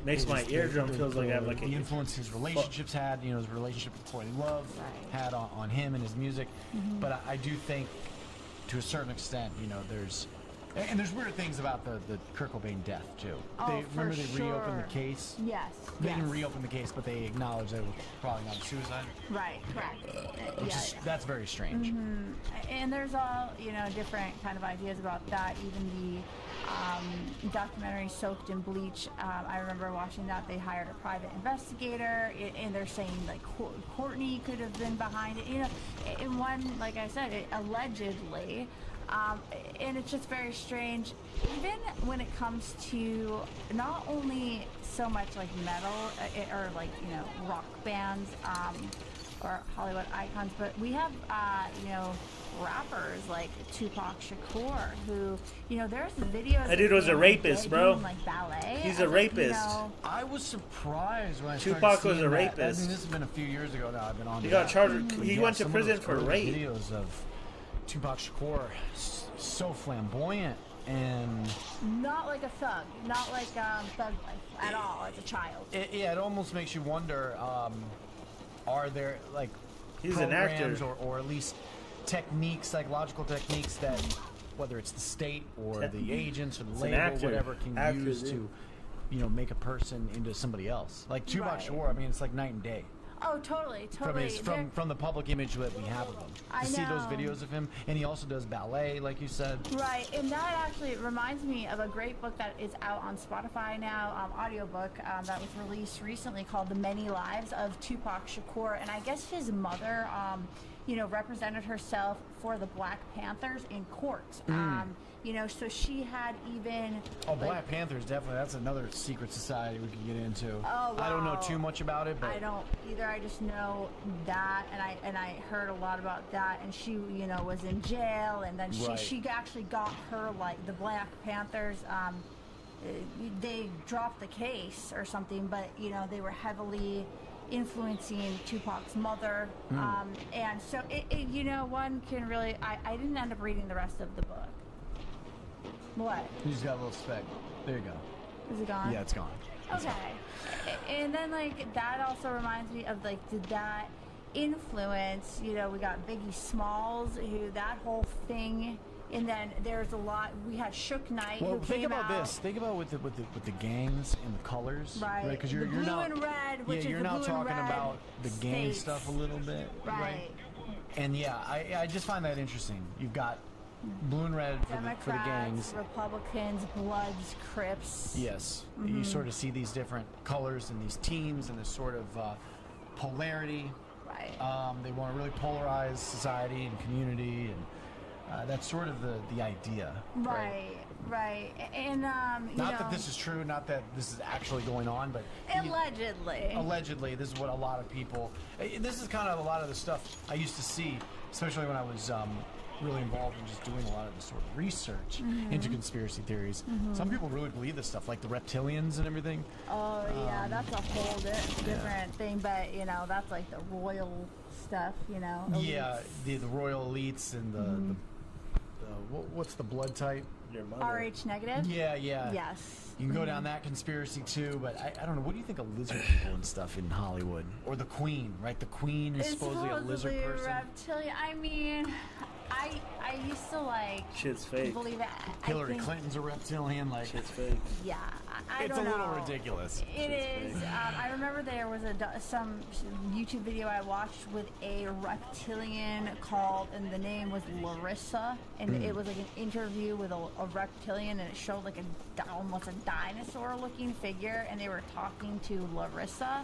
Makes my eardrum feels like I have like the influence his relationships had, his relationship with Courtney Love had on him and his music. But I do think, to a certain extent, there's weird things about the Kurt Cobain death too. They reopened the case. Yes. They didn't reopen the case, but they acknowledged that it was probably not a suicide. Right, correct. That's very strange. And there's all, different kind of ideas about that. Even the documentary Soaked in Bleach, I remember watching that. They hired a private investigator, and they're saying like Courtney could have been behind it. In one, like I said, allegedly. And it's just very strange, even when it comes to not only so much like metal or like rock bands or Hollywood icons, but we have rappers like Tupac Shakur, who there's videos. That dude was a rapist, bro. Like ballet. He's a rapist. I was surprised when I Tupac started was a seeing rapist. that. I mean, this has been a few years ago now. I've been on. He got charged. He went to some of prison those for early rape. Videos of Tupac Shakur, so flamboyant and not like a thug, not like thug life at all as a child. It almost makes you wonder, are there like He's an actor, or at least techniques, psychological techniques that whether it's the state or the agents or the label, whatever, can use to make a person into somebody else. Like Tupac Shakur, I mean, it's like night and day. Oh, totally. From the public image that we have of him. I see know. those videos of him, and he also does ballet, like you said. Right, and that actually reminds me of a great book that is out on Spotify now, audiobook that was released recently called The Many Lives of Tupac Shakur, and I guess his mother, represented herself for the Black Panthers in court. So she had even... Oh, Black Panthers, definitely. That's another secret society we could get into. Oh, wow. I don't know too much about it, but... I don't either. I just know that, and I heard a lot about that, and she, was in jail, and then she actually got her, like, the Black Panthers, they dropped the case or something, but, they were heavily influencing Tupac's mother. And so, you know, one can really. I didn't end up reading the rest of the book. What? You just got a little speck. There you go. Is it gone? Yeah, it's gone. Okay. And then, like, that also reminds me of, like, did that influence, you know, we got Biggie Smalls, who that whole thing, and then there's a lot, we had Shook Knight, Well, who think came about out. this. Think about with the gangs and the colors, Right. Because The you're blue now, and red, which is you're the now blue and talking red about the gang states. stuff a little bit, Right. And yeah, I just find that interesting. You've got blue and red for Democrats, the gangs. Republicans, Bloods, Crips. Yes, you sort of see these different colors and these teams and this sort of polarity. Right. They want to really polarize society and community, and that's sort of the idea. Right. And, Not you that know, this is true, not that this is actually going on, but allegedly, this is what a lot of people. This is kind of a lot of the stuff I used to see, especially when I was really involved in just doing a lot of this sort of research into conspiracy theories. Some people really believe this stuff, like the reptilians and everything. Oh yeah, that's a whole different thing, but you know, that's like the royal stuff, you know. Yeah, the royal elites and the what's the blood type? Your mother. RH negative. Yeah. Yes. You can go down that conspiracy too, but I don't know. What do you think of lizard people and stuff in Hollywood? Or the Queen, right? The Queen is It's supposedly a lizard person. reptilian. I mean, I used to like Shit's fake. believe it. Hillary Clinton's a reptilian, like Shit's fake. Yeah, I it's don't a little know. ridiculous. It is. I remember there was some YouTube video I watched with a reptilian called, and the name was Larissa, and it was like an interview with a reptilian, and it showed like almost a dinosaur-looking figure, and they were talking to Larissa.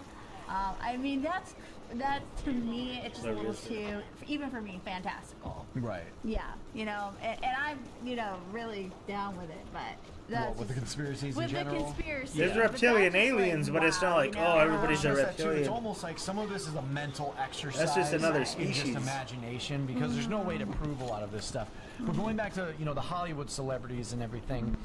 I mean, that to me, it's just a little too, even for me, fantastical. Right. Yeah, you know, and I'm, you know, really down with it, but that's With the conspiracies with in general? the conspiracy. There's but reptilian that's just like, aliens, but it's not wow, like, you know? oh, everybody's a It's that too. reptilian. It's almost like some of this is a mental exercise. That's just another in species. just imagination, because there's no way to prove a lot of this stuff. But going back to, you know, the Hollywood celebrities and everything,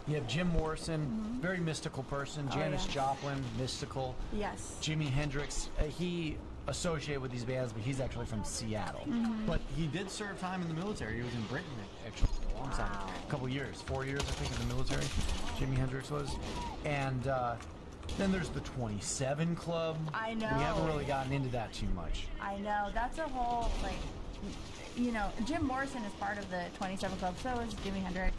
you have Jim Morrison, very mystical person. Janis Joplin, mystical. Yes. Jimi Hendrix, he associated with these bands, but he's actually from Seattle. But he did serve time in the military. He was in Britain actually for a long time, a couple years, 4 years I think in the military. Jimi Hendrix was, and then there's the 27 Club. I know. We haven't really gotten into that too much. I know. That's a whole, like, you know, Jim Morrison is part of the 27 Club, so is Jimi Hendrix.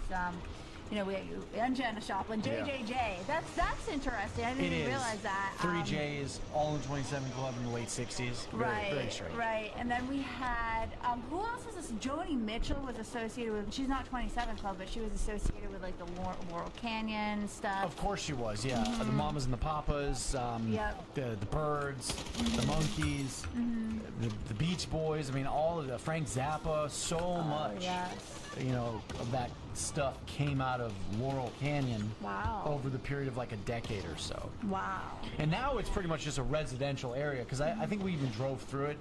You know, and Janis Joplin, JJJ. That's interesting. I didn't even realize that. 3 J's, all in 27 Club in the late 60s. Very strange. Right. And then we had, who else was this? Joni Mitchell was associated with, she's not 27 Club, but she was associated with, like, the Laurel Canyon stuff. Of course she was, yeah. The Mamas and the Papas, the Birds, the Monkees, the Beach Boys. I mean, all of the Frank Zappa, so much. Yes. You know, of that stuff came out of Laurel Canyon over the period of like a decade or so. Wow. And now it's pretty much just a residential area, because I think we even drove through it.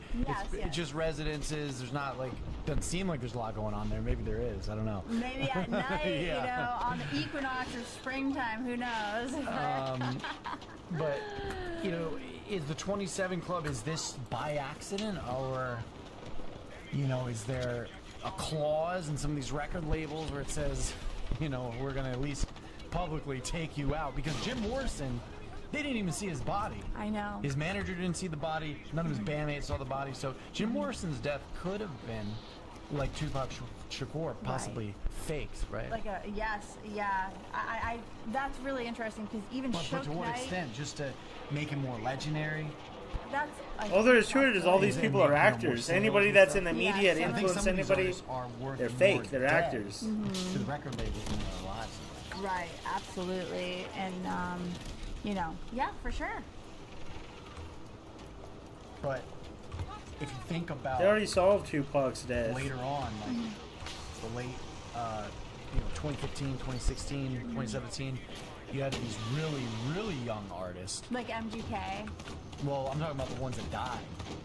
It's just residences. There's not like, doesn't seem like there's a lot going on there. Maybe there is. I don't know. Maybe at night, you know, on the equinox or springtime, who knows? But, you know, is the 27 Club, is this by accident, or, you know, is there a clause in some of these record labels where it says, you know, we're going to at least publicly take you out? Because Jim Morrison, they didn't even see his body. I know. His manager didn't see the body. None of his bandmates saw the body. So Jim Morrison's death could have been like Tupac Shakur, possibly faked, right? Like a, yes, yeah. I that's really interesting, because even But Shook to what Knight, extent? Just to make him more legendary? that's All there is to it is all these people are actors. Anybody that's in the media that influence anybody, they're fake. They're actors. To the record labels in their lives. right, absolutely, and you know, yeah, for sure. But if you think about, They already solved Tupac's death. later on, like the late, you know, 2015, 2016, 2017, you had these really young artists. Like MGK. Well, I'm talking about the ones that died.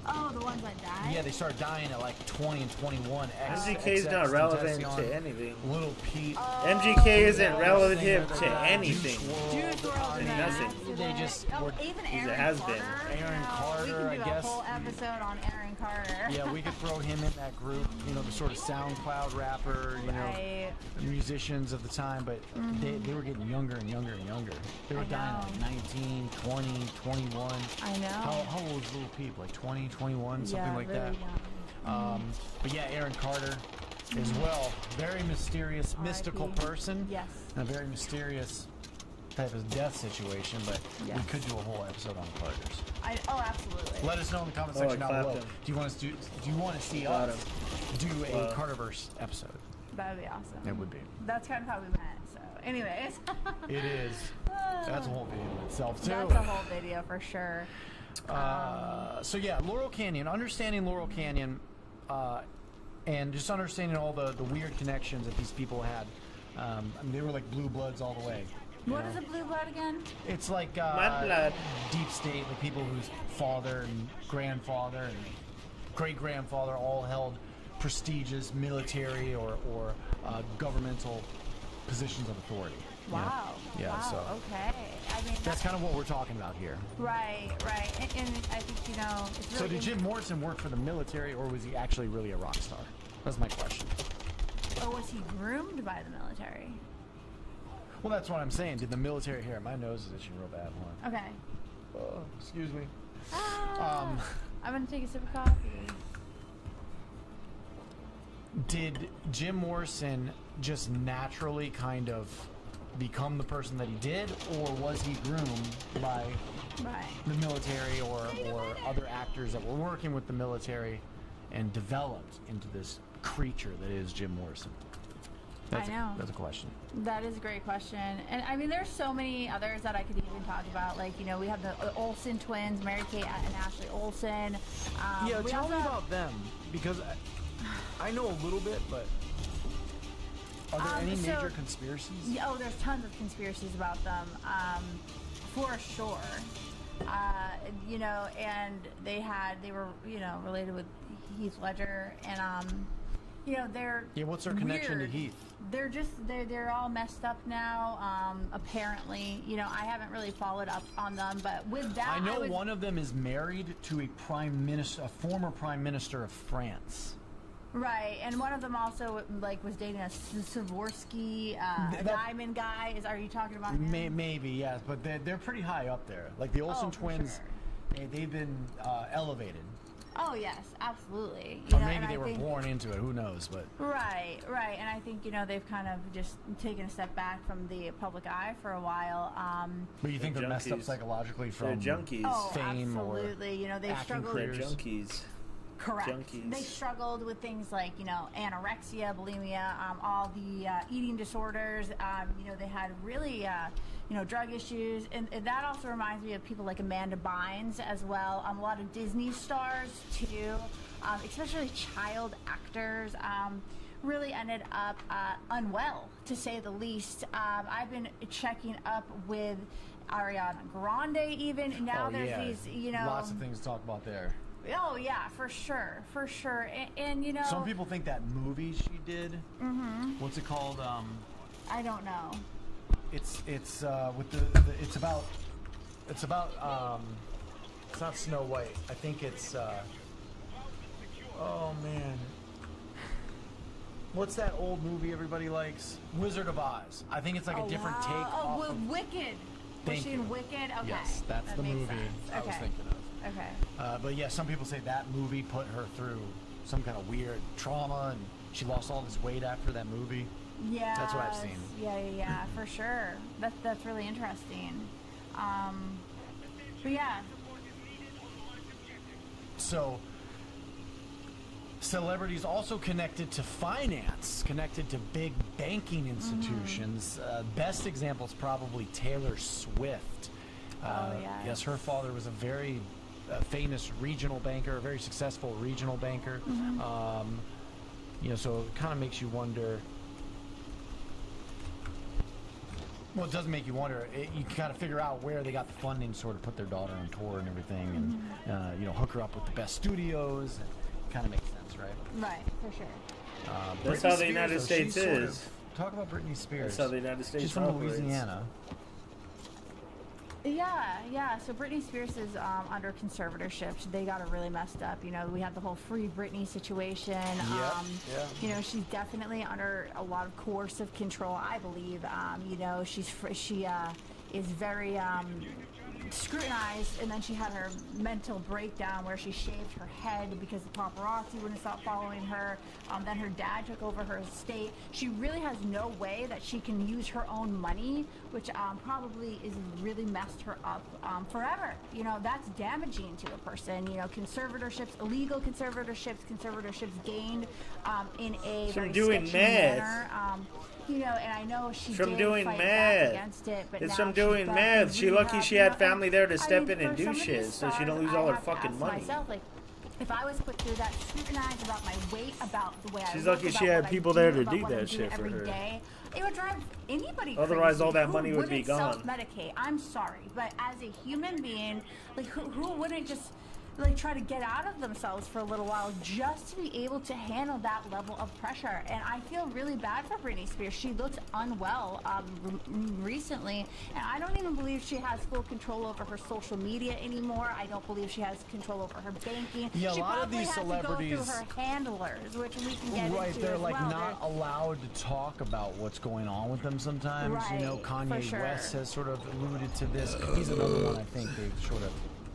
Oh, the ones that died? Yeah, they started dying at like 20 and 21. MGK is not relevant to anything. Little Pete. MGK isn't relative to anything. Juice WRLD To nothing. They just were. Even He's Aaron a has Carter. been. Aaron Carter, we can do I guess. a whole episode on Aaron Carter. Yeah, we could throw him in that group. You know, the sort of SoundCloud rapper. You know, musicians of the time, but they were getting younger and younger and younger. They were dying at like 19, 20, 21. I know. How old was Little Peep? Like 20, 21, something Yeah, like really that. young. But yeah, Aaron Carter as well. Very mysterious, mystical person. Yes. And a very mysterious type of death situation, but we could do a whole episode on Carters. Oh, absolutely. Let us know in the comment Oh, I section down clapped below. him. Do you want to see Got us do a Carterverse episode? That would be awesome. It would be. That's kind of how we met. So, anyways. It is. That's a whole video in itself too. That's a whole video for sure. So yeah, Laurel Canyon, understanding Laurel Canyon, and just understanding all the weird connections that these people had. I mean, they were like blue bloods all the way. What is a blue blood again? It's like My blood. deep state, like people whose father and grandfather and great grandfather all held prestigious military or governmental positions of authority. Wow. Yeah, wow. so okay. I mean, that's kind of what we're talking about here. Right. And I think, you know, it's really So did Jim Morrison work for the military, or was he actually really a rock star? That's my question. Or was he groomed by the military? Well, that's what I'm saying. Did the military here? My nose is itching real bad. Hold on. Okay. Excuse me. I'm gonna take a sip of coffee. Did Jim Morrison just naturally kind of become the person that he did, or was he groomed by the military or other actors that were working with the military and developed into this creature that is Jim Morrison? That's I know. That's a question. That is a great question. And I mean, there's so many others that I could even talk about. Like, you know, we have the Olsen twins, Mary Kate and Ashley Olsen. Yeah, tell me about them, because I know a little bit, but are there any major conspiracies? Oh, there's tons of conspiracies about them, for sure. You know, and they were, you know, related with Heath Ledger, and you know, they're what's their connection to weird. Heath? They're just they're all messed up now. Apparently, you know, I haven't really followed up on them, but with that, I know one of them is married to a former prime minister of France. Right, and one of them also like was dating a Swarovski, a diamond guy. Are you talking about him? Maybe, yes, but they're pretty high up there. Like the Olsen twins, they've been elevated. Oh yes, absolutely. Or maybe they were born into it. Who knows? But right, and I think, you know, they've kind of just taken a step back from the public eye for a while. But you think they're messed up psychologically from junkies. fame absolutely. You know, they've struggled. They're junkies. Correct. Junkies. They struggled with things like, you know, anorexia, bulimia, all the eating disorders. You know, they had really, you know, drug issues. And that also reminds me of people like Amanda Bynes as well. A lot of Disney stars, too, especially child actors. Really ended up unwell, to say the least. I've been checking up with Ariana Grande even. And now there's these, you know... Lots of things to talk about there. Oh yeah, for sure. And you know, some people think that movie she did. What's it called? I don't know. It's with it's about it's not Snow White. I think it's oh man, what's that old movie everybody likes? Wizard of Oz. I think it's like a different take. Oh, Wicked. Was she in Wicked? Okay. Yes, that's that the makes movie sense. I was thinking of. Okay. But yeah, some people say that movie put her through some kind of weird trauma, and she lost all this weight after that movie. Yeah. That's what I've seen. Yeah, for sure. That's really interesting. But yeah. So, celebrities also connected to finance, connected to big banking institutions. Best example is probably Taylor Swift. Yes, her father was a very famous regional banker, a very successful regional banker. You know, so it kind of makes you wonder Well, it does make you wonder. You can kind of figure out where they got the funding to sort of put their daughter on tour and everything, and you know, hook her up with the best studios. It kind of makes sense, right? Right, for sure. That's Britney how the United Spears, States though, she's sort is. of- talk about Britney Spears. That's how the United States She's from operates. Louisiana. Yeah. So Britney Spears is under conservatorship. They got her really messed up. You know, we had the whole Free Britney situation. Yeah. You know, she's definitely under a lot of coercive control, I believe. You know, she is very scrutinized, and then she had her mental breakdown where she shaved her head because the paparazzi wouldn't stop following her. Then her dad took over her estate. She really has no way that she can use her own money, which probably is really messed her up forever. You know, that's damaging to a person. You know, conservatorships, illegal conservatorships gained in a From very doing sketchy meth. manner. You know, and I know she From did doing fight meth. back against it, but It's now from she's doing back meth. in She lucky rehab, she you know, had family there to I step mean, in and for do some of shit, these so she don't stars, lose all I her have to fucking ask money. myself, like, if I was put through that, scrutinized about my weight, about the way I She's look, lucky about she had what I people there to about do what that I'm doing shit for every her. day, it would drive anybody Otherwise, crazy. all that Who money would be wouldn't gone. Self-medicate. I'm sorry, but as a human being, like, who wouldn't just like try to get out of themselves for a little while just to be able to handle that level of pressure? And I feel really bad for Britney Spears. She looked unwell recently, and I don't even believe she has full control over her social media anymore. I don't believe she has control over her banking. Yeah, a she lot of probably these has celebrities- to go through her handlers, which we can get Right, into they're as like well. not allowed to talk about what's going on with them sometimes. You know, Right, Kanye for sure. West has sort of alluded to this. He's another one I think they sort of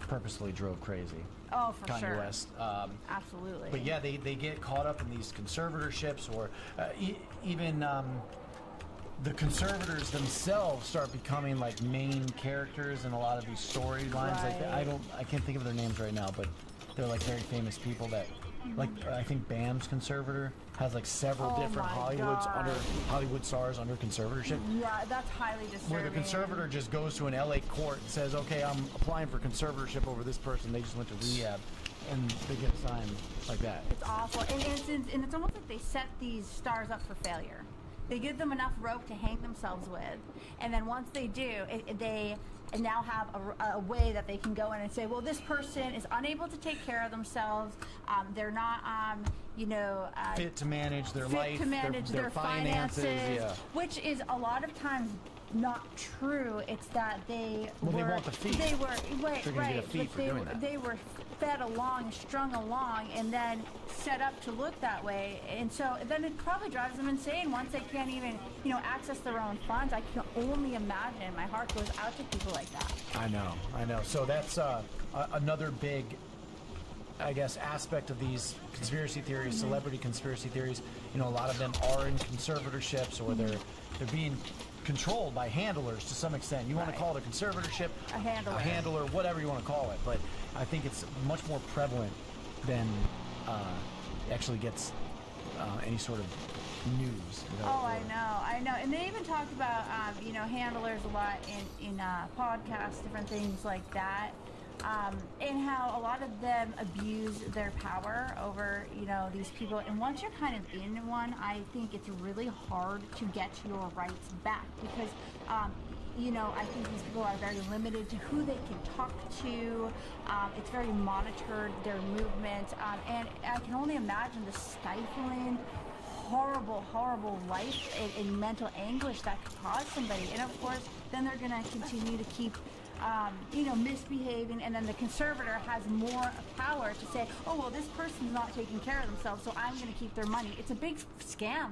purposefully drove crazy. Oh, for Kanye sure. West. Absolutely. But yeah, they get caught up in these conservatorships, or even the conservators themselves start becoming like main characters in a lot of these storylines. Like I can't think of their names right now, but they're like very famous people that, like I think Bam's conservator has like several Oh different my Hollywood stars under conservatorship. Yeah, that's highly disturbing. Where the conservator just goes to an LA court and says, okay, I'm applying for conservatorship over this person. They just went to rehab, and they get signed like that. It's awful, and it's almost like they set these stars up for failure. They give them enough rope to hang themselves with, and then once they do, they now have a way that they can go in and say, well, this person is unable to take care of themselves. They're not, Fit to manage their life, to manage their finances, yeah. which is a lot of times not true. It's that they they want the fee. They were They're gonna get a fee but for doing that. they were fed along, strung along, and then set up to look that way. And so then it probably drives them insane once they can't even, access their own funds. I can only imagine. My heart goes out to people like that. I know. So that's another big, I guess, aspect of these conspiracy theories, celebrity conspiracy theories. A lot of them are in conservatorships, or they're being controlled by handlers to some extent. You want to call it a conservatorship, a handler, whatever you want to call it. But I think it's much more prevalent than actually gets any sort of news. I know. And they even talked about, handlers a lot in podcasts, different things like that. And how a lot of them abuse their power over, these people. And once you're kind of in one, I think it's really hard to get your rights back because, I think these people are very limited to who they can talk to. It's very monitored, their movement. And I can only imagine the stifling, horrible life and mental anguish that could cause somebody. And of course, then they're going to continue to keep misbehaving, and then the conservator has more power to say, oh, well, this person's not taking care of themselves, so I'm going to keep their money. It's a big scam.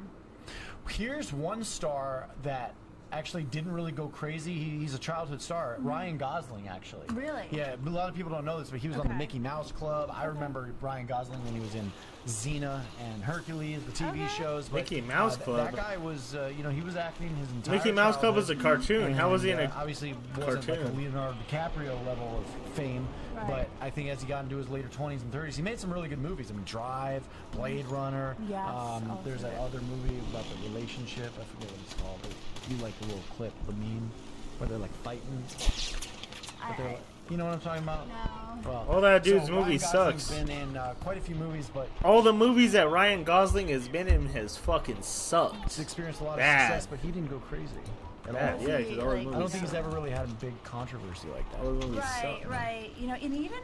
Here's one star that actually didn't really go crazy. He's a childhood star, Ryan Gosling, actually. Really? Yeah, a lot of people don't know this, but he was on the Mickey Mouse Club. I remember Ryan Gosling when he was in Xena and Hercules, the TV shows. But, Mickey Mouse Club. That guy was, he was acting his entire Mickey Mouse Club was a cartoon. How was he in a obviously wasn't like a cartoon? Leonardo DiCaprio level of fame, Right. but I think as he got into his later 20s and 30s, he made some really good movies. I mean, Drive, Blade Runner. Yes, There's that other movie about the relationship. I forget what it's called, but you like the little clip, the meme, where they're like fighting. But they're, you know what I'm talking about? No. Well, All that dude's so movie Ryan Gosling's sucks. Been in quite a few movies, but All the movies that Ryan Gosling has been in has fucking sucked. he's experienced a lot of Bad. success, but he didn't go crazy. at Yeah, all. yeah, 'cause all the I don't movies think he's suck. ever really had a big controversy like that. All the movies Right, suck, man. right. You know, and even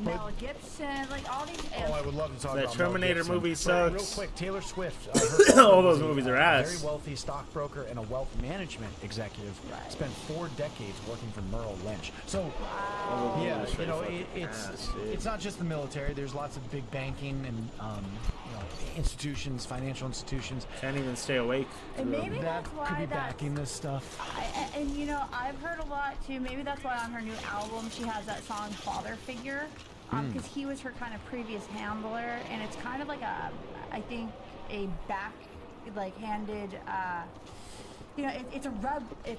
Mel Gibson, like all these. Oh, I would love to talk That about Terminator Mel Gibson. movie But Real sucks. quick, Taylor Swift. Her father All was those movies are a ass. very wealthy stockbroker and a wealth management executive. Spent 4 decades working for Merrill Lynch. So, yeah, you know, it's not just the military. There's lots of big banking and you know, institutions, financial institutions. Can't even stay awake. And maybe that that's why could be that's- backing this stuff. And you know, I've heard a lot too. Maybe that's why on her new album she has that song "Father Figure," because he was her kind of previous handler, and it's kind of like I think a handed. You know, it's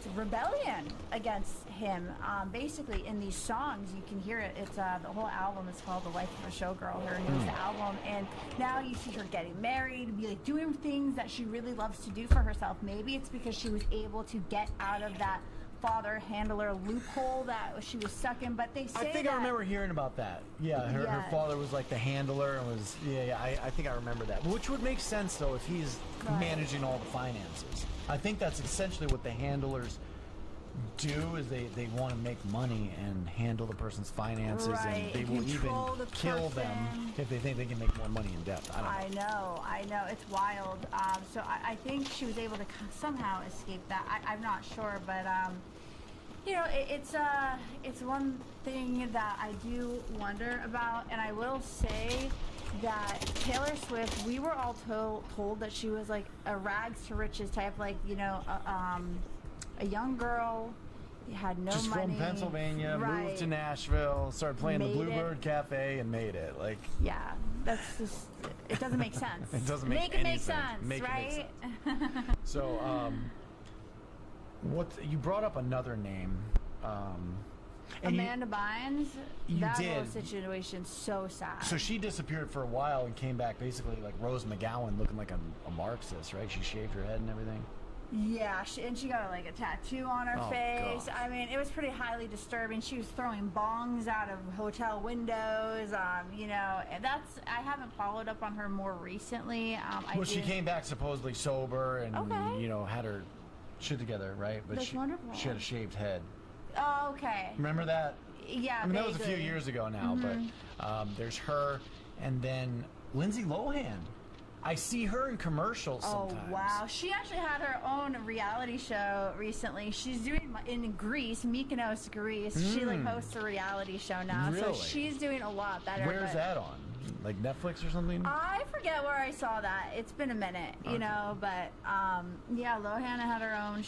a rebellion against him. Basically, in these songs, you can hear it. It's the whole album is called "The Life of a Showgirl," her newest album, and now you see her getting married, like doing things that she really loves to do for herself. Maybe it's because she was able to get out of that father handler loophole that she was stuck in. But they say I remember hearing about that. Yeah, her father was like the handler and was I think I remember that. Which would make sense though if he's managing all the finances. I think that's essentially what the handlers do is they want to make money and handle the person's finances, and they will even kill them if they think they can make more money in depth. I don't know. It's wild. So I think she was able to somehow escape that. I'm not sure, but you know, it's one thing that I do wonder about, and I will say that Taylor Swift, we were all told that she was like a rags to riches type, like, you know, a young girl, had no just money. from Pennsylvania, moved to Nashville, started playing the Bluebird Cafe, and made it. Like, yeah, that's just, it doesn't make sense. It doesn't make it any make sense. sense, Make it right? make sense. So, what you brought up another name. And Amanda Bynes, you that did. whole situation's so sad. So she disappeared for a while and came back basically like Rose McGowan, looking like a Marxist, right? She shaved her head and everything. Yeah, and she got like a tattoo on her face. God. I mean, it was pretty highly disturbing. She was throwing bongs out of hotel windows. You know, and I haven't followed up on her more recently. She came back supposedly sober and you know had her shit together, right? But That's wonderful. She had a shaved head. Oh, okay. Remember that? Yeah, I mean, that was a few vaguely. years ago now, but there's her, and then Lindsay Lohan. I see her in commercials sometimes. Oh, wow. She actually had her own reality show recently. She's doing in Greece, Mykonos, Greece. She like hosts a reality show now. Really? So she's doing a lot better. Where's that on? Like Netflix or something? I forget where I saw that. It's been a minute, you know, but yeah, Lohan had her own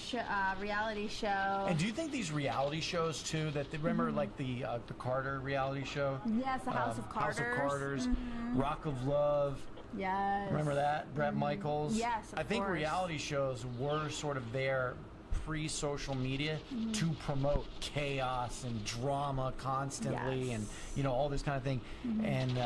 reality show. And do you think these reality shows too? That remember like the Carter reality show? Yes, the House of Carters. House of Carters, Rock of Love. Yes. Remember that? Brett Michaels. Yes, I think course. reality shows were sort of there pre-social media to promote chaos and drama constantly, and you know all this kind of thing. And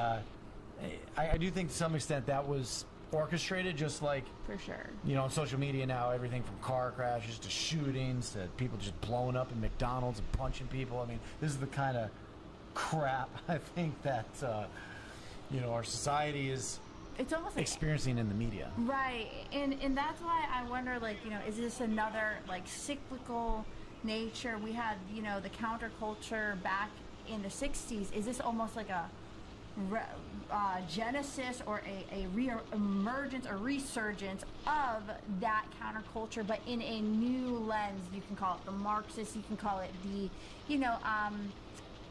I do think to some extent that was orchestrated, just like for sure. You know, on social media now, everything from car crashes to shootings to people just blowing up in McDonald's and punching people. I mean, this is the kind of crap I think that you know our society is. It's almost like experiencing in the media. Right, and that's why I wonder, like, you know, is this another like cyclical nature? We had, you know, the counterculture back in the 60s. Is this almost like a genesis or a re-emergence or resurgence of that counterculture, but in a new lens? You can call it the Marxist, you can call it the, you know,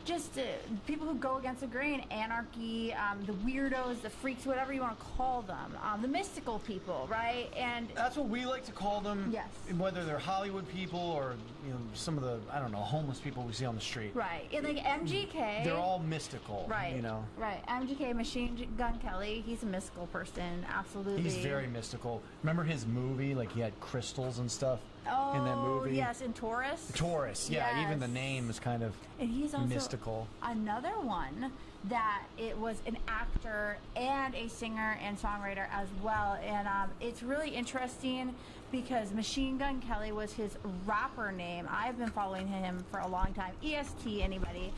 just people who go against the grain, anarchy, the weirdos, the freaks, whatever you want to call them, the mystical people, right? And that's what we like to call them. Yes. Whether they're Hollywood people or you know some of the homeless people we see on the street. Right. And like MGK. They're all mystical. Right. You know. Right. MGK, Machine Gun Kelly. He's a mystical person. Absolutely. He's very mystical. Remember his movie? Like he had crystals and stuff. Oh, in that movie. Yes, in Taurus. Taurus, yeah. Yes. Even the name is kind of and he's also mystical. Another one that it was an actor and a singer and songwriter as well. And it's really interesting because Machine Gun Kelly was his rapper name. I've been following him for a long time. EST, anybody.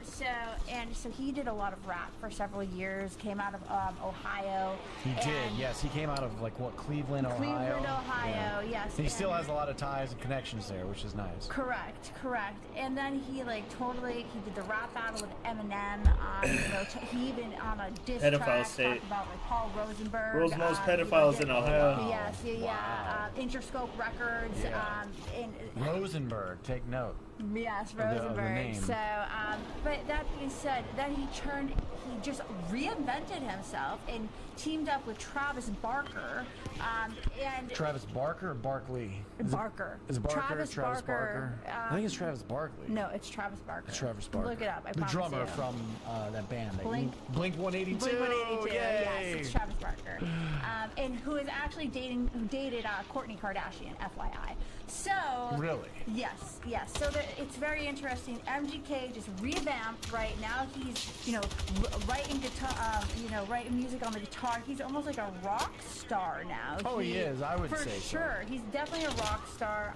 So he did a lot of rap for several years. Came out of Ohio. He did, yes. He came out of like what, Cleveland, Ohio. Cleveland, Ohio. Yes. And he still has a lot of ties and connections there, which is nice. Correct. And then he he did the rap battle with Eminem. He even on a diss Pedophile track state. talked about like Paul Rosenberg. World's most pedophiles in Ohio. Yes, Interscope Records. And Rosenberg, take note. Yes, of the Rosenberg. name. So, but that being said, then he just reinvented himself and teamed up with Travis Barker. And Travis Barker or Barkley? Barker. Is it Barker? Travis Barker. I think it's Travis Barkley. No, it's Travis Barker. It's Travis Barker. Look it up. I the promise drummer you. from that band. Blink 182. Blink 182. Yay. Yes, it's Travis Barker, and who is actually dated Kourtney Kardashian, FYI. So really, yes. So it's very interesting. MGK just revamped. Right now, he's writing guitar, writing music on the guitar. He's almost like a rock star now. Oh, he is. I would say for sure. He's definitely a rock star.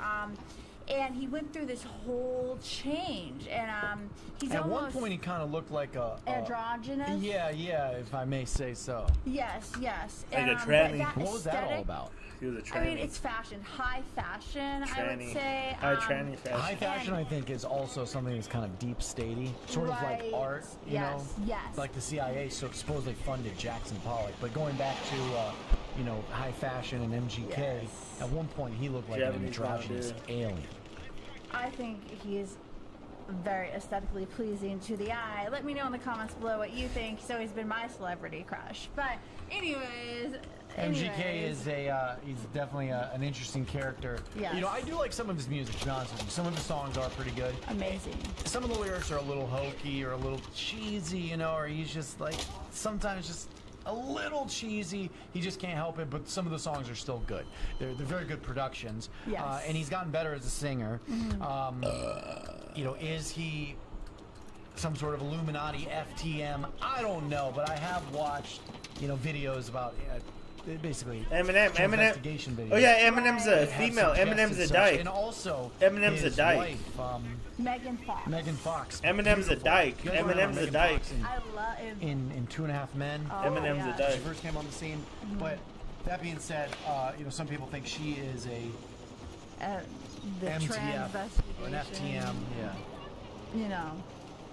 And he went through this whole change, and he's at almost one point he kind of looked like a androgynous. Yeah, if I may say so. Yes. Like And, a tranny. What was that all aesthetic- about? He was a tranny. I mean, it's fashion, high fashion. I would Tranny. say. High tranny fashion. High fashion, I think, is also something that's kind of deep statey, sort of like Right. art. You know, Yes. like the CIA supposedly funded Jackson Pollock. But going back to high fashion and MGK, at one point he looked like an Japanese androgynous dude. alien. I think he is very aesthetically pleasing to the eye. Let me know in the comments below what you think. He's always been my celebrity crush. But anyways. MGK is he's definitely an interesting character. Yes. I do like some of his music, to be honest with you. Some of his songs are pretty good. Amazing. Some of the lyrics are a little hokey or a little cheesy, or he's just like, sometimes just a little cheesy. He just can't help it, but some of the songs are still good. They're very good productions. Yes. And he's gotten better as a singer. Mm-hmm. Is he some sort of Illuminati FTM? I don't know, but I have watched, videos about basically Eminem. investigation videos. Oh yeah, Eminem's a that have female. suggested Eminem's a such. dyke. And also Eminem's his a dyke. wife, Megan Fox. Megan Fox. Eminem's a Beautiful. dyke. You guys remember Eminem's a Megan dyke. Fox I love him. in 2.5 Men. Oh, Eminem's yeah. a When dyke. she first came on the scene. But that being said, some people think she is a The MTF or an FTM. Yeah.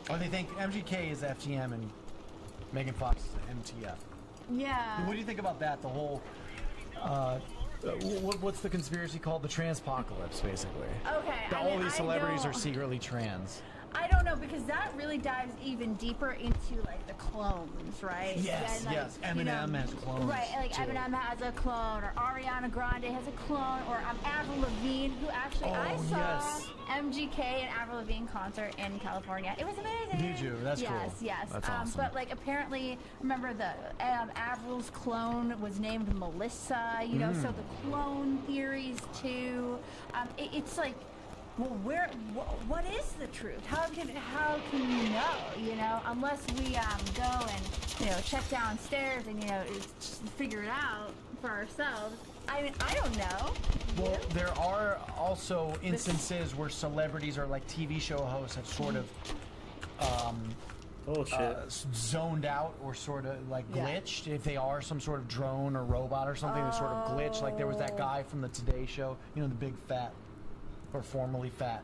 Or they think MGK is FTM and Megan Fox is MTF. Yeah. What do you think about that? The whole what's the conspiracy called? The transpocalypse, basically. Okay. That I all mean, these I celebrities don't- are secretly trans. I don't know, because that really dives even deeper into like the clones, right? Yes, And, yes. Eminem has clones, Right, like too. Eminem has a clone, or Ariana Grande has a clone, or Avril Lavigne, who actually I Oh, saw yes. MGK and Avril Lavigne concert in California. It was amazing. Did you? That's yes, cool. Yes, That's awesome. But like apparently, remember the Avril's clone was named Melissa. So the clone theories too. It's like. Well, what is the truth? How can you know? Unless we go and check downstairs and figure it out for ourselves. I mean, I don't know. Well, there are also instances where celebrities or like TV show hosts have sort of zoned out or sort of like glitched. If they are some sort of drone or robot or something, they sort of glitch. Like there was that guy from the Today Show, the big fat or formerly fat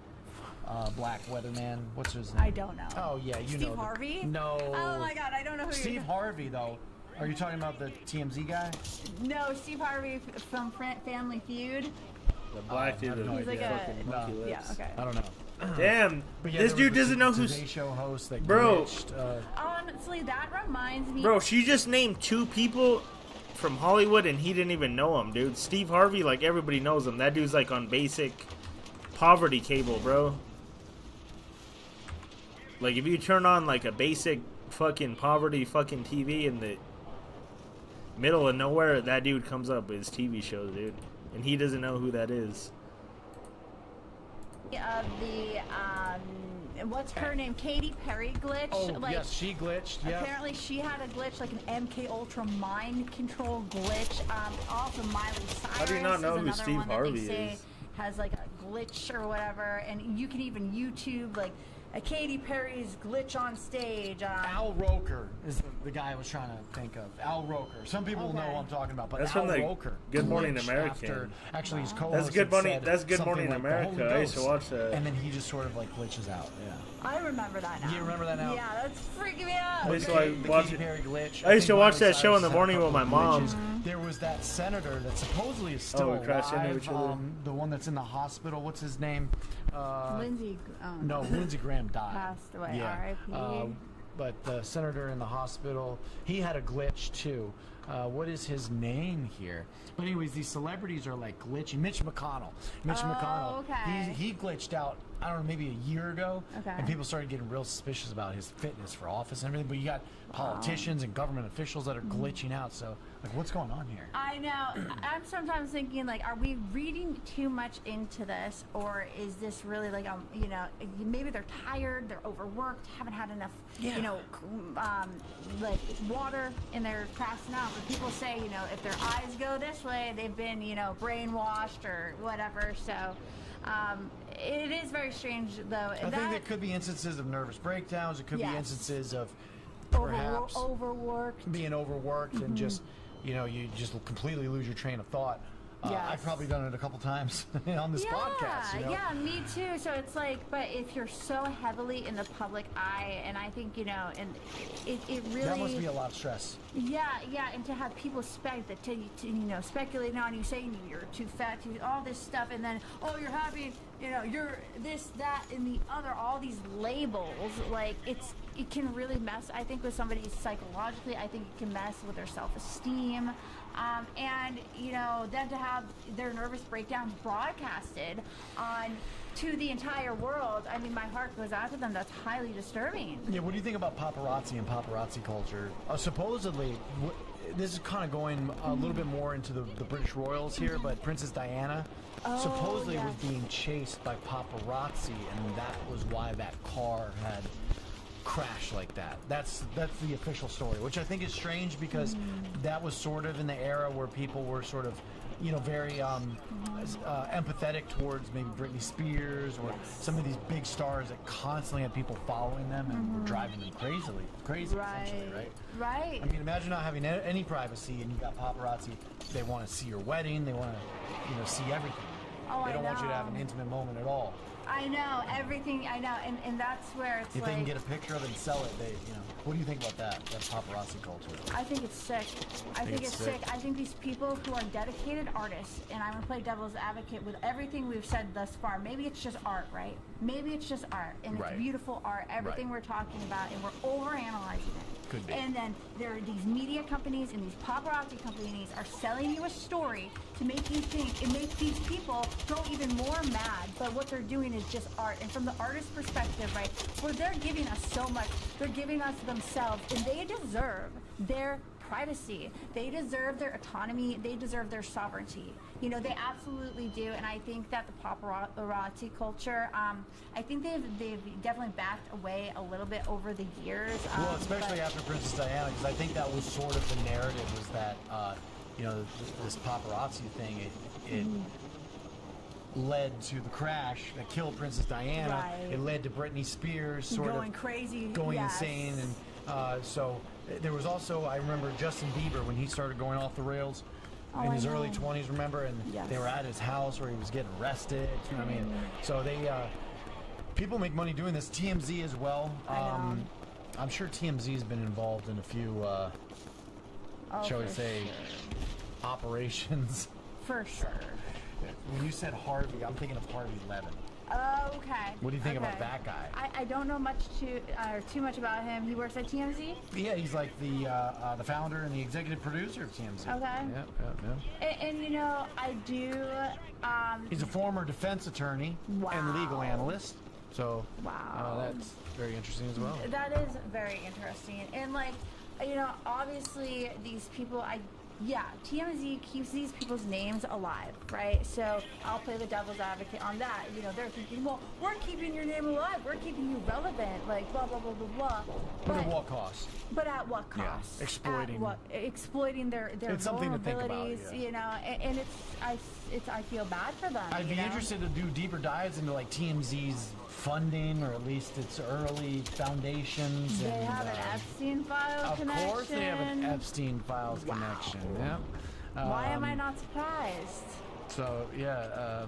black weatherman. What's his name? I don't know. Oh yeah, you know. Steve Harvey? No. Oh my God, I don't know who Steve you're. Harvey though. Are you talking about the TMZ guy? No, Steve Harvey from Family Feud. The black dude. He's like a. okay. I don't know. Damn, But yeah, this there dude was a doesn't know Today who's. Show host that Bro. glitched, Honestly, that reminds me. Bro, she just named 2 people from Hollywood and he didn't even know him, dude. Steve Harvey, like everybody knows him. That dude's like on basic poverty cable, bro. Like if you turn on like a basic fucking poverty fucking TV in the middle of nowhere, that dude comes up with his TV shows, dude. And he doesn't know who that is. of the what's her name? Katy Perry glitch. Oh, yes, she glitched. Yeah. Apparently, she had a glitch, like an MK Ultra mind control glitch. Also, Miley Cyrus. How do you not know is who another Steve one that Harvey they say is? has like a glitch or whatever, and you can even YouTube like a Katy Perry's glitch on stage. Al Roker is the guy I was trying to think of. Al Roker. Some people know what I'm talking about, but That's Al from the Roker. Good Morning glitched American. After, actually, his co-host That's Good had Morning. said That's Good something Morning like the America. Holy I used to Ghost, watch that. and then he just sort of like glitches out. Yeah. I remember that now. You remember that now? Yeah, that's freaking me out. I used to The like watch Katy it. Perry glitch. I used to think watch Miley that show in Cyrus the had a morning with couple my of mom. glitches. There was that senator that supposedly is still we crashed into alive. each other. The one that's in the hospital. What's his name? Lindsey. No, Lindsey Graham died. Passed away. Yeah. R.I.P. But the senator in the hospital, he had a glitch too. What is his name here? But anyways, these celebrities are like glitching. Mitch McConnell. Okay. He glitched out, I don't know, maybe a year ago. Okay. And people started getting real suspicious about his fitness for office and everything. But you got politicians and government officials that are glitching out. So, like, what's going on here? I know. I'm sometimes thinking, like, are we reading too much into this, or is this really like, you know, maybe they're tired, they're overworked, haven't had enough, you know, like water, and they're passing out. But people say, you know, if their eyes go this way, they've been, you know, brainwashed or whatever. So. It is very strange, though. I think there could be instances of nervous breakdowns. It could be instances of perhaps overworked, being overworked, and just, you know, you just completely lose your train of thought. I've probably done it a couple times on this podcast. You know? Yeah, me too. So it's like, but if you're so heavily in the public eye, and I think, you know, and it really that must be a lot of stress. Yeah, and to have people you know, speculating on you, saying you're too fat, all this stuff, and then you're having, you know, you're this, that, and the other, all these labels, like it can really mess. I think with somebody psychologically, I think it can mess with their self-esteem. And, you know, then to have their nervous breakdown broadcasted to the entire world, I mean, my heart goes out to them. That's highly disturbing. Yeah, what do you think about paparazzi and paparazzi culture? Supposedly, this is kind of going a little bit more into the British royals here, but Princess Diana supposedly was being chased by paparazzi, and that was why that car had crash like that. That's the official story, which I think is strange because that was sort of in the era where people were sort of, you know, very empathetic towards maybe Britney Spears or some of these big stars that constantly had people following them and were driving them crazy essentially, right? Right. I mean, imagine not having any privacy and you got paparazzi. They want to see your wedding. They want to, you know, see everything. They don't want you to have an intimate moment at all. I know everything. I know, and that's where it's if like. They can get a picture of it and sell it, they, you know. What do you think about that? That paparazzi culture. I think it's sick. I think it's sick. I think these people who are dedicated artists, and I'm gonna play devil's advocate with everything we've said thus far. Maybe it's just art, right? Maybe it's just art, and it's beautiful art. Everything we're talking about, and we're overanalyzing it. Could be. And then there are these media companies and these paparazzi companies are selling you a story to make you think, and make these people go even more mad. But what they're doing is just art. And from the artist's perspective, right, where they're giving us so much, they're giving us themselves, and they deserve their privacy. They deserve their autonomy. They deserve their sovereignty. You know, they absolutely do. And I think that the paparazzi culture, I think they've definitely backed away a little bit over the years. Well, especially after Princess Diana, because I think that was sort of the narrative, was that, you know, this paparazzi thing, it led to the crash that killed Princess Diana. Right. It led to Britney Spears going crazy, going insane, and so there was also, I remember Justin Bieber when he started going off the rails in his early 20s. Remember, and they were at his house where he was getting arrested. You know what I mean? So they people make money doing this. TMZ as well. I'm sure TMZ has been involved in a few, shall we say, operations. For sure. When you said Harvey, I'm thinking of Harvey Levin. Okay. What do you think about that guy? I don't know too much about him. He works at TMZ? Yeah, he's like the founder and the executive producer of TMZ. Okay. Yeah. And you know, I do. He's a former defense attorney and legal analyst. So that's very interesting as well. That is very interesting. And like, you know, obviously these people, yeah, TMZ keeps these people's names alive, right? So I'll play the devil's advocate on that. You know, they're thinking, well, we're keeping your name alive, we're keeping you relevant, like blah blah blah blah blah. But at what cost? But at what cost? Yeah, exploiting. Exploiting their It's something to think about, vulnerabilities, yeah. you know, and I feel bad for them. I'd be you know? interested to do deeper dives into like TMZ's funding, or at least its early foundations. They and, have an Epstein file connection. Of course, they have an Epstein files connection. Yeah. Why am I not surprised? So yeah,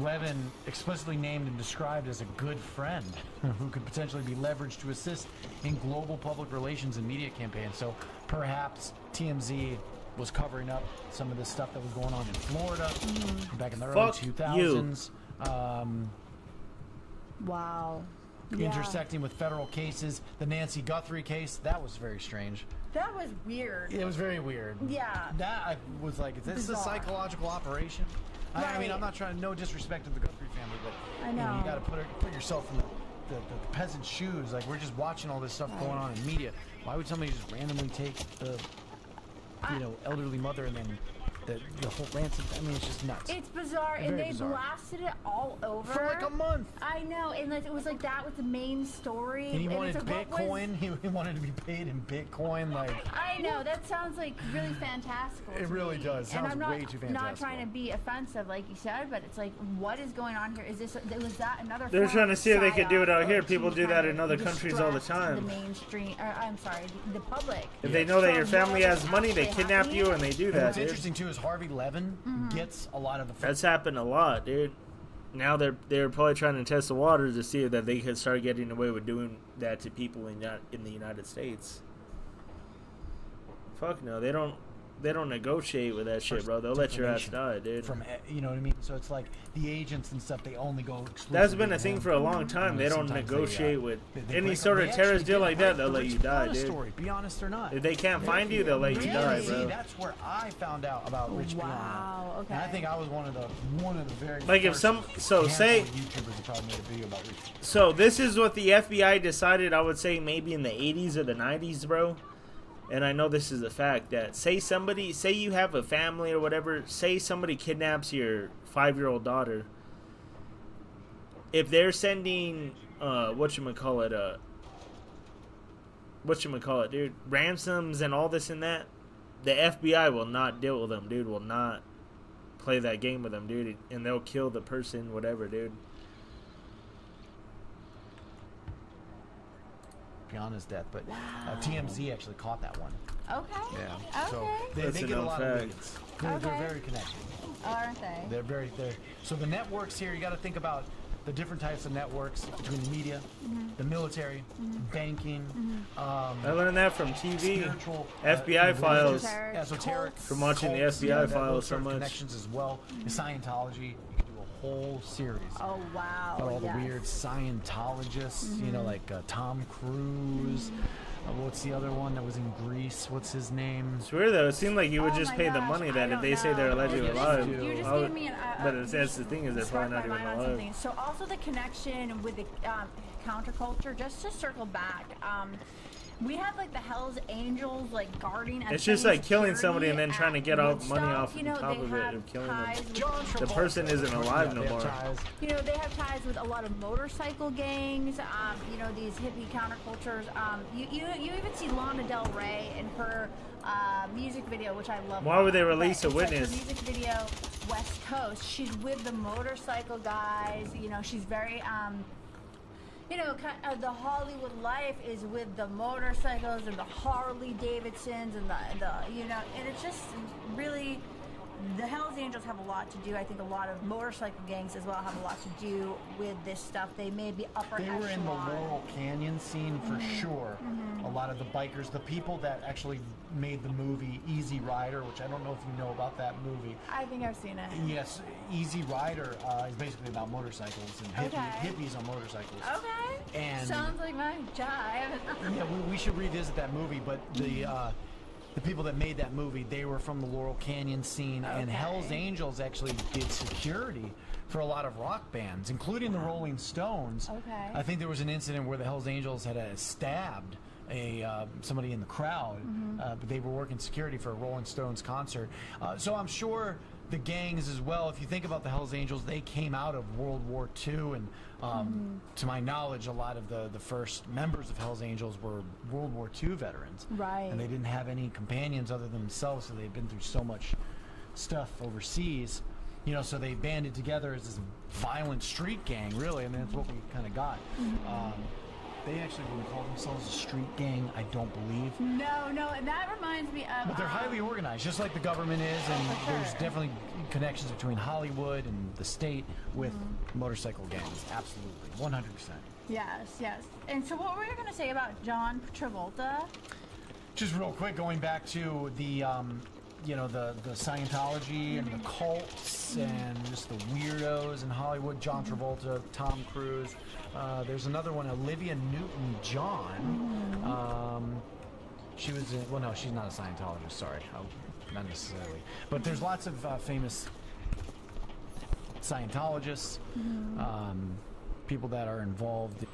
Levin explicitly named and described as a good friend who could potentially be leveraged to assist in global public relations and media campaigns. So perhaps TMZ was covering up some of the stuff that was going on in Florida back in the early 2000s. Wow. Intersecting with federal cases. The Nancy Guthrie case, that was very strange. That was weird. It was very weird. Yeah. That I was like, is this Bizarre. a psychological operation? I mean, Right. I'm not trying, no disrespect to the Guthrie family, but I you know. you got to put yourself in the peasant's shoes. Like, we're just watching all this stuff going on in media. Why would somebody just randomly take the, elderly mother and then the whole ransom? I mean, it's just nuts. It's bizarre, Very and they bizarre. blasted it all over For like a month. I know, and like, it was like that was the main story. And he wanted it's like, what was- Bitcoin. He wanted to be paid in Bitcoin. Like, I know, that sounds like really fantastical. It to really me. does. And Sounds I'm not, way too not fantastical. trying to be offensive, like you said, but it's like, what is going on here? Is this was that another? They're form trying to of see if they could do it out psyop here. to People do that kind in of other countries all the distract time. The mainstream, I'm sorry, the public. If they know that your from family what has is money, they actually kidnap you happening. and they do And that, what's dude. interesting too is Harvey Levin gets a lot of the. That's happened a lot, dude. Now they're probably trying to test the waters to see that they could start getting away with doing that to people in the United States. Fuck no, they don't negotiate with that shit, bro. They'll let your ass die, dude. From you know what I mean? So it's like the agents and stuff. They only go exclusively. That's been a to thing him. for a long time. And They don't sometimes negotiate with they any break sort up. of They terrorist actually deal did like that. break They'll the let you Rich die, Piana dude. Story, be honest or not. If they can't find you, they'll let you die, See, bro. that's where I found out about Rich Piana. Wow. Okay. And I think I was one of the very Like, if first some- so say- handful of YouTubers that probably made a video about Rich Piana. So this is what the FBI decided, I would say maybe in the 80s or the 90s, bro. And I know this is a fact that say you have a family or whatever, say somebody kidnaps your 5-year-old daughter. If they're sending whatchamacallit, dude, ransoms and all this and that, the FBI will not deal with them, dude, will not play that game with them, dude, and they'll kill the person, whatever, dude. Piana's death, but TMZ actually caught that one. Okay. Yeah. So Okay. they get a lot of leads. They're Okay. very connected. Aren't they? They're so the networks here. You got to think about the different types of networks between the media, the military, banking. I learned that from TV, Spiritual, FBI files, esoteric, from watching the cults, FBI that files those so sort of much. connections as well. Scientology. You could do a whole series. Oh wow. About all the yes. weird Scientologists, you know, like Tom Cruise. What's the other one that was in Greece? What's his name? It's weird though. It seemed like you would Oh just my pay the gosh, money I that if don't they say they're know. allegedly You just- alive. you just I would- gave me but that's the thing is they're sparked probably not my even mind on alive. something. So also the connection with the counterculture. Just to circle back, we have like the Hell's Angels like guarding. It's just like killing security somebody and then at trying to get off money Woodstock. off You know, top they of it have of killing ties them. with- The person isn't alive no more. You know, they have ties with a lot of motorcycle gangs. You know, these hippie countercultures. You even see Lana Del Rey in her music video, which I love. Why would they release a It's like her witness? music video, West Coast. She's with the motorcycle guys. You know, she's very you know, the Hollywood life is with the motorcycles and the Harley Davidsons and the you know, and it's just really, the Hells Angels have a lot to do. I think a lot of motorcycle gangs as well have a lot to do with this stuff. They may be upper They were in the echelon. Laurel Canyon scene for sure. A lot of the bikers, the people that actually made the movie Easy Rider, which I don't know if you know about that movie. I think I've seen it. Yes, Easy Rider is basically about motorcycles and hippies on motorcycles. Okay. And sounds like my jive. yeah, we should revisit that movie, but the people that made that movie, they were from the Laurel Canyon scene, and Hell's Angels actually did security for a lot of rock bands, including the Rolling Stones. Okay. I think there was an incident where the Hell's Angels had stabbed somebody in the crowd. But they were working security for a Rolling Stones concert. So I'm sure the gangs as well. If you think about the Hells Angels, they came out of World War II, and to my knowledge, a lot of the first members of Hells Angels were World War II veterans. Right. And they didn't have any companions other than themselves, so they've been through so much stuff overseas. You know, so they banded together as this violent street gang, really. I mean, that's what we kind of got. They actually wouldn't call themselves a street gang, I don't believe. No, and that reminds me of... But they're highly organized, just like the government is, and there's definitely connections between Hollywood and the state with motorcycle gangs. Absolutely, 100%. Yes. And so what were you going to say about John Travolta? Just real quick, going back to the... you know, the Scientology and the cults and just the weirdos in Hollywood. John Travolta, Tom Cruise. There's another one, Olivia Newton-John. She was in, well, no, she's not a Scientologist, sorry. Not necessarily. But there's lots of famous Scientologists, people that are involved.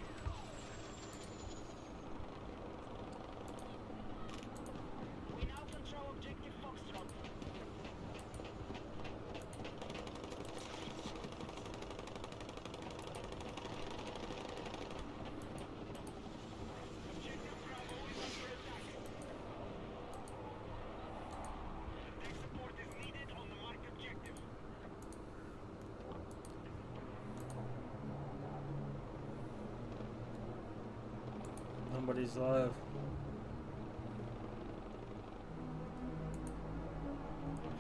Nobody's live.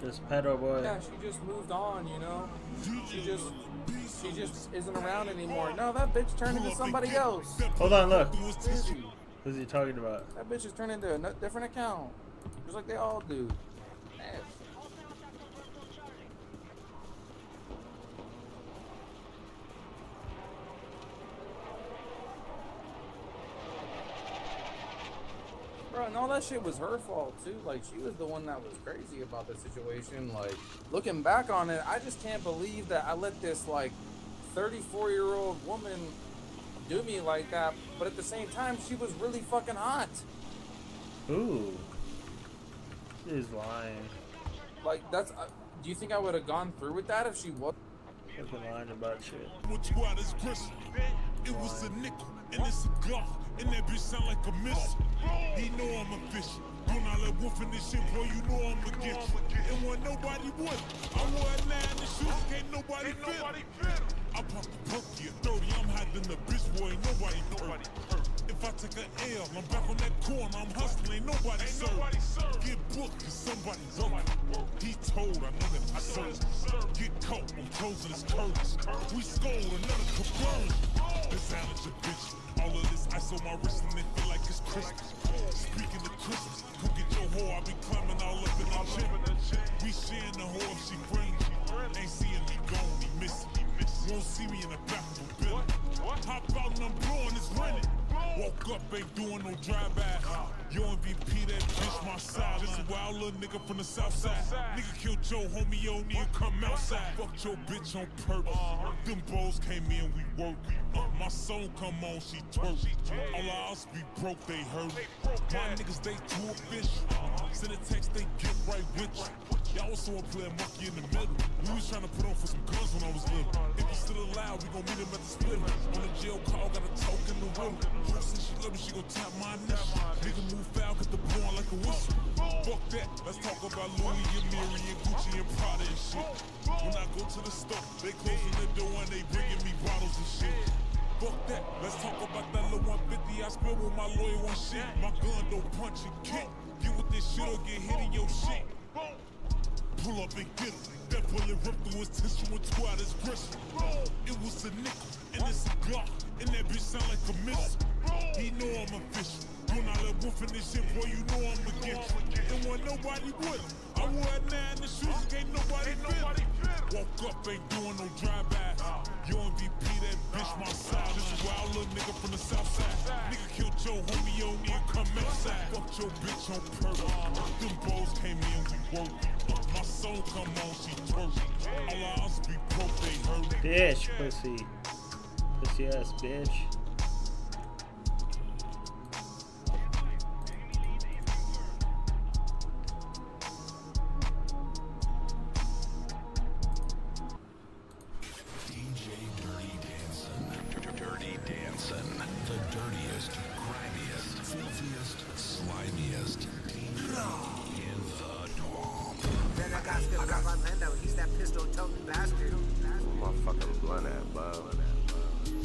Just pedo boy. Yeah, she just moved on, you know. She just isn't around anymore. No, that bitch turned into somebody else. Hold on, look. Who's he talking about? That bitch is turned into a different account, just like they all do. Man. Bro, and all that shit was her fault too. Like, she was the one that was crazy about the situation. Like, looking back on it, I just can't believe that I let this like 34-year-old woman do me like that. But at the same time, she was really fucking hot. Ooh, she's lying. Like, that's. Do you think I would have gone through with that if she was? Fucking lying about shit. It was a nickel, and it's a Glock, and that bitch sound like a miss. He know I'm official. When I let wolf in this shit, boy, you know I'ma get you. And when nobody would, I wore a 9 in the shoes, can't nobody fit. I popped the perky at 30, I'm hiding the bitch, boy, ain't nobody hurt. If I take an L, I'm back on that corner, I'm hustling, ain't nobody served. Get booked, cause somebody's working. He told, I know that I served. Get caught, I'm closing his curtains. We scored another conversion. Designer your bitch. All of this ice on my wrist and it feel like it's Christmas. Speaking of Christmas, go get your hoe. I be climbing all up in the chip. We sharing the hoe if she brings you. Ain't seeing me gone, he missing. Won't see me in the back of a building. Hop out and I'm blowing, it's running. Woke up, ain't doing no drive-by. Yo, MVP, that bitch my side. This a wild little nigga from the south side. Nigga killed Joe, homie, yo, need to come outside. Fucked your bitch on purpose. Them bros came in, we worked. My song come on, she twerk. All our house be broke, they hurt. My niggas, they too official. Send a text, they get right with you. Y'all also wanna play a monkey in the middle. We was trying to put on for some guns when I was little. If you still alive, we gon' meet him at the split. On the jail call, got a toke in the room. She said she love me, she gon' tap my initial. Nigga move foul, get the blowin' like a whistle. Fuck that, let's talk about Louis and Mary and Gucci and Prada and shit. When I go to the store, they closing the door and they bringing me bottles and shit. Fuck that, let's talk about that little 150 I spent with my lawyer on shit. My gun don't punch and kick. Get with this shit or get hit in your shit. Pull up and get him. That bullet ripped through his tissue and tore out his gristle. It was a nickel, and it's a Glock, and that bitch sound like a missile. He know I'm official. When I let wolf in this shit, boy, you know I'ma get you. And when nobody would, I wore a 9 in the shoes, can't nobody fit. Woke up, ain't doing no drive-by. Yo, MVP, that bitch my side. This is wild little nigga from the south side. Nigga killed Joe, homie, yo, need to come outside. Fucked your bitch on purpose. Them bros came in, we worked. My soul come on, she twerk. All our house be broke, they hurt. Bitch, pussy. Pussy ass bitch. Blunt that, bud.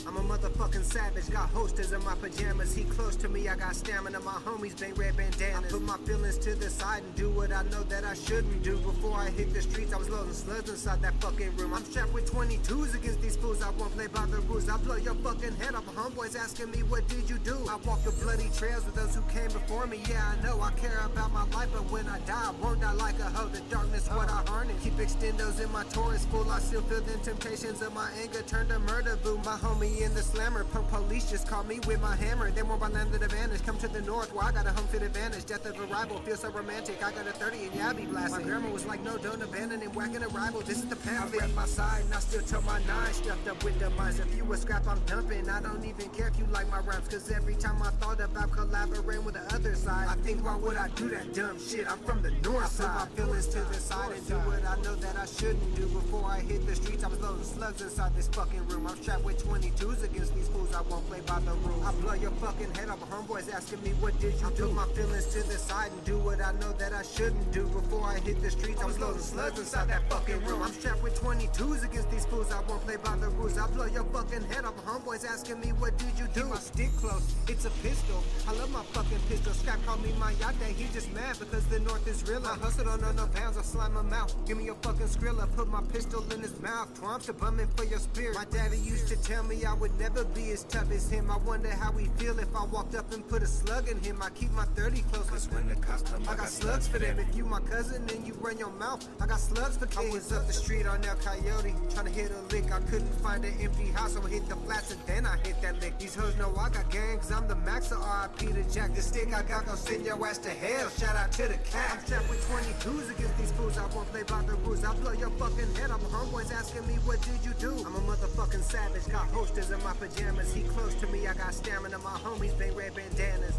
I'm a motherfucking savage, got holsters in my pajamas. He close to me, I got stamina. My homies bang red bandanas. I put my feelings to the side and do what I know that I shouldn't do. Before I hit the streets, I was loading slugs inside that fucking room. I'm strapped with 22s against these fools. I won't play by the rules. I blow your fucking head off. Homeboys asking me, what did you do? I walk the bloody trails with those who came before me. Yeah, I know I care about my life, but when I die, I won't die like a hoe. The darkness, what I harness. Keep extendos in my Taurus full. I still feel the temptations of my anger turned to murder. Boo, my homie in the slammer. Punk police just caught me with my hammer. They won't by land of the advantage. Come to the north where I got a home field advantage. Death of a rival feels so romantic. I got a 30 and yeah, I be blasting. My grandma was like, no, don't abandon him. Whacking a rival. This is the path. I rep my side and I still tell my nine. Stuffed up with the mines. If you a scrap, I'm dumping. I don't even care if you like my rhymes. Cause every time I thought about collaborating with the other side, I think, why would I do that dumb shit? I'm from the north side. I put my feelings to the side and do what I know that I shouldn't do. Before I hit the streets, I was loading slugs inside this fucking room. I'm strapped with 22s against these fools. I won't play by the rules. I blow your fucking head off. Homeboys asking me, what did you do? Put my feelings to the side and do what I know that I shouldn't do. Before I hit the streets, I was loading slugs inside that fucking room. I'm strapped with 22s against these fools. I won't play by the rules. I blow your fucking head off. Homeboys asking me, what did you do? Keep my stick close. It's a pistol. I love my fucking pistol. Scrap called me my yate. He just mad because the north is real. I hustle on no pounds. I slime him out. Give me your fucking skrilla. Put my pistol in his mouth. Twomps to bumming for your spirit. My daddy used to tell me I would never be as tough as him. I wonder how he feel if I walked up and put a slug in him. I keep my 30 close. Cause when the cops come, I got slugs for them. If you my cousin and you run your mouth, I got slugs for kids. I was up the street on El Coyote trying to hit a lick. I couldn't find an empty house, so I hit the flats and then I hit that lick. These hoes know I got gangs. I'm the max of RIP to Jack. The stick I got gon' send your ass to hell. Shout out to the cat. I'm strapped with 22s against these fools. I won't play by the rules. I blow your fucking head off. Homeboys asking me, what did you do? I'm a motherfucking savage. Got holsters in my pajamas. He close to me. I got stamina. My homies bang red bandanas.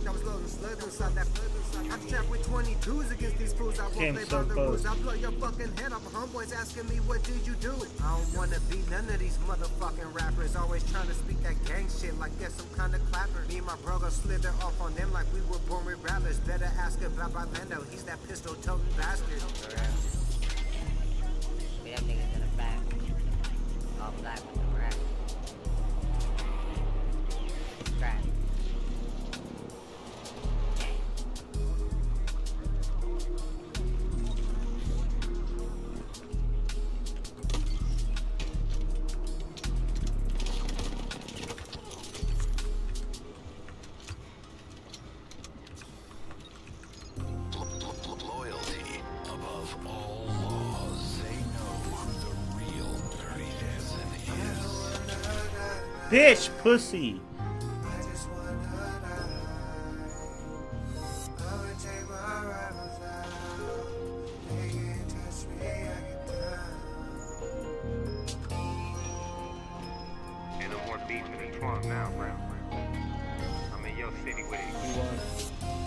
I was loading slugs inside that. I'm strapped with 22s against these fools. I won't play by the rules. I blow your fucking head off. Homeboys asking me, what did you do? I don't wanna be none of these motherfucking rappers. Always trying to speak that gang shit like they're some kind of clapper. Me and my bro gon' slither off on them like we were born with rattlers. Better ask about Orlando. He's that pistol toting bastard. We have niggas in the back. All black with the rap. Scratch. Loyalty above all laws. They know who the real Dirty Dancing is. Bitch, pussy. Ain't no more beef in the trunk now, bro. I'm in your city with it.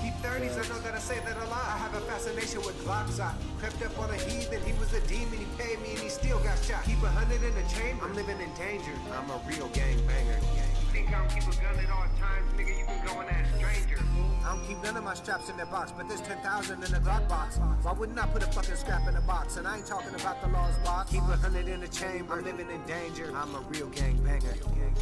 Keep 30s, I know that I say that a lot. I have a fascination with Glocks. I crept up on a heathen, he was a demon, he paid me and he still got shot. Keep 100 in the chamber, I'm living in danger. I'm a real gang banger. Think I don't keep a gun at all times, nigga, you can go in that stranger. I don't keep none of my straps in the box, but there's 10,000 in the Glock box. Why wouldn't I put a fucking scrap in the box? And I ain't talking about the laws box. Keep 100 in the chamber, I'm living in danger. I'm a real gang banger.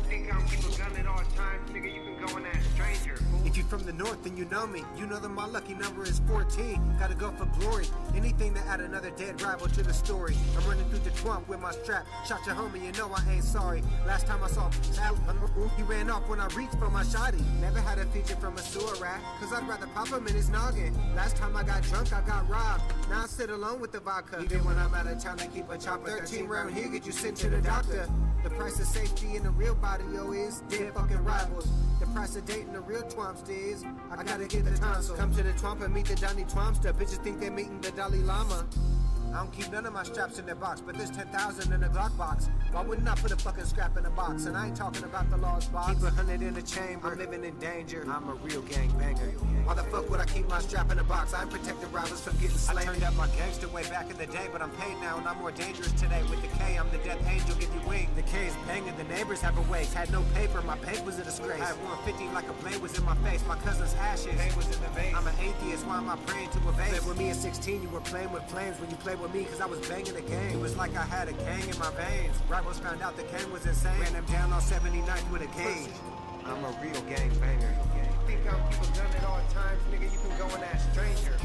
Think I don't keep a gun at all times, nigga, you can go in that stranger. If you from the north, then you know me. You know that my lucky number is 14. Gotta go for glory. Anything to add another dead rival to the story. I'm running through the twomp with my strap. Shot your homie, you know I ain't sorry. Last time I saw he ran off when I reached for my shotty. Never had a feature from a sewer rat, cause I'd rather pop him in his noggin. Last time I got drunk, I got robbed. Now I sit alone with the vodka. Even when I'm out of town, I keep a chopper. 13 round here, get you sent to the doctor. The price of safety in the real body, yo, is dead fucking rivals. The price of dating the real twompster is I gotta get the tonsil. Come to the twomp and meet the Donnie Twompster. Bitches think they're meeting the Dalai Lama. I don't keep none of my straps in the box, but there's 10,000 in the Glock box. Why wouldn't I put a fucking scrap in the box? And I ain't talking about the laws box. Keep 100 in the chamber, I'm living in danger. I'm a real gang banger. Why the fuck would I keep my strap in the box? I'm protecting rivals from getting slain. I turned up my gangster way back in the day, but I'm paid now and I'm more dangerous today. With the K, I'm the death angel, give you wing. The K is banging, the neighbors have a wake. Had no paper, my paper was a disgrace. I had 150 like a blade was in my face. My cousin's ashes, pain was in the vein. I'm an atheist, why am I praying to a vase? With me at 16, you were playing with flames when you played ran with me cause I was banging the game. It was like I had a gang in my veins. Rivals found out the gang was insane. Ran them down on 79th with a gauge. I'm a real gang banger. Think I'm keep a gun at all times, nigga, you can go and ask stranger.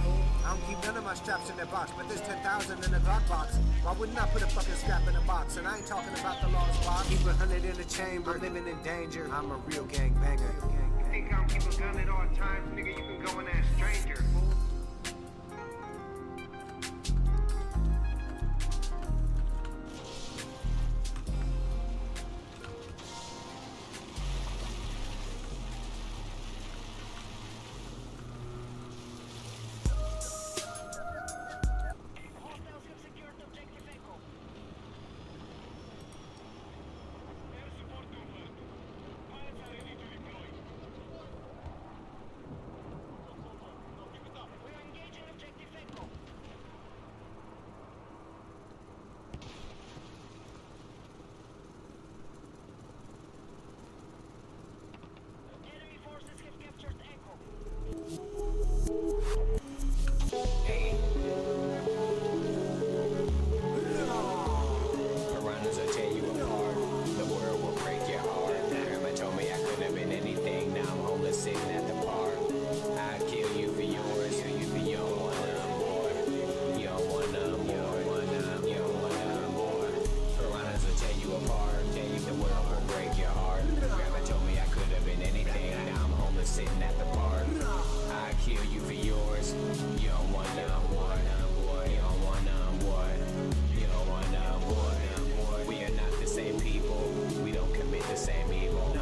I don't keep none of my straps in the box, but there's 10,000 in the Glock box. Why wouldn't I put a fucking scrap in a box? And I ain't talking about the lost box. Keep 100 in the chamber, I'm living in danger. I'm a real gang banger. Think I'm keep a gun at all times, nigga, you can go and ask stranger. Piranhas will tear you apart. The world will break your heart. Grandma told me I could have been anything. Now I'm homeless sitting at the park. I'd kill you for yours. You don't want none more. You don't want none more. You don't want none more. Piranhas will tear you apart. The world will break your heart. Grandma told me I could have been anything. Now I'm homeless sitting at the park. I'd kill you for yours. You don't want none more. You don't want none more. You don't want none more. We are not the same people. We don't commit the same evil.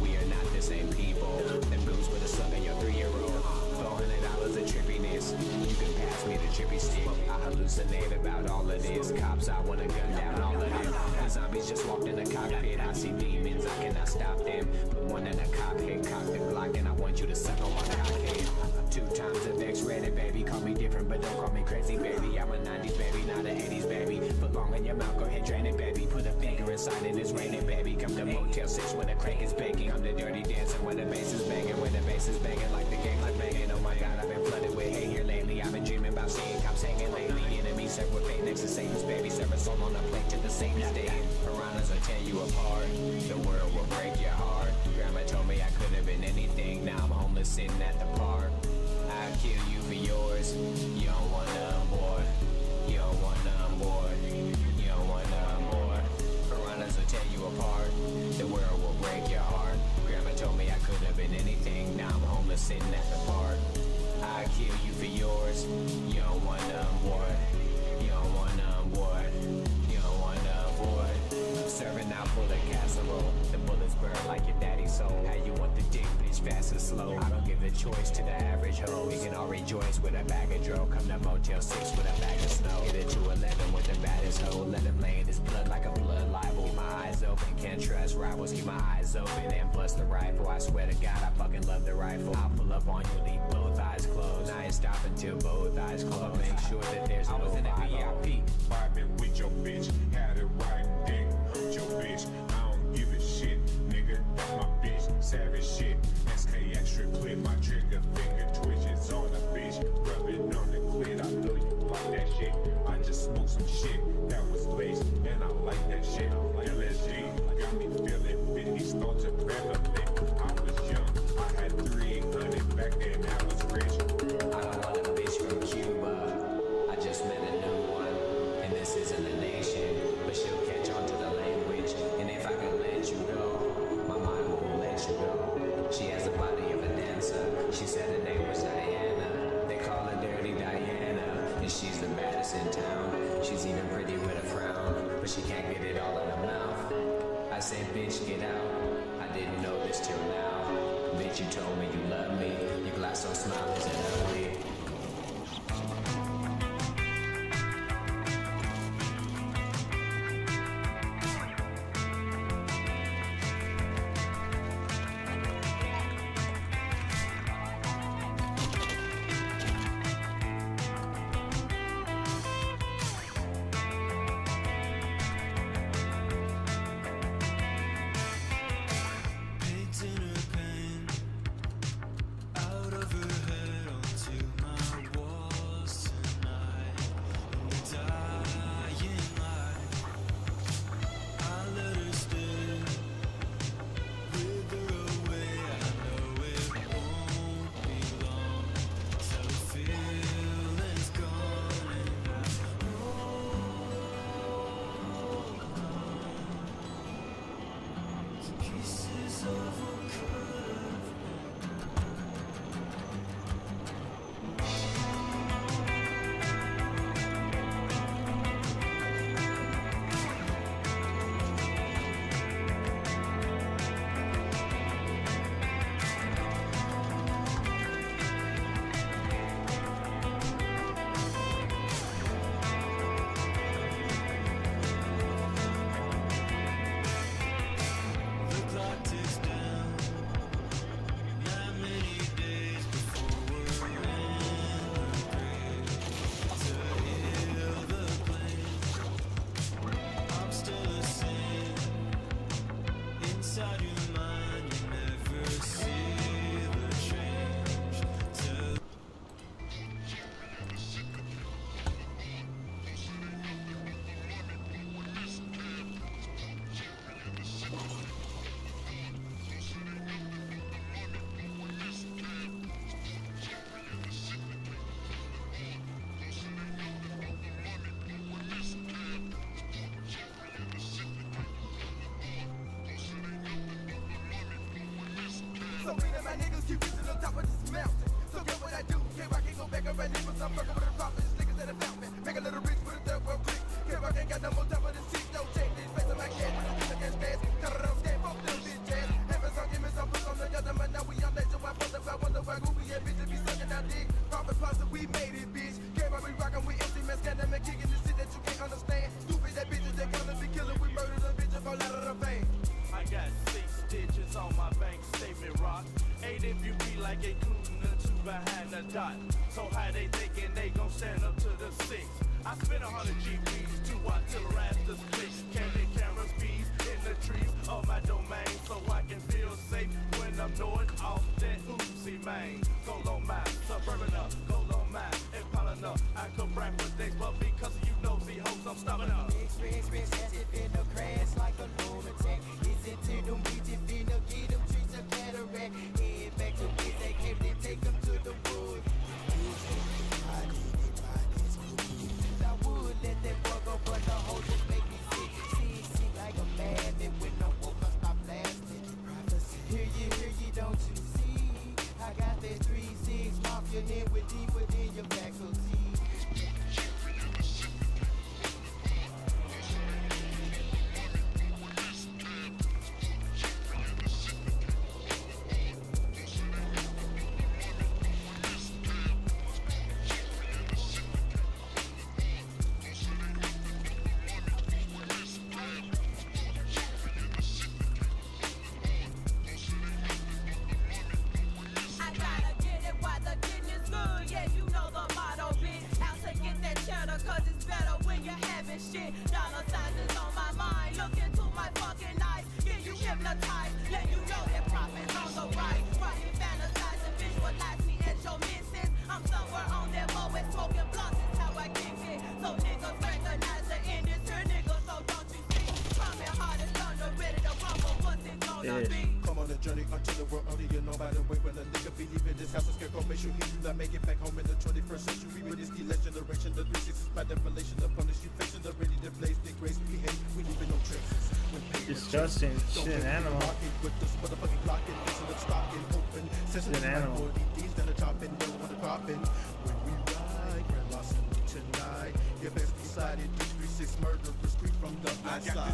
We are not the same people. Them blues with a slug in your 3-year-old. $400 of trippiness. You can pass me the trippy stick. I hallucinate about all of this. Cops, I wanna gun down all of them. The zombies just walked in the cockpit. I see demons, I cannot stop them. Put one in a cockpit, cock the block, and I want you to suck on my cockhead. 2 times of X-rated, baby. Call me different, but don't call me crazy, baby. I'm a 90s baby, not an 80s baby. Put long in your mouth, go ahead, drain it, baby. Put a finger inside and it's raining, baby. Come to Motel 6 when the crank is baking. I'm the dirty dancer when the bass is banging. When the bass is banging like the gang like banging. Oh my God, I've been flooded with hate here lately. I've been dreaming about seeing cops hanging lately. Enemies serve with fate next to Satan's baby. Serve a soul on a plate till the Satan's dead. Piranhas will tear you apart. The world will break your heart. Grandma told me I could have been anything. Now I'm homeless sitting at the park. I'd kill you for yours. You don't want none more. You don't want none more. You don't want none more. Piranhas will tear you apart. The world will break your heart. Grandma told me I could have been anything. Now I'm homeless sitting at the park. I'd kill you for yours. You don't want none more. You don't want none more. You don't want none more. Serving out full of casserole. The bullets burn like your daddy's soul. How you want the dick, bitch, fast or slow? I don't give the choice to the average hoe. We can all rejoice with a bag of dro. Come to Motel 6 with a bag of snow. Hit it to 11 with the baddest hoe. Let him lay in his blood like a blood libel. Keep my eyes open, can't trust rivals. Keep my eyes open and bust the rifle. I swear to God, I fucking love the rifle. I'll pull up on you, leave both eyes closed. I ain't stopping till both eyes closed. Make sure that there's no VIP. Vibing with your bitch, had it right dick, hurt your bitch. I don't give a shit, nigga. That's my bitch, savage shit. SK extra clip, my trigger finger twitches on a bitch. Rub it on the clit, I know you like that shit. I just smoked some shit that was laced, and I like that shit. LSD got me feeling 50 starts to prevalent. I was young, I had 300 back then, I was rich. I don't want a bitch from Cuba. I just met a new one, and this isn't a nation, but she'll catch on to the language. And if I can let you go, my mind won't let you go. She has the body of a dancer. She said her name was Diana. They call her Dirty Diana, and she's the baddest in town. She's even pretty with a frown, but she can't get it all in her mouth. I said, bitch, get out. I didn't know this till now. Bitch, you told me you love me. Your glass so smile isn't ugly. Painting her pain out of her head onto my I'm fucking with the profits, niggas that have found me. Make a little rich with a third world click. Care I ain't got no more time for this shit. No change this face of my cash. With a cash fast. Cut it off, stand, fuck them bitch ass. Heaven song, give me some puss on the other man. Now we on that, so I wonder why goofy ass bitches be sucking our dick. Profit plus, we made it, bitch. Care we rockin', we empty, man, scanning and kicking the shit that you can't understand. Stupid that bitches, they gonna be killing. We murder the bitches, fall out of the vein. I got 6 digits on my bank statement, rock. 8 if you be like including the 2 behind the dot. So how they thinking they gon' stand up to the 6? I spent 100 GPs to watch till the rafters click. Candid cameras, bees in the trees of my domain, so I can feel safe when I'm north off that Uzi, man. Go on mine, suburban up, go on mine, Impala up. I could rap for days, but because of you nosy hoes, I'm stopping up. Experience as if in a crash like a lunatic. Is it to them bitches finna get them trees a cataract? Head back to biz, they came, they take them to the wood. I would let that boy go, but the hoe just make me sick. Sick like a madman when no woke up, stop blasting. Hear ye, don't you see? I got that 3-6 mafia in with deeper than your faculty. Come on the journey until the world only you know by the way when a nigga be leaving this house, a scarecrow make sure he do not make it back home in the 21st century. With this delay generation, the 360s by deflation, the punish you facing the ready to blaze, big grace, we hate, we leaving no traces. Disgusting. Shit, an animal. With this motherfucking clock and listen to stocking open. Shit, an animal. These that are chopping, no one are dropping. When we ride, we're lost tonight. Your best decided, 336 murderers creep from the outside. I got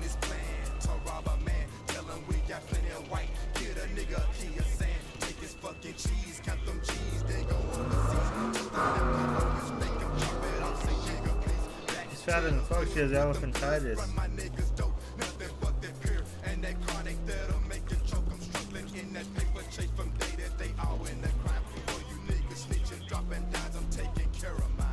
this plan to rob a man. Tell him we got plenty of white. Get a nigga a key of sand. Take his fucking cheese, count them cheese, then go on the seas. Just let them motherfuckers make him chop it off. Say nigga, please. He's fatter than fuck. She has elephantitis. My niggas dope, nothing but that pure and that chronic that'll make you choke. I'm struggling in that paper chase from day to day. All in the crime. For you niggas snitching, dropping dimes, I'm taking care of mine.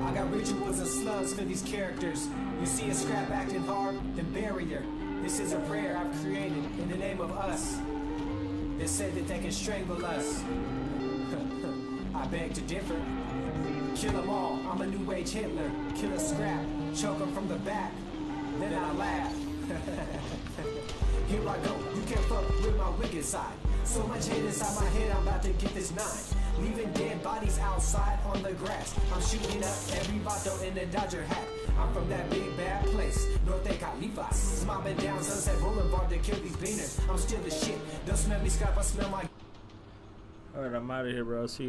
I got rituals and slugs for these characters. You see a scrap acting hard, then barrier. This is a prayer I've created in the name of us. They say that they can strangle us. I beg to differ. Kill them all, I'm a new age Hitler. Kill a scrap, choke them from the back. Then I laugh. Here I go, you can't fuck with my wicked side. So much hate inside my head, I'm about to get this 9. Leaving dead bodies outside on the grass. I'm shooting up every vato in the Dodger hat. I'm from that big bad place, North de Califas. Mobbing down Sunset Boulevard to kill these beaners. I'm still the shit, don't smell me scrap, I smell my... Alright, I'm out of here, bro. See you guys.